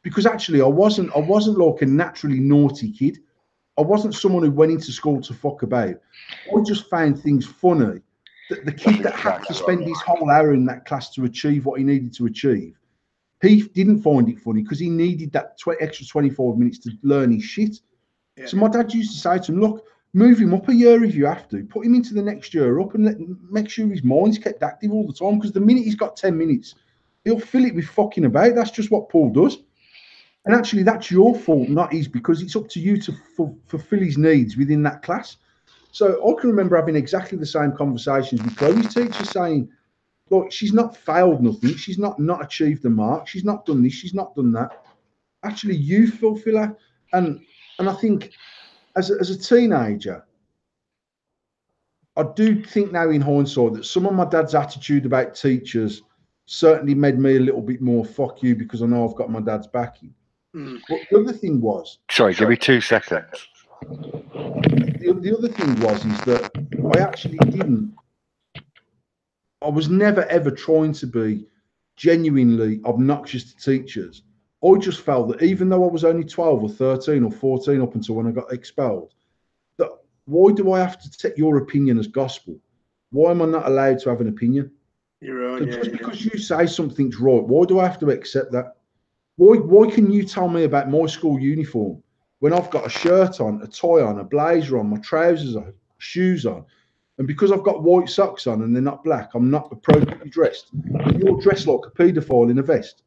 Because actually I wasn't like a naturally naughty kid. I wasn't someone who went into school to fuck about. I just found things funny. The kid that had to spend his whole hour in that class to achieve what he needed to achieve, he didn't find it funny because he needed that extra 25 minutes to learn his shit. Yeah. So my dad used to say to him, look, move him up a year if you have to. Put him into the next year up and make sure his mind's kept active all the time, because the minute he's got 10 minutes, he'll fill it with fucking about. That's just what Paul does. And actually, that's your fault, not his, because it's up to you to fulfill his needs within that class. So I can remember having exactly the same conversations with Chloe's teacher saying, look, she's not failed nothing. She's not achieved the mark. She's not done this. She's not done that. Actually, you fulfill her. And I think as a teenager, I do think now in hindsight that some of my dad's attitude about teachers certainly made me a little bit more fuck you, because I know I've got my dad's backing. But the other thing was... Sorry, give me 2 seconds. The other thing was that I actually didn't... I was never, ever trying to be genuinely obnoxious to teachers. I just felt that even though I was only 12 or 13 or 14 up until when I got expelled, that why do I have to take your opinion as gospel? Why am I not allowed to have an opinion? Your own, so just because you say something's right, why do I have to accept that? Why can you tell me about my school uniform when I've got a shirt on, a tie on, a blazer on, my trousers on, shoes on, and because I've got white socks on and they're not black, I'm not appropriately dressed, and you're dressed like a paedophile in a vest?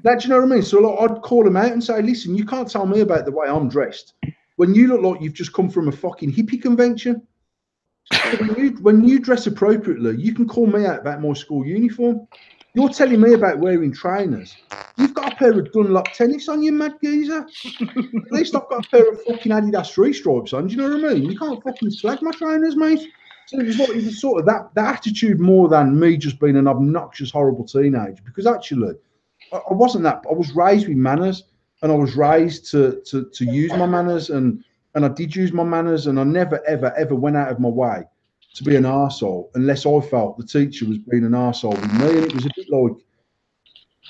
Now, do you know what I mean? So like, I'd call them out and say, listen, you can't tell me about the way I'm dressed when you look like you've just come from a fucking hippie convention. So when you dress appropriately, you can call me out about my school uniform. You're telling me about wearing trainers. You've got a pair of Dunlop tennis on, you mad geezer. At least I've got a pair of fucking Adidas 3 stripes on. Do you know what I mean? You can't fucking slag my trainers, mate. So it was sort of that attitude more than me just being an obnoxious, horrible teenager. Because actually, I wasn't that. I was raised with manners, and I was raised to use my manners, and I did use my manners, and I never, ever, ever went out of my way to be an arsehole unless I felt the teacher was being an arsehole with me. And it was a bit like,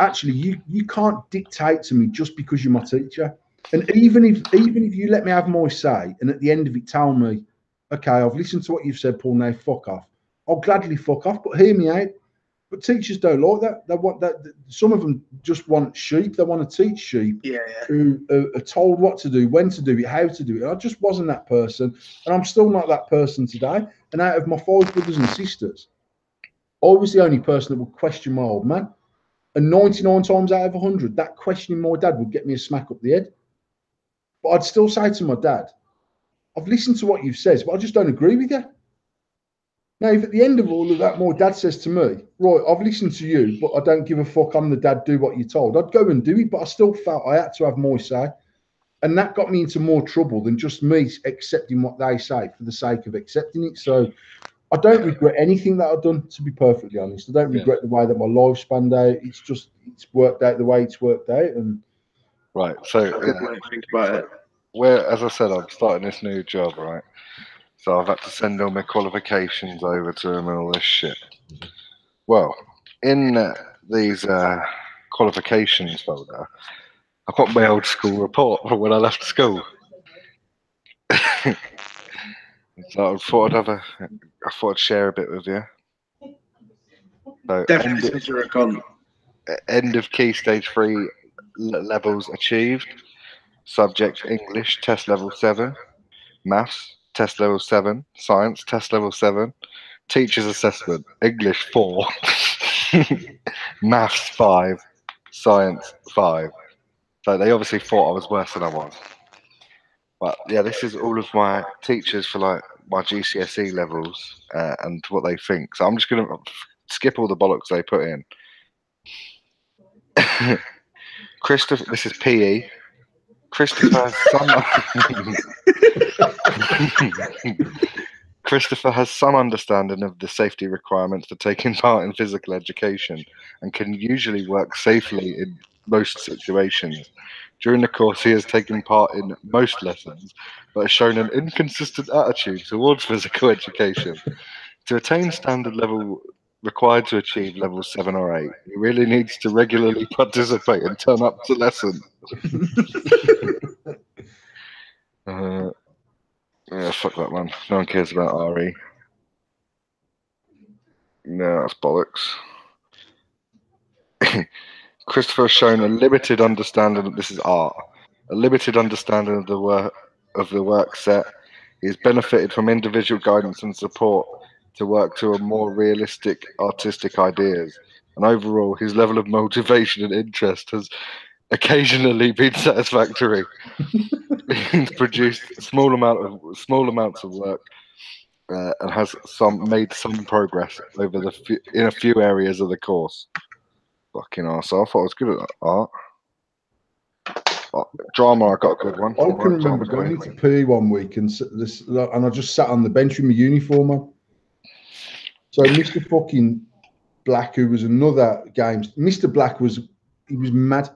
actually, you can't dictate to me just because you're my teacher. And even if you let me have my say, and at the end of it tell me, okay, I've listened to what you've said, Paul, now fuck off, I'll gladly fuck off, but hear me out. But teachers don't like that. They want that. Some of them just want sheep. They want to teach sheep Yeah. who are told what to do, when to do it, how to do it. And I just wasn't that person, and I'm still not that person today. And out of my 5 brothers and sisters, I was the only person that would question my old man. And 99 times out of 100, that questioning my dad would get me a smack up the head. But I'd still say to my dad, I've listened to what you've said, but I just don't agree with you. Now, if at the end of all of that, my dad says to me, right, I've listened to you, but I don't give a fuck, I'm the dad, do what you're told. I'd go and do it, but I still felt I had to have my say. And that got me into more trouble than just me accepting what they say for the sake of accepting it. So I don't regret anything that I've done, to be perfectly honest. I don't regret the way that my life spanned out. It's just, it's worked out the way it's worked out. And Right. So, Think about it. where, as I said, I'm starting this new job, right? So I've had to send all my qualifications over to him and all this shit. Well, in these qualifications folder, I've got my old school report from when I left school. So I thought I'd share a bit with you. So Definitely since you're a cunt. end of key stage 3 levels achieved. Subject English, test level 7. Maths, test level 7. Science, test level 7. Teacher's assessment, English 4. Maths 5. Science 5. So they obviously thought I was worse than I was. But yeah, this is all of my teachers for like my GCSE levels and what they think. So I'm just going to skip all the bollocks they put in. Christopher, this is PE. Christopher has some understanding of the safety requirements for taking part in physical education and can usually work safely in most situations. During the course, he has taken part in most lessons, but has shown an inconsistent attitude towards physical education. To attain standard level required to achieve level 7 or 8, he really needs to regularly participate and turn up to lesson. Yeah, fuck that one. No one cares about RE. No, that's bollocks. Christopher has shown a limited understanding. This is art. A limited understanding of the work set. He has benefited from individual guidance and support to work to a more realistic artistic ideas. And overall, his level of motivation and interest has occasionally been satisfactory. He's produced small amounts of work and has made some progress over in a few areas of the course. Fucking arsehole. I thought I was good at art. Drama, I got a good one. I can remember going into PE one week and I just sat on the bench with my uniform on. So Mr. fucking Black, who was another games, Mr. Black was mad.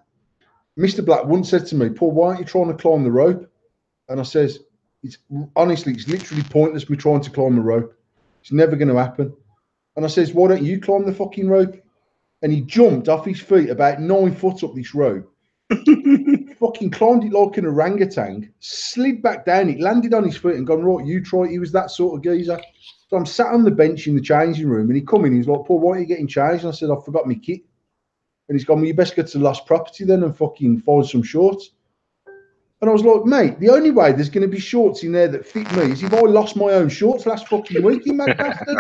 Mr. Black once said to me, Paul, why aren't you trying to climb the rope? And I says, it's literally pointless me trying to climb the rope. It's never going to happen. And I says, why don't you climb the fucking rope? And he jumped off his feet about 9 foot up this rope. Fucking climbed it like an orangutan, slid back down it, landed on his feet and gone, right, you try it. He was that sort of geezer. So I'm sat on the bench in the changing room and he come in, he's like, Paul, why are you getting changed? And I said, I forgot my kit. And he's gone, well, you best get to Lost Property then and fucking find some shorts. And I was like, mate, the only way there's going to be shorts in there that fit me is if I lost my own shorts last fucking week, you mad bastard.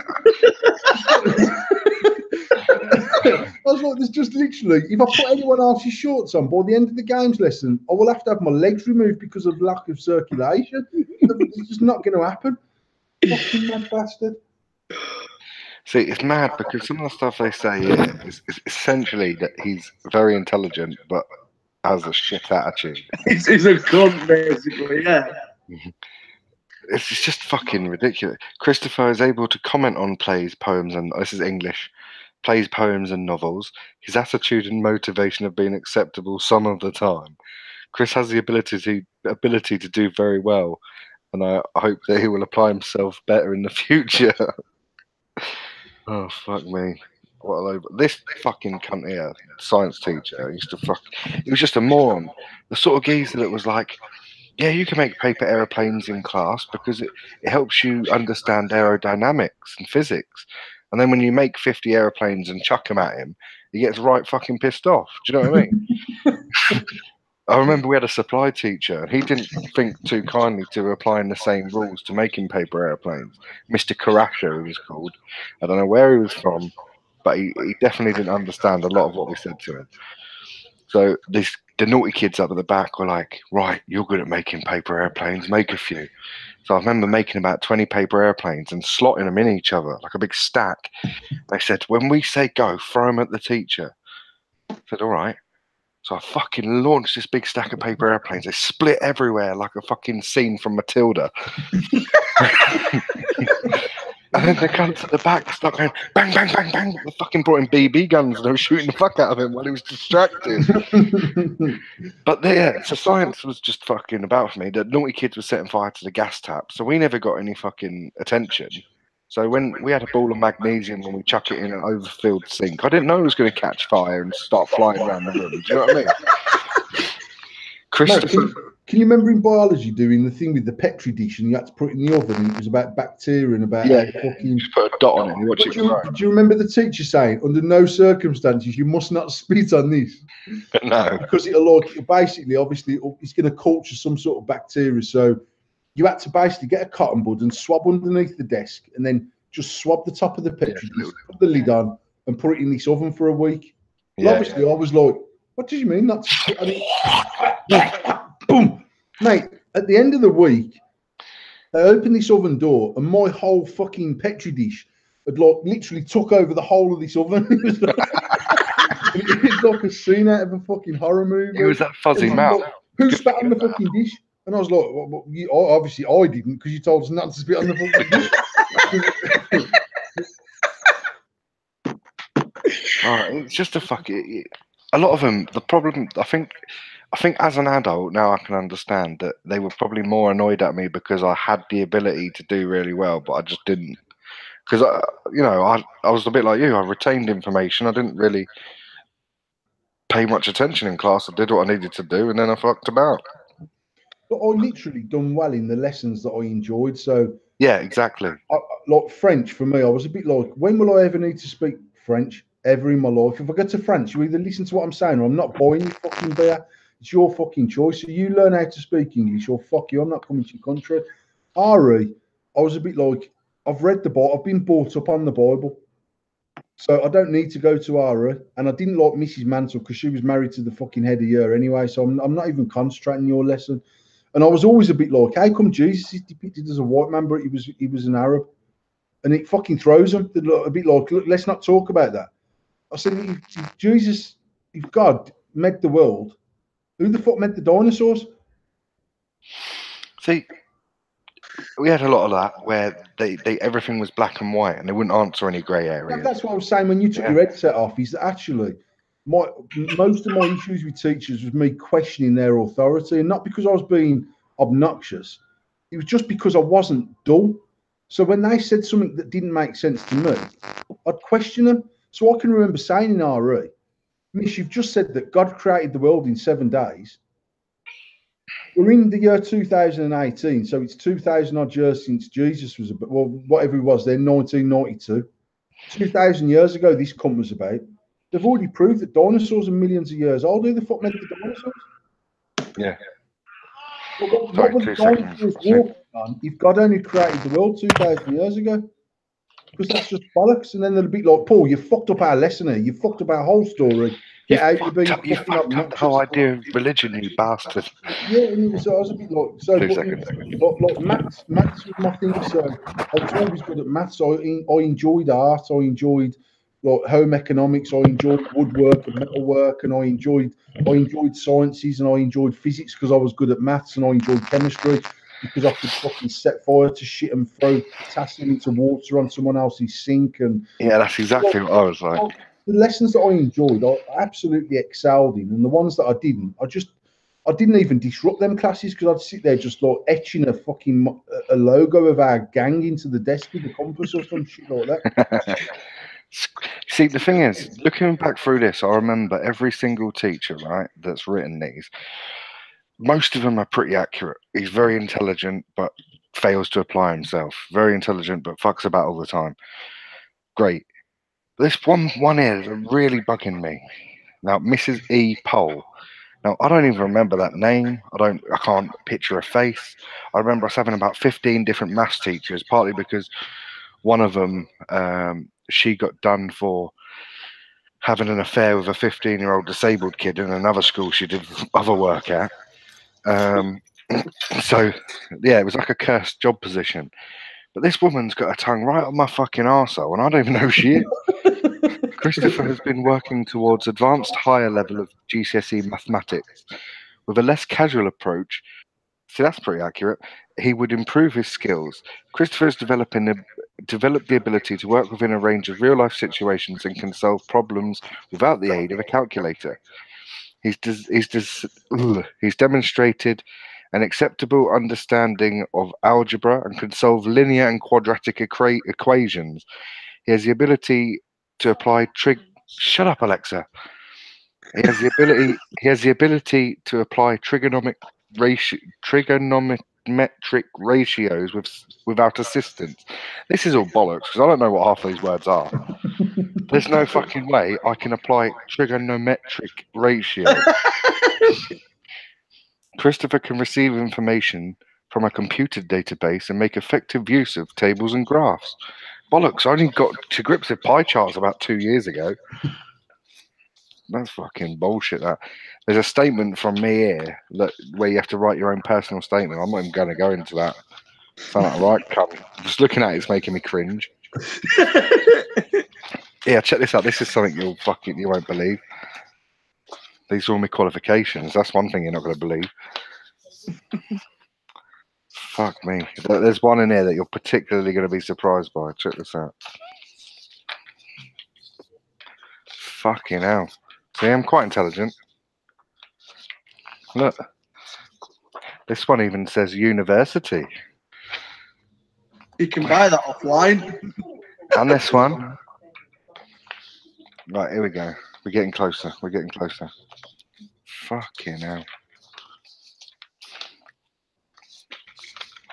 I was like, there's just literally, if I put anyone else's shorts on by the end of the games lesson, I will have to have my legs removed because of lack of circulation. It's just not going to happen. Fucking mad bastard. See, it's mad because some of the stuff they say is essentially that he's very intelligent but has a shit attitude. He's a cunt, basically, yeah. It's just fucking ridiculous. Christopher is able to comment on plays, poems, and this is English. Plays, poems, and novels. His attitude and motivation have been acceptable some of the time. Chris has the ability to do very well, and I hope that he will apply himself better in the future. Oh fuck me! What a load! This fucking cunt here, science teacher, he was just a moron. The sort of geezer that was like, yeah, you can make paper aeroplanes in class because it helps you understand aerodynamics and physics. And then when you make 50 aeroplanes and chuck them at him, he gets right fucking pissed off. Do you know what I mean? I remember we had a supply teacher, and he didn't think too kindly to applying the same rules to making paper airplanes. Mr. Karasha, he was called. I don't know where he was from, but he definitely didn't understand a lot of what we said to him. So the naughty kids up at the back were like, right, you're good at making paper airplanes, make a few. So I remember making about 20 paper airplanes and slotting them in each other like a big stack. They said, when we say go, throw them at the teacher. I said, all right. So I fucking launched this big stack of paper airplanes. They split everywhere like a fucking scene from Matilda. And then they come to the back, start going bang, bang, bang, bang. They fucking brought in BB guns and they were shooting the fuck out of him while he was distracted. But yeah, so science was just fucking about for me. The naughty kids were setting fire to the gas tap, so we never got any fucking attention. So when we had a ball of magnesium when we chuck it in an overfilled sink, I didn't know it was going to catch fire and start flying around the room. Do you know what I mean? Christopher, Mate, can you remember in biology doing the thing with the petri dish and you had to put it in the oven and it was about bacteria and about yeah, fucking. just put a dot on it and you watch Do it grow. you remember the teacher saying, under no circumstances, you must not spit on this? No. Because it'll basically, obviously, it's going to culture some sort of bacteria. So you had to basically get a cotton bud and swab underneath the desk and then just swab the top of the petri dish, put the lid on and put it in this oven for a week. Well, obviously, I was like, what do you mean not to spit on it? Boom! Mate, at the end of the week, they opened this oven door and my whole fucking petri dish had like literally took over the whole of this oven. It was like a scene out of a fucking horror movie. It was that fuzzy mouth. Like, who spat on the fucking dish? And I was like, well, obviously I didn't, because you told us not to spit on the fucking dish. It's just a fucking. A lot of them. The problem, I think as an adult now, I can understand that they were probably more annoyed at me because I had the ability to do really well, but I just didn't. Because I was a bit like you. I retained information. I didn't really pay much attention in class. I did what I needed to do, and then I fucked about. But I literally done well in the lessons that I enjoyed. So yeah, exactly. Like French for me, I was a bit like, when will I ever need to speak French? Ever in my life? If I get to France, you either listen to what I'm saying or I'm not buying you fucking beer. It's your fucking choice. So you learn how to speak English or fuck you. I'm not coming to your country. RE, I was a bit like, I've read the Bible. I've been brought up on the Bible. So I don't need to go to RE. And I didn't like Mrs. Mansell because she was married to the fucking head of year anyway. So I'm not even concentrating your lesson. And I was always a bit like, how come Jesus is depicted as a white man, but he was an Arab? And it fucking throws them a bit like, look, let's not talk about that. I said, if Jesus, if God made the world, who the fuck made the dinosaurs? See, we had a lot of that where they everything was black and white and they wouldn't answer any grey areas. That's what I was saying when you took your headset off, is that actually most of my issues with teachers was me questioning their authority, and not because I was being obnoxious. It was just because I wasn't dull. So when they said something that didn't make sense to me, I'd question them. So I can remember saying in RE, Miss, you've just said that God created the world in 7 days. We're in the year 2018, so it's 2,000 odd years since Jesus was about, well, whatever he was then, 1992. 2,000 years ago, this cunt was about. They've already proved that dinosaurs are millions of years old. Who the fuck made the dinosaurs? Yeah. Well, what were the dinosaurs walking on if God only created the world 2,000 years ago? Because that's just bollocks. And then they'll be like, Paul, you fucked up our lesson here. You fucked up our whole story. You fucked up the whole idea of religion, you bastard. Yeah, and it was, I was a bit like, so like maths was my thing. So I was always good at maths. I enjoyed art. I enjoyed like home economics. I enjoyed woodwork and metalwork, and I enjoyed sciences, and I enjoyed physics because I was good at maths, and I enjoyed chemistry because I could fucking set fire to shit and throw potassium into water on someone else's sink. And yeah, that's exactly what I was like. The lessons that I enjoyed, I absolutely excelled in, and the ones that I didn't, I didn't even disrupt them classes because I'd sit there just like etching a logo of our gang into the desk with a compass or some shit like that. See, the thing is, looking back through this, I remember every single teacher, right, that's written these. Most of them are pretty accurate. He's very intelligent, but fails to apply himself. Very intelligent, but fucks about all the time. great. This one here is really bugging me. Now, Mrs. E. Pole. Now, I don't even remember that name. I can't picture a face. I remember us having about 15 different maths teachers, partly because one of them, she got done for having an affair with a 15-year-old disabled kid in another school she did other work at. So, yeah, it was like a cursed job position. But this woman's got a tongue right on my fucking arsehole, and I don't even know who she is. Christopher has been working towards advanced higher level of GCSE mathematics. With a less casual approach, see, that's pretty accurate, he would improve his skills. Christopher has developed the ability to work within a range of real-life situations and can solve problems without the aid of a calculator. He's demonstrated an acceptable understanding of algebra and can solve linear and quadratic equations. He has the ability to apply Shut up, Alexa. He has the ability to apply trigonometric ratios without assistance. This is all bollocks because I don't know what half these words are. There's no fucking way I can apply trigonometric ratio. Christopher can receive information from a computer database and make effective use of tables and graphs. Bollocks, I only got to grips with pie charts about 2 years ago. That's fucking bullshit, that. There's a statement from me here where you have to write your own personal statement. I'm not even going to go into that. Sound like a right cunt. Just looking at it's making me cringe. Yeah, check this out. This is something you won't believe. These are all my qualifications. That's one thing you're not going to believe. Fuck me. There's one in here that you're particularly going to be surprised by. Check this out. Fucking hell. See, I'm quite intelligent. Look. This one even says university. You can buy that offline. And this one. Right, here we go. We're getting closer. Fucking hell.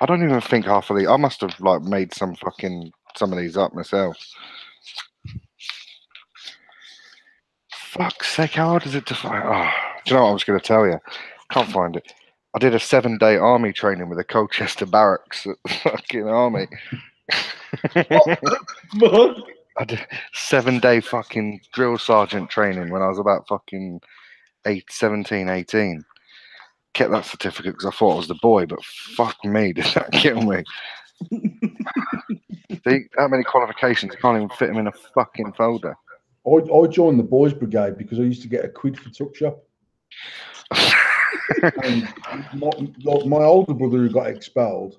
I don't even think half of these. I must have made some of these up myself. Fuck's sake, how hard is it to find? Oh, do you know what I was going to tell you? Can't find it. I did a 7-day army training with the Colchester Barracks at the fucking army. I did 7-day fucking drill sergeant training when I was about fucking 17, 18. Kept that certificate because I thought I was the boy, but fuck me, did that kill me? See, that many qualifications, I can't even fit them in a fucking folder. I joined the boys' brigade because I used to get a quid for tuck shop. And my older brother who got expelled,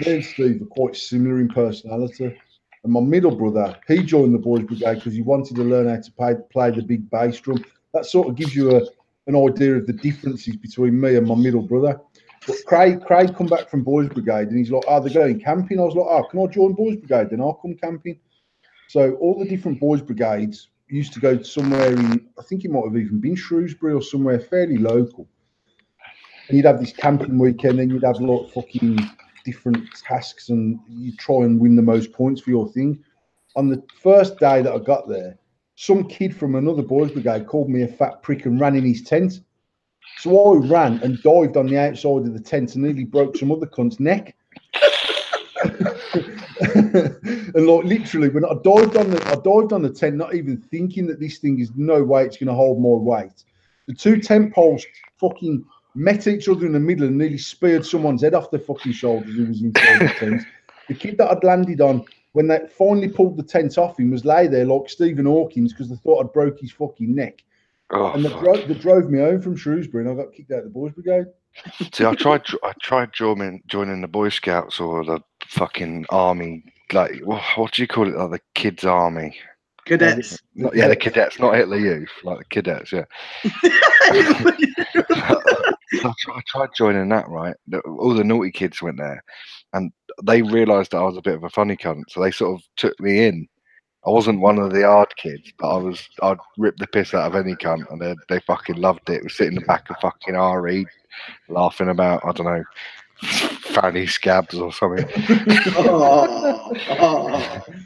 me and Steve are quite similar in personality. And my middle brother, he joined the boys' brigade because he wanted to learn how to play the big bass drum. That sort of gives you an idea of the differences between me and my middle brother. But Craig come back from boys' brigade and he's like, "Oh, they're going camping." I was like, "Oh, can I join boys' brigade? Then I'll come camping." So all the different boys' brigades used to go somewhere in, I think it might have even been Shrewsbury or somewhere fairly local. And you'd have this camping weekend, then you'd have fucking different tasks, and you try and win the most points for your thing. On the first day that I got there, some kid from another boys' brigade called me a fat prick and ran in his tent. So I ran and dived on the outside of the tent and nearly broke some other cunt's neck. And literally, when I dived on the tent, not even thinking that this thing is no way it's going to hold more weight. The two tent poles fucking met each other in the middle and nearly speared someone's head off their fucking shoulders who was inside the tent. The kid that I'd landed on, when they finally pulled the tent off him, was lay there like Stephen Hawkins because they thought I'd broke his fucking neck. Oh, and they drove me home from Shrewsbury, and I got kicked out of the boys' brigade. See, I tried joining the Boy Scouts or the fucking army. Like, what do you call it? Like the kids' army. Cadets. The cadets, not Hitler Youth, like the cadets. Yeah. I tried joining that. Right, all the naughty kids went there, and they realised that I was a bit of a funny cunt, so they sort of took me in. I wasn't one of the hard kids, but I'd rip the piss out of any cunt, and they fucking loved it. We sit in the back of fucking RE, laughing about, I don't know, fanny scabs or something. Oh.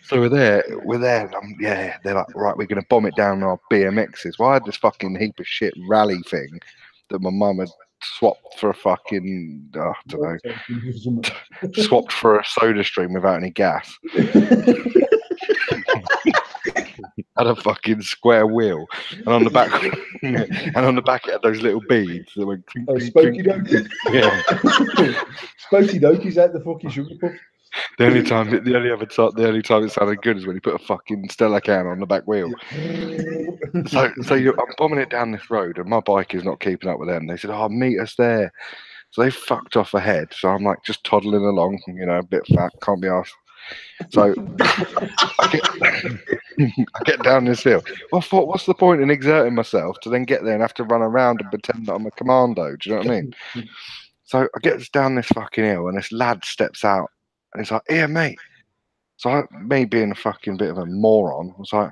So we're there, and they're like, right, we're going to bomb it down our BMXs. Well, I had this fucking heap of shit rally thing that my mum had swapped for a fucking, I don't know, swapped for a soda stream without any gas. Had a fucking square wheel, and on the back, it had those little beads that went clink, clink, Spokey clink. Dokey. Yeah. Spokey Dokey's out the fucking sugar puffs. The only time it sounded good is when he put a fucking Stella can on the back wheel. I'm bombing it down this road, and my bike is not keeping up with them. They said, "Oh, meet us there." So they fucked off ahead. So I'm like just toddling along, a bit fat, can't be asked. So I get down this hill. I thought, what's the point in exerting myself to then get there and have to run around and pretend that I'm a commando? Do you know what I mean? So I get down this fucking hill, and this lad steps out, and he's like, "Here, mate." So me being a fucking bit of a moron, was like,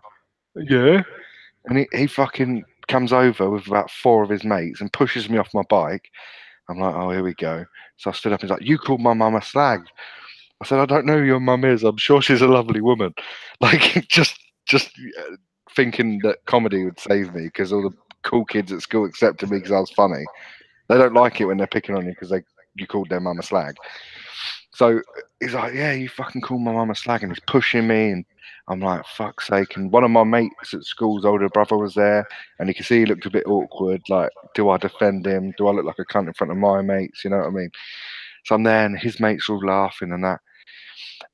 "Yeah," and he fucking comes over with about 4 of his mates and pushes me off my bike. I'm like, "Oh, here we go." So I stood up and he's like, "You called my mum a slag." I said, "I don't know who your mum is. I'm sure she's a lovely woman." Like, just thinking that comedy would save me because all the cool kids at school accepted me because I was funny. They don't like it when they're picking on you because you called their mum a slag. So he's like, "Yeah, you fucking called my mum a slag," and he's pushing me, and I'm like, "Fuck's sake!" And one of my mates at school's older brother was there, and you can see he looked a bit awkward. Like, do I defend him? Do I look like a cunt in front of my mates? You know what I mean? So I'm there, and his mates are all laughing and that,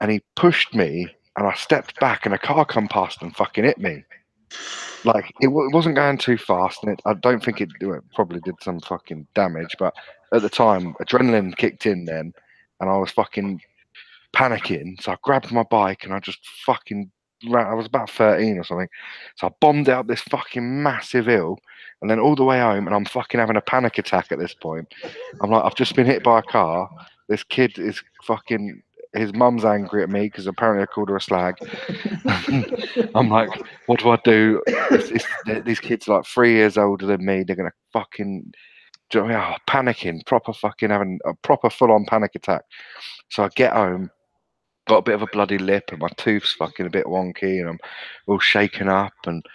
and he pushed me, and I stepped back, and a car come past and fucking hit me. Like, it wasn't going too fast, and I don't think it probably did some fucking damage, but at the time, adrenaline kicked in then, and I was fucking panicking. So I grabbed my bike and I just fucking ran. I was about 13 or something. So I bombed out this fucking massive hill, and then all the way home, and I'm fucking having a panic attack at this point. I'm like, I've just been hit by a car. This kid is fucking. His mum's angry at me because apparently I called her a slag. I'm like, what do I do? These kids are like 3 years older than me. They're gonna fucking. Do you know what I mean? Panicking, proper fucking having a proper full-on panic attack. So I get home, got a bit of a bloody lip, and my tooth's fucking a bit wonky, and I'm all shaken up, and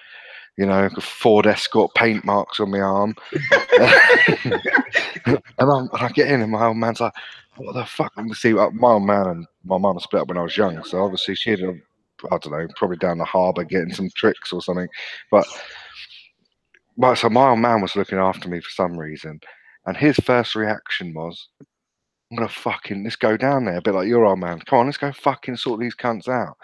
got Ford Escort paint marks on my arm. and I get in, and my old man's like, "What the fuck?" And see, my old man and my mum split up when I was young, so obviously she'd have, I don't know, probably down the harbour getting some tricks or something. But so my old man was looking after me for some reason, and his first reaction was, "I'm gonna fucking let's go down there," a bit like your old man. "Come on, let's go fucking sort these cunts out."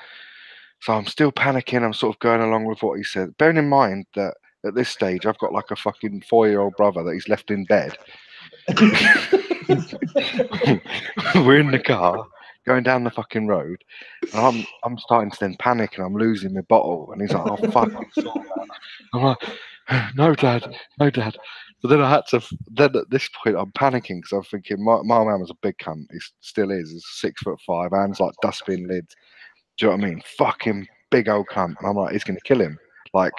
So I'm still panicking. I'm sort of going along with what he said, bearing in mind that at this stage I've got like a fucking 4-year-old brother that he's left in bed. We're in the car going down the fucking road, and I'm starting to then panic, and I'm losing my bottle, and he's like, "Oh fucking sort that." I'm like, "No, Dad, no, Dad." So then I had to. Then at this point, I'm panicking because I'm thinking my man was a big cunt. He still is. He's 6'5", hands like dustbin lids. Do you know what I mean? Fucking big old cunt. And I'm like, he's gonna kill him. Like,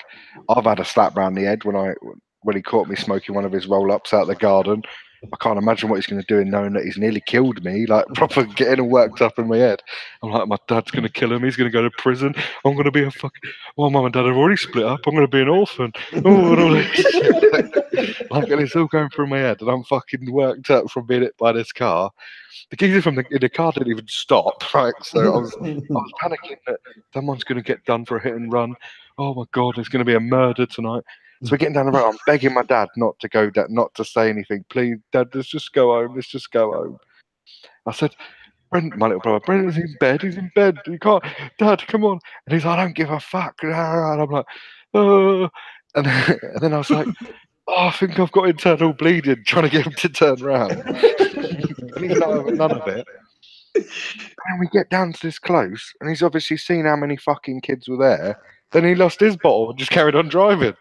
I've had a slap round the head when he caught me smoking one of his roll-ups out the garden. I can't imagine what he's going to do in knowing that he's nearly killed me, like proper getting all worked up in my head. I'm like, my dad's going to kill him. He's going to go to prison. I'm going to be a fucking. Well, mum and dad have already split up. I'm going to be an orphan. Oh, and all this shit. Like, and it's all going through my head, and I'm fucking worked up from being hit by this car. The geezer in the car didn't even stop, right? So I was panicking that someone's going to get done for a hit and run. Oh my god, there's going to be a murder tonight. So we're getting down the road. I'm begging my dad not to go, not to say anything. "Please, Dad, let's just go home. Let's just go home." I said, "Brent, my little brother, Brent's in bed. He's in bed. You can't, Dad, come on." And he's like, "I don't give a fuck." And I'm like, "Oh," and then I was like, "Oh, I think I've got internal bleeding," trying to get him to turn around. And he's not having none of it. And we get down to this close, and he's obviously seen how many fucking kids were there. Then he lost his bottle and just carried on driving.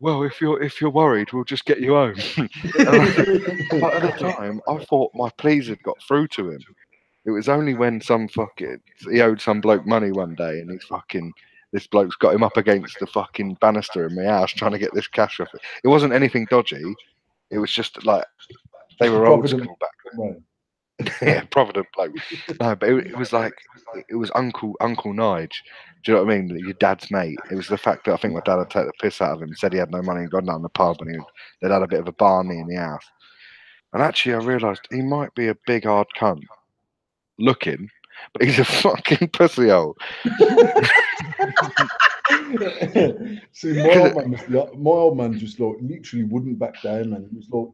Well, if you're worried, we'll just get you home. But at the time, I thought my pleas had got through to him. It was only when he owed some bloke money one day, and this bloke's got him up against the fucking banister in my house trying to get this cash off it. It wasn't anything dodgy. It was just like They were old Provident school back then. Right. Yeah, Provident bloke. No, but it was like it was Uncle Nige. Do you know what I mean? Your dad's mate. It was the fact that I think my dad had taken the piss out of him, said he had no money and gone down the pub, and they'd had a bit of a barney in the house. And actually, I realised he might be a big hard cunt looking, but he's a fucking pussy hole. See, my old man just like literally wouldn't back down, man.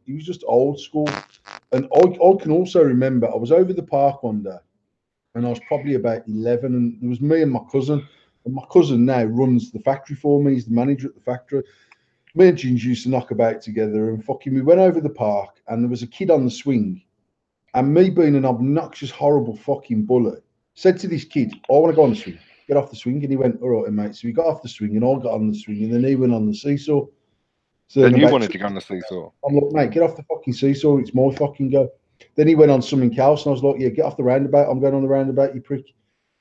He was just old school. And I can also remember I was over the park one day, and I was probably about 11, and there was me and my cousin. And my cousin now runs the factory for me. He's the manager at the factory. Me and Ginge used to knock about together, and fucking we went over the park, and there was a kid on the swing, and me being an obnoxious, horrible fucking bully, said to this kid, "I want to go on the swing. Get off the swing." And he went, "All right, mate." So he got off the swing, and I got on the swing, and then he went on the seesaw. So Then you wanted to go on the seesaw. I'm like, "Mate, get off the fucking seesaw. It's my fucking go." Then he went on something else, and I was like, "Yeah, get off the roundabout. I'm going on the roundabout, you prick."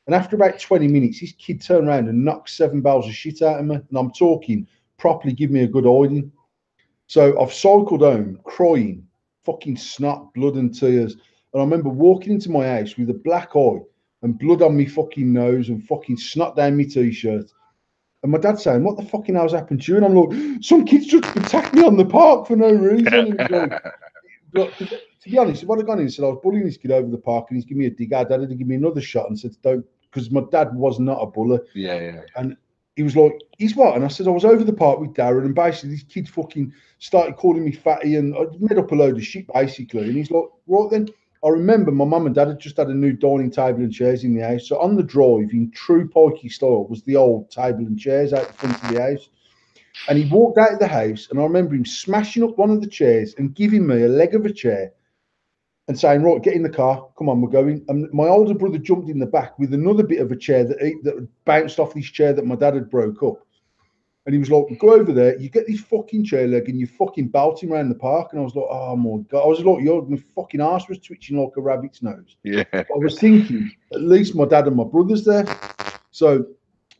And after about 20 minutes, this kid turned around and knocked 7 barrels of shit out of me. And I'm talking properly, give me a good hiding. So I've cycled home crying, fucking snot, blood and tears. And I remember walking into my house with a black eye and blood on me fucking nose and fucking snot down my t-shirt. And my dad saying, "What the fucking hell's happened to you?" And I'm like, "Some kids just attacked me on the park for no reason." And like, to be honest, if I'd have gone in and said I was bullying this kid over the park and he's giving me a dig, Dad had to give me another shot and said, "Don't," because my dad was not a bully. Yeah. And he was like, "He's what?" And I said, "I was over the park with Darren, and basically this kid fucking started calling me fatty, and I made up a load of shit basically." And he's like, "Right then." I remember my mum and dad had just had a new dining table and chairs in the house. So on the drive, in true pikey style, was the old table and chairs out the front of the house. And he walked out of the house, and I remember him smashing up one of the chairs and giving me a leg of a chair and saying, "Right, get in the car. Come on, we're going." And my older brother jumped in the back with another bit of a chair that bounced off this chair that my dad had broke up. And he was like, "Go over there, you get this fucking chair leg and you fucking belt him around the park." And I was like, "Oh my God." I was like, my fucking arse was twitching like a rabbit's nose. Yeah. But I was thinking, at least my dad and my brother's there. So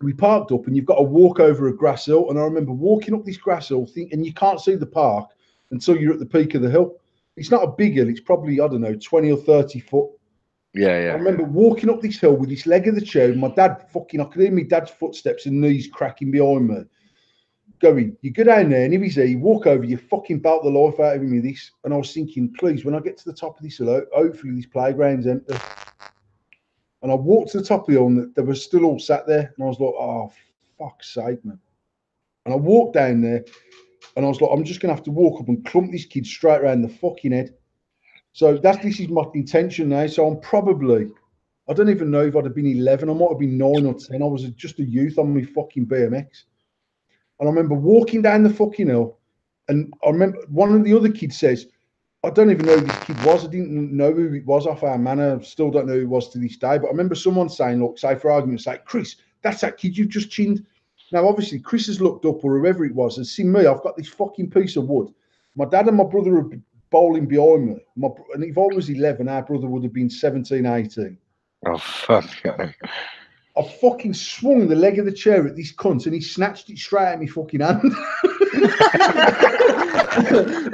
we parked up and you've got to walk over a grass hill. And I remember walking up this grass hill and you can't see the park until you're at the peak of the hill. It's not a big hill, it's probably, I don't know, 20 or 30 foot. Yeah. I remember walking up this hill with this leg of the chair, and my dad I could hear my dad's footsteps and knees cracking behind me. Going, "You go down there, and if he's there, you walk over, you fucking belt the life out of him with this." And I was thinking, please, when I get to the top of this hill, hopefully this playground's empty. And I walked to the top of the hill, and they were still all sat there. And I was like, "Oh, fuck's sake, man." And I walked down there, and I was like, "I'm just going to have to walk up and clump this kid straight around the fucking head." So this is my intention now. So I'm probably, I don't even know if I'd have been 11. I might have been 9 or 10. I was just a youth on my fucking BMX. And I remember walking down the fucking hill, and I remember one of the other kids says, I don't even know who this kid was. I didn't know who it was off our manor. Still don't know who it was to this day. But I remember someone saying, look, say for argument's sake, "Chris, that's that kid you've just chinned." Now, obviously, Chris has looked up, or whoever it was, and seen me. I've got this fucking piece of wood. My dad and my brother are bowling behind me. And if I was 11, our brother would have been 17, 18. Oh, fuck. I fucking swung the leg of the chair at this cunt, and he snatched it straight at me fucking hand.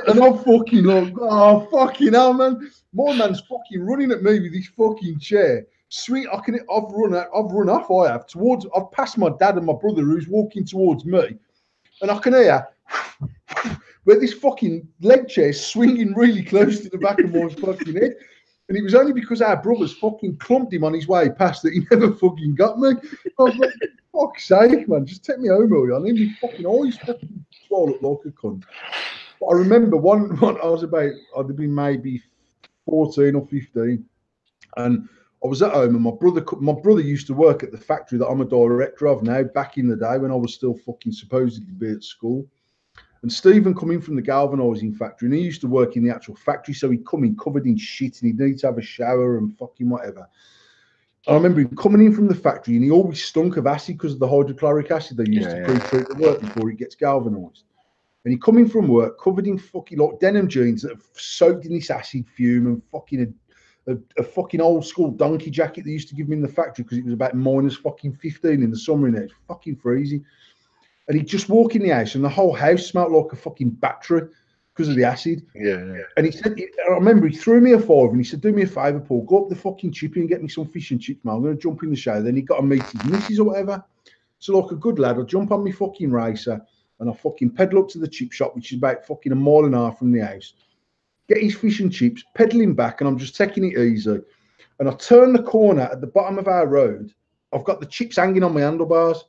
And I'm fucking like, "Oh, fucking hell, man." My man's fucking running at me with this fucking chair. Sweet, I've run off, I've passed my dad and my brother who's walking towards me, and I can hear where this fucking leg chair is swinging really close to the back of my fucking head. And it was only because our brothers fucking clumped him on his way past that he never fucking got me. I was like, fuck's sake, man, just take me home, will you? I need me fucking always fucking swallow up like a cunt. But I remember one I'd have been maybe 14 or 15, and I was at home, and my brother used to work at the factory that I'm a director of now, back in the day when I was still fucking supposedly be at school. And Stephen come in from the galvanising factory, and he used to work in the actual factory, so he'd come in covered in shit, and he'd need to have a shower and fucking whatever. I remember him coming in from the factory, and he always stunk of acid because of the hydrochloric acid they used to pre-treat the work before it gets galvanised. And he come in from work covered in fucking like denim jeans that have soaked in this acid fume, and fucking a fucking old school donkey jacket they used to give him in the factory because it was about minus fucking 15 in the summer in there. It's fucking freezing. And he'd just walk in the house, and the whole house smelled like a fucking battery because of the acid. Yeah. And he said, I remember he threw me a five and he said, do me a favour, Paul, go up the fucking chippy and get me some fish and chips, man. I'm going to jump in the shower. Then he got to meet his missus or whatever. So like a good lad, I jump on my fucking racer and I fucking pedal up to the chip shop, which is about fucking a mile and a half from the house. Get his fish and chips, pedaling back, and I'm just taking it easy. And I turn the corner at the bottom of our road. I've got the chips hanging on my handlebars.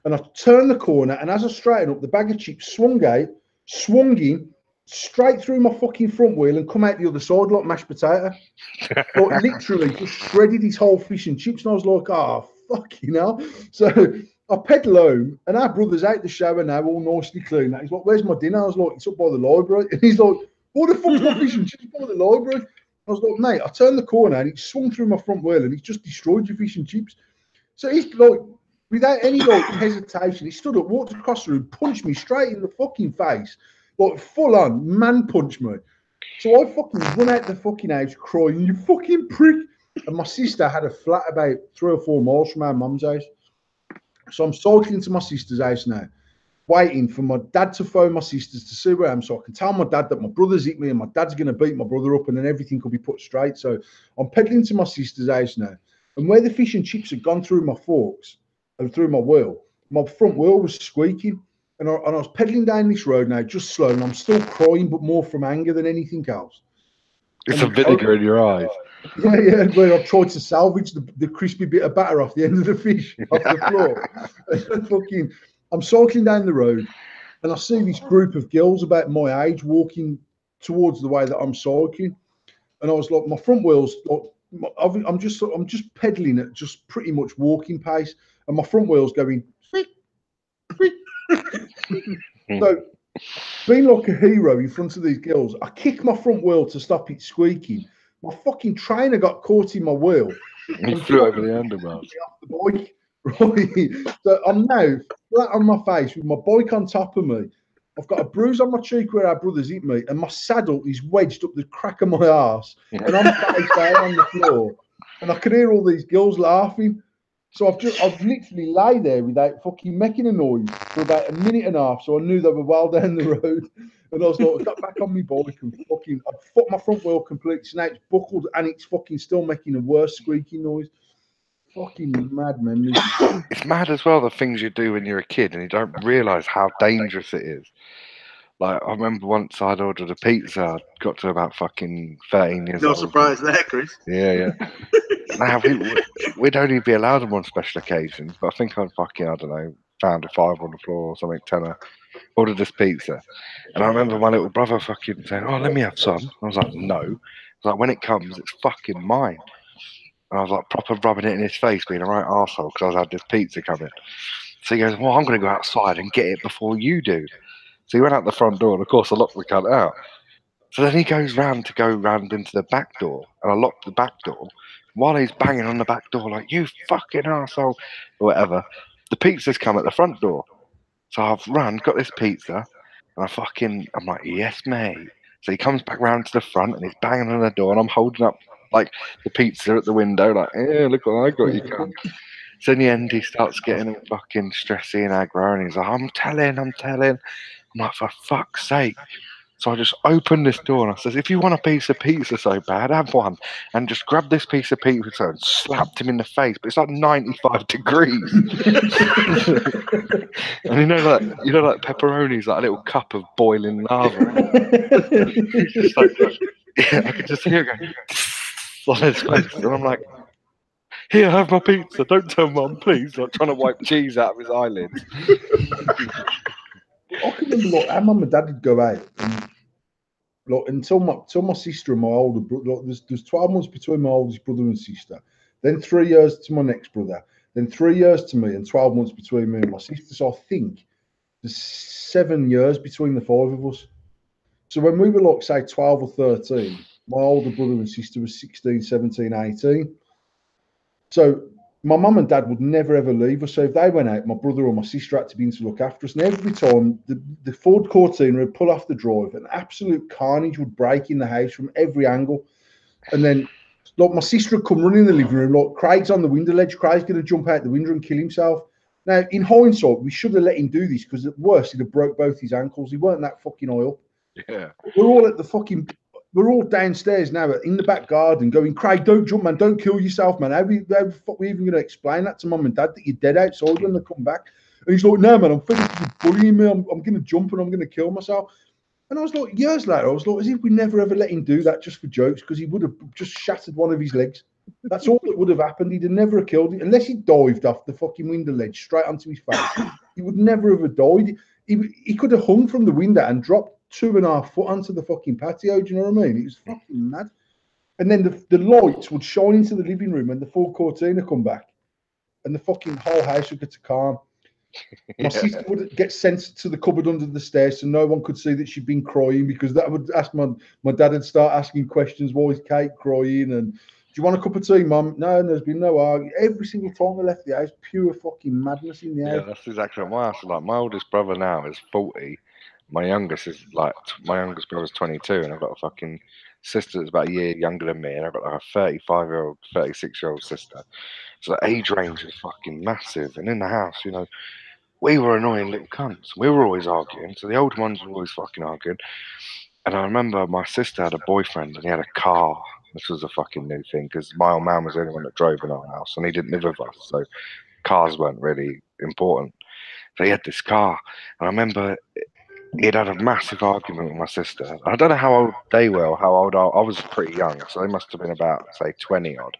And I turn the corner, and as I straighten up, the bag of chips swung in, straight through my fucking front wheel and come out the other side like mashed potato. Like literally just shredded his whole fish and chips. And I was like, oh, fucking hell. So I pedal home, and our brother's out the shower now, all nicely clean. He's like, where's my dinner? I was like, it's up by the library. And he's like, what the fuck's my fish and chips by the library? I was like, mate, I turned the corner, and it swung through my front wheel, and he's just destroyed your fish and chips. So he's like, without any like hesitation, he stood up, walked across the room, punched me straight in the fucking face, like full on man punched me. So I fucking run out the fucking house crying, you fucking prick. And my sister had a flat about 3 or 4 miles from our mum's house. So I'm cycling to my sister's house now, waiting for my dad to phone my sisters to see where I am so I can tell my dad that my brother's hit me and my dad's going to beat my brother up and then everything could be put straight. So I'm pedaling to my sister's house now. And where the fish and chips had gone through my forks and through my wheel, my front wheel was squeaking. And I was pedaling down this road now, just slow, and I'm still crying, but more from anger than anything else. It's a vinegar in your eyes. Yeah, where I tried to salvage the crispy bit of batter off the end of the fish, off the floor. I'm cycling down the road, and I see this group of girls about my age walking towards the way that I'm cycling. And I was like, my front wheels, like, I'm just pedaling at just pretty much walking pace, and my front wheels going. So, being like a hero in front of these girls, I kicked my front wheel to stop it squeaking. My fucking trainer got caught in my wheel. And flew over the handlebars. Off the bike. Right. So I'm now flat on my face with my bike on top of me. I've got a bruise on my cheek where our brother's hit me, and my saddle is wedged up the crack of my arse, and I'm face down on the floor, and I can hear all these girls laughing. So I've literally lay there without fucking making a noise for about a minute and a half. So I knew they were well down the road. And I was like, I got back on my bike and fucking, I fucked my front wheel completely. So now it's buckled and it's fucking still making a worse squeaking noise. Fucking mad memories. It's mad as well, the things you do when you're a kid and you don't realise how dangerous it is. Like, I remember once I'd ordered a pizza, I got to about fucking 13 years No old. surprise there, Chris. Yeah. Now, we'd only be allowed them on special occasions, but I think I'd fucking, I don't know, found a five on the floor or something, tenner, ordered this pizza. And I remember my little brother fucking saying, oh, let me have some. I was like, no. I was like, when it comes, it's fucking mine. And I was like, proper rubbing it in his face, being a right arsehole, because I had this pizza coming. So he goes, well, I'm going to go outside and get it before you do. So he went out the front door, and of course I locked the cunt out. So then he goes round into the back door, and I locked the back door. While he's banging on the back door like, you fucking arsehole, or whatever, the pizza's come at the front door. So I've got this pizza, and I'm like, yes, mate. So he comes back round to the front, and he's banging on the door, and I'm holding up, like, the pizza at the window, like, yeah, look what I got, you cunt. So in the end, he starts getting fucking stressy and aggro, and he's like, I'm telling. I'm like, for fuck's sake. So I just opened this door and I says, if you want a piece of pizza so bad, have one. And just grabbed this piece of pizza and slapped him in the face. But it's like 95 degrees. And you know like pepperoni's like a little cup of boiling lava. He's just like, yeah, I could just hear it going on his face. And I'm like, here, have my pizza. Don't tell Mum, please. Like trying to wipe cheese out of his eyelids. I can remember, like, our mum and dad would go out, and, like, until my sister and my older brother, like, there's 12 months between my oldest brother and sister, then 3 years to my next brother, then 3 years to me, and 12 months between me and my sister. So I think there's 7 years between the 5 of us. So when we were, like, say 12 or 13, my older brother and sister was 16, 17, 18. So my mum and dad would never ever leave us. So if they went out, my brother or my sister had to be in to look after us. And every time the Ford Cortina would pull off the drive, an absolute carnage would break in the house from every angle. And then, like, my sister would come running in the living room, like, Craig's on the window ledge, Craig's going to jump out the window and kill himself. Now, in hindsight, we should have let him do this, because at worst, he'd have broke both his ankles. He weren't that fucking high up. Yeah. We're all downstairs now in the back garden going, Craig, don't jump, man. Don't kill yourself, man. How the fuck we even going to explain that to mum and dad that you're dead outside when they come back? And he's like, no, man, I'm finished with you bullying me. I'm going to jump and I'm going to kill myself. And I was like, years later, I was like, as if we never ever let him do that just for jokes, because he would have just shattered one of his legs. That's all that would have happened. He'd have never killed him unless he dived off the fucking window ledge straight onto his face. He would never have died. He could have hung from the window and dropped 2.5 foot onto the fucking patio. Do you know what I mean? It was fucking mad. And then the lights would shine into the living room and the full Cortina come back, and the fucking whole house would get to calm. My sister would get sent to the cupboard under the stairs so no one could see that she'd been crying, because that would ask my dad would start asking questions. Why is Kate crying? And do you want a cup of tea, Mum? No, there's been no argument. Every single time we left the house, pure fucking madness in the house. Yeah, that's exactly what my house is like. My oldest brother now is 40. My youngest brother's 22, and I've got a fucking sister that's about a year younger than me, and I've got like a 35-year-old, 36-year-old sister. So the age range is fucking massive. And in the house, we were annoying little cunts. We were always arguing. So the old ones were always fucking arguing. And I remember my sister had a boyfriend, and he had a car. This was a fucking new thing, because my old man was the only one that drove in our house, and he didn't live with us, so cars weren't really important. So he had this car, and I remember he'd had a massive argument with my sister. I don't know how old they were, or how old I was. Pretty young, so they must have been about, say, 20 odd.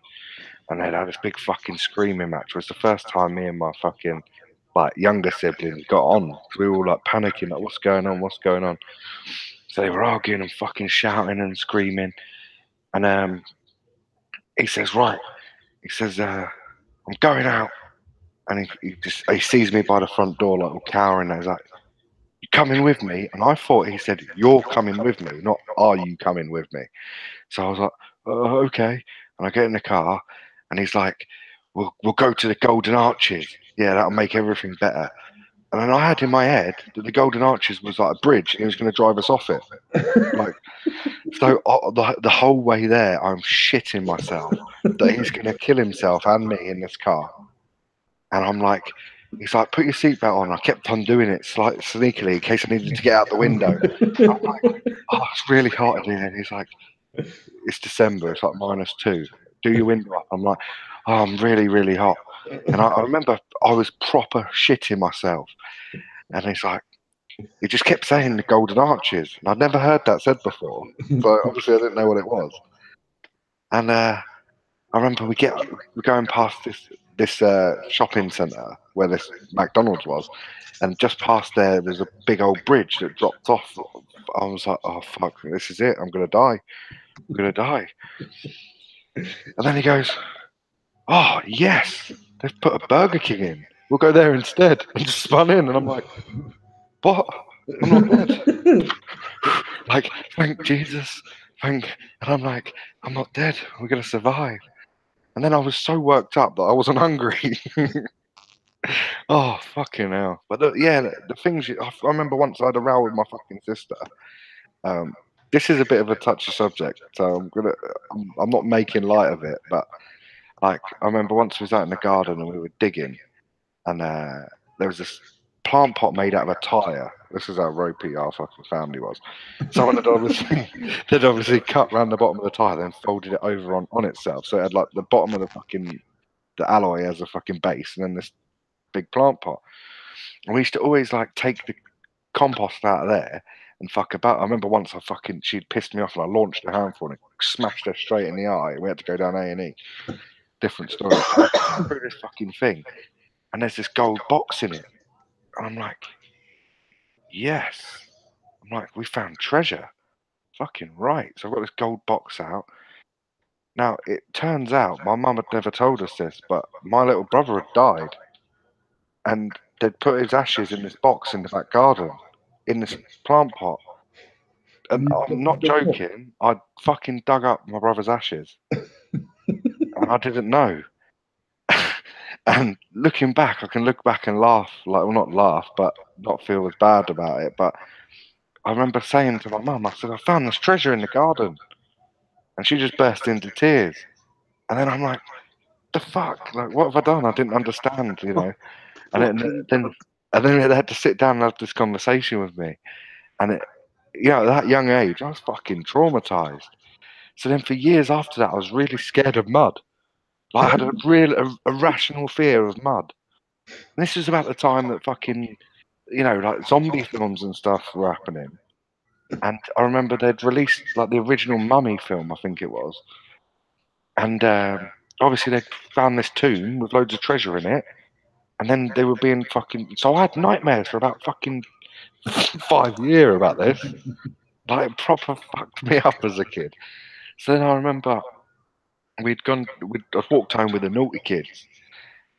And they'd had this big fucking screaming match. It was the first time me and my fucking younger siblings got on. So we were all like panicking, like, what's going on? What's going on? So they were arguing and fucking shouting and screaming. And he says, right. He says, I'm going out. And he sees me by the front door, like all cowering. And he's like, you coming with me? And I thought he said, you're coming with me, not are you coming with me? So I was like, okay. And I get in the car, and he's like, we'll go to the Golden Arches. Yeah, that'll make everything better. And then I had in my head that the Golden Arches was like a bridge, and he was going to drive us off it. So the whole way there, I'm shitting myself that he's going to kill himself and me in this car. And I'm like, he's like, put your seatbelt on. I kept on doing it sneakily in case I needed to get out the window. I'm like, oh, it's really hot in here. And he's like, it's December. It's like -2. Do your window up. I'm like, oh, I'm really, really hot. And I remember I was proper shitting myself. And he's like, he just kept saying the Golden Arches. And I'd never heard that said before. So obviously I didn't know what it was. And I remember we're going past this shopping centre where this McDonald's was, and just past there was a big old bridge that dropped off. I was like, oh fuck, this is it, I'm gonna die. And then he goes, oh yes, they've put a Burger King in, we'll go there instead, and just spun in. And I'm like, what? I'm not dead. Like, thank Jesus, and I'm like, I'm not dead, we're gonna survive. And then I was so worked up that I wasn't hungry. Oh, fucking hell. But the things, I remember once I had a row with my fucking sister. This is a bit of a touchy subject, so I'm not making light of it, but I remember once we was out in the garden and we were digging, and there was this plant pot made out of a tyre. This is how ropey our fucking family was. Someone had obviously cut around the bottom of the tyre, then folded it over on itself. So it had like the bottom of the alloy as a fucking base, and then this big plant pot. And we used to always take the compost out of there and fuck about. I remember once she'd pissed me off, and I launched a handful and smashed her straight in the eye. We had to go down A&E. Different story. Through this fucking thing, and there's this gold box in it. And I'm like, yes. I'm like, we found treasure. Fucking right. So I've got this gold box out. Now, it turns out my mum had never told us this, but my little brother had died. And they'd put his ashes in this box in the back garden, in this plant pot. And I'm not joking, I fucking dug up my brother's ashes. And I didn't know. And looking back, I can look back and laugh, well, not laugh, but not feel as bad about it. But I remember saying to my mum, I said, I found this treasure in the garden. And she just burst into tears. And then I'm like, the fuck? Like, what have I done? I didn't understand, And then they had to sit down and have this conversation with me. And you know, at that young age, I was fucking traumatized. So then for years after that, I was really scared of mud. Like, I had a real irrational fear of mud. And this was about the time that fucking, you know, like zombie films and stuff were happening. And I remember they'd released like the original Mummy film, I think it was. And obviously they found this tomb with loads of treasure in it. And then they were being fucking. So I had nightmares for about fucking 5 years about this. Like, it proper fucked me up as a kid. So then I remember I'd walked home with the naughty kids.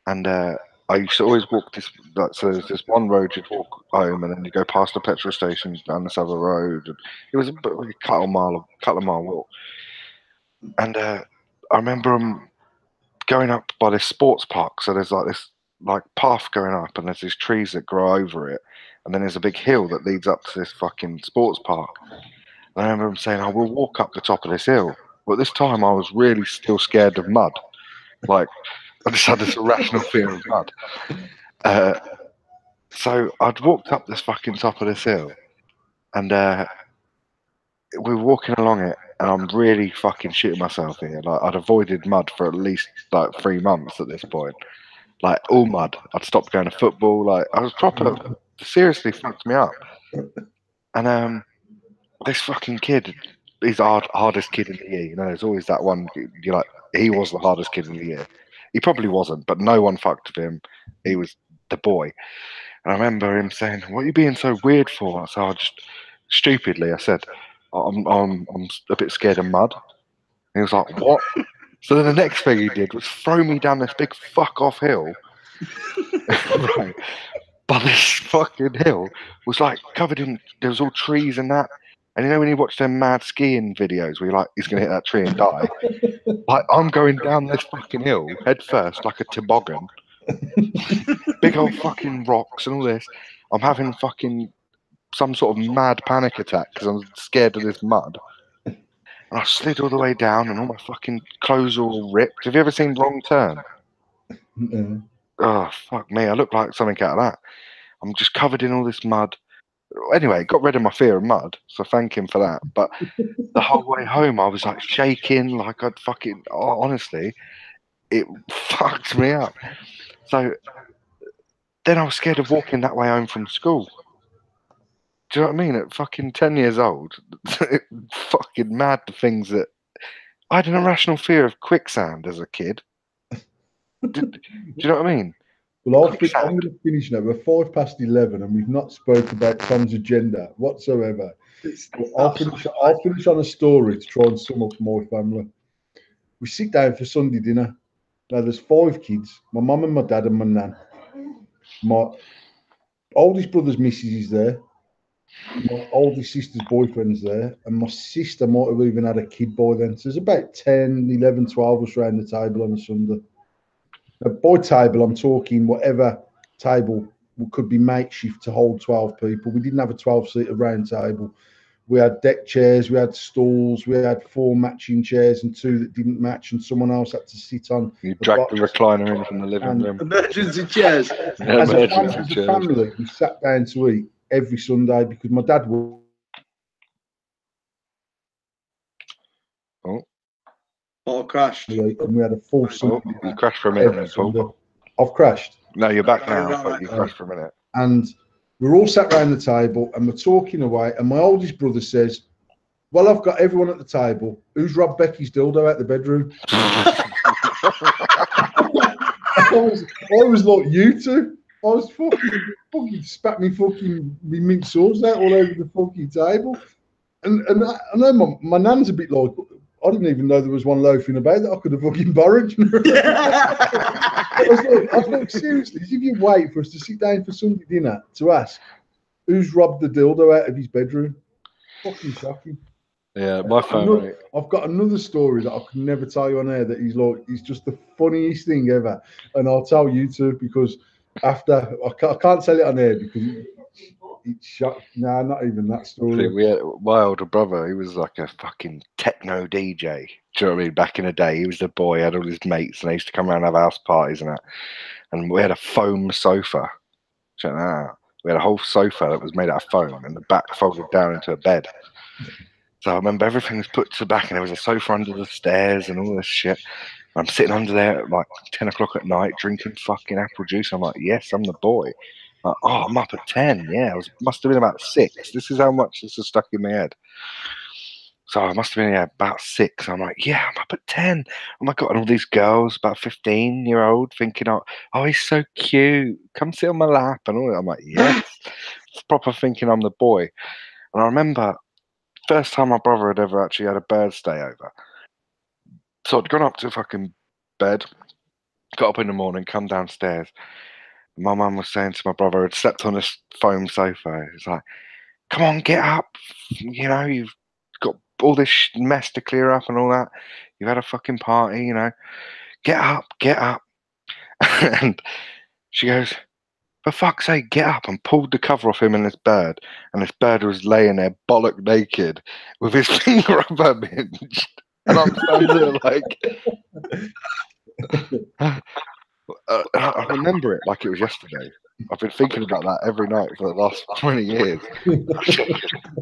And I used to always walk this. Like, so there's this one road you'd walk home, and then you go past the petrol station down this other road. And it was like a couple of mile walk. And I remember going up by this sports park. So there's like this like path going up, and there's these trees that grow over it, and then there's a big hill that leads up to this fucking sports park. And I remember him saying, "I will walk up the top of this hill." But this time, I was really still scared of mud. Like, I just had this irrational fear of mud. So I'd walked up this fucking top of this hill, and we were walking along it, and I'm really fucking shitting myself here. Like, I'd avoided mud for at least like 3 months at this point. Like, all mud. I'd stopped going to football. Like, I was proper seriously fucked me up. And this fucking kid, he's the hardest kid in the year. You know, there's always that one. You're like, he was the hardest kid in the year. He probably wasn't, but no one fucked with him. He was the boy. And I remember him saying, "What are you being so weird for?" So I just stupidly I said, I'm a bit scared of mud." And he was like, "What?" So then the next thing he did was throw me down this big fuck off hill. Right. But this fucking hill was like covered in, there was all trees and that. And you know when you watch them mad skiing videos where you're like, he's gonna hit that tree and die. Like, I'm going down this fucking hill head first like a toboggan. Big old fucking rocks and all this. I'm having fucking some sort of mad panic attack because I'm scared of this mud. And I slid all the way down, and all my fucking clothes are all ripped. Have you ever seen Wrong Turn? No. Oh, fuck me. I look like something out of that. I'm just covered in all this mud. Anyway, got rid of my fear of mud, so thank him for that. But the whole way home, I was like shaking, like I'd fucking. Oh, honestly, it fucked me up. So then I was scared of walking that way home from school. Do you know what I mean? At fucking 10 years old, fucking mad the things that I had an irrational fear of quicksand as a kid. Do you know what I mean? Well, I'm going to finish now. We're 11, and we've not spoke about Tom's agenda whatsoever. I'll finish on a story to try and sum up my family. We sit down for Sunday dinner. Now, there's 5 kids. My mum and my dad and my nan. My oldest brother's missus is there. My oldest sister's boyfriend's there. And my sister might have even had a kid by then. So there's about 10, 11, 12 of us around the table on a Sunday. Now, by table, I'm talking whatever table could be makeshift to hold 12 people. We didn't have a 12-seater round table. We had deck chairs, we had stools, we had 4 matching chairs and 2 that didn't match, and someone else had to sit on. You dragged the recliner in from the living room. Emergency chairs. Yeah, As emergency a chairs. family, we sat down to eat every Sunday because my dad would. Oh, crashed. And we had a full Sunday. Oh, you crashed for a minute, Paul. I've crashed. No, you're back now, Right. but you crashed for a minute. And we're all sat around the table and we're talking away. And my oldest brother says, "Well, I've got everyone at the table. Who's robbed Becky's dildo out the bedroom?" I was like, "You two?" I was fucking spat me mint sauce out all over the fucking table. And I know my nan's a bit like, I didn't even know there was one loafing about that I could have fucking borrowed. I was like, seriously, as if you wait for us to sit down for Sunday dinner to ask who's robbed the dildo out of his bedroom. Fucking shocking. Yeah, my family. I've got another story that I can never tell you on air that he's just the funniest thing ever. And I'll tell you too, because after, I can't tell it on air because it's shocked. Nah, not even that story. See, my older brother, he was like a fucking techno DJ. Do you know what I mean? Back in the day, he was the boy, had all his mates, and they used to come around and have house parties and that. And we had a foam sofa. Check that out. We had a whole sofa that was made out of foam, and the back folded down into a bed. So I remember everything was put to the back, and there was a sofa under the stairs and all this shit. I'm sitting under there at like 10 o'clock at night drinking fucking apple juice. I'm like, yes, I'm the boy. Like, oh, I'm up at 10. Yeah, must have been about 6. This is how much this is stuck in my head. So I must have been about 6. I'm like, yeah, I'm up at 10. Oh my God. And all these girls, about 15-year-old, thinking, oh, he's so cute. Come sit on my lap. And all that. I'm like, yes. Proper thinking I'm the boy. And I remember first time my brother had ever actually had a bird stay over. So I'd gone up to fucking bed, got up in the morning, come downstairs. My mum was saying to my brother, had slept on this foam sofa. It's like, come on, get up. You know, you've got all this mess to clear up and all that. You've had a fucking party, you know. Get up, get up. And she goes, for fuck's sake, get up, and pulled the cover off him and this bird. And this bird was laying there bollock naked with his finger up unhinged. And I'm standing there like, I remember it like it was yesterday. I've been thinking about that every night for the last 20 years.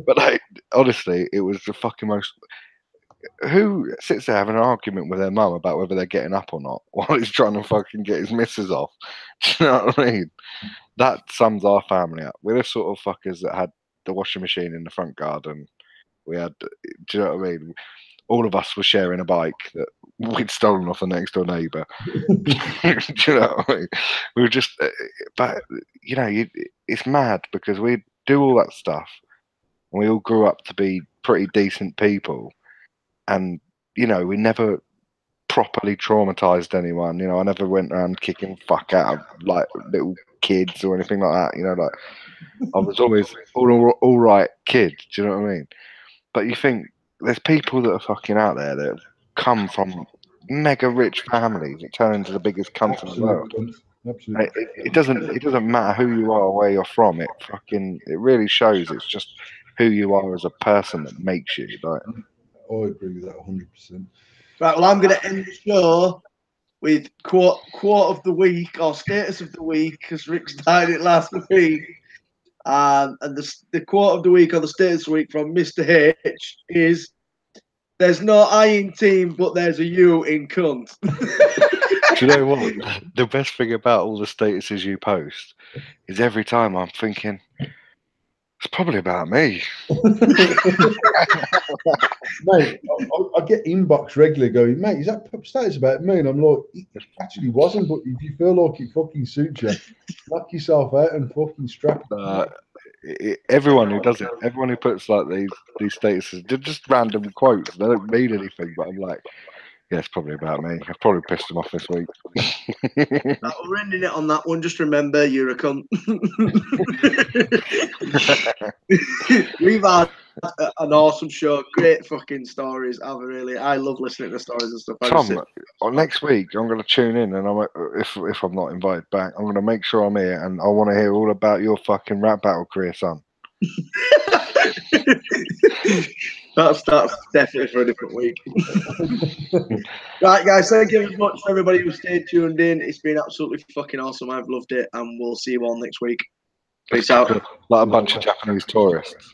But honestly, it was the fucking most. Who sits there having an argument with their mum about whether they're getting up or not while he's trying to fucking get his missus off? Do you know what I mean? That sums our family up. We're the sort of fuckers that had the washing machine in the front garden. We had, do you know what I mean? All of us were sharing a bike that we'd stolen off the next door neighbour. Do you know what I mean? We were just, but you know, it's mad because we do all that stuff, and we all grew up to be pretty decent people, and you know, we never properly traumatized anyone. You know, I never went around kicking fuck out of like little kids or anything like that. You know, like I was always all right kid. Do you know what I mean? But you think there's people that are fucking out there that have come from mega rich families that turn into the biggest cunts in the world. Absolutely. It doesn't matter who you are or where you're from. It really shows. It's just who you are as a person that makes you. Like, I agree with that 100%. Right, well, I'm going to end the show with quote of the week or status of the week, because Rick started it last week. And the quote of the week or the status of the week from Mr. H is, there's no I in team, but there's a U in cunt. do you know what? The best thing about all the statuses you post is every time I'm thinking, it's probably about me. Mate, I get inbox regularly going, mate, is that status about me? And I'm like, it actually wasn't, but if you feel like it fucking suits you, knock yourself out and fucking strap Everyone who does it, everyone who puts like these statuses, they're just random quotes. They don't mean anything, but I'm like, yeah, it's probably about me. I've probably pissed them off this week. We're ending it on that one. Just remember, you're a cunt. We've had an awesome show. Great fucking stories. I love listening to stories and stuff. Tom, next week I'm going to tune in, and if I'm not invited back, I'm going to make sure I'm here, and I want to hear all about your fucking rap battle career, son. That's definitely for a different week. Right, guys, thank you very much for everybody who stayed tuned in. It's been absolutely fucking awesome. I've loved it, and we'll see you all next week. Peace out. Like a bunch of Japanese tourists.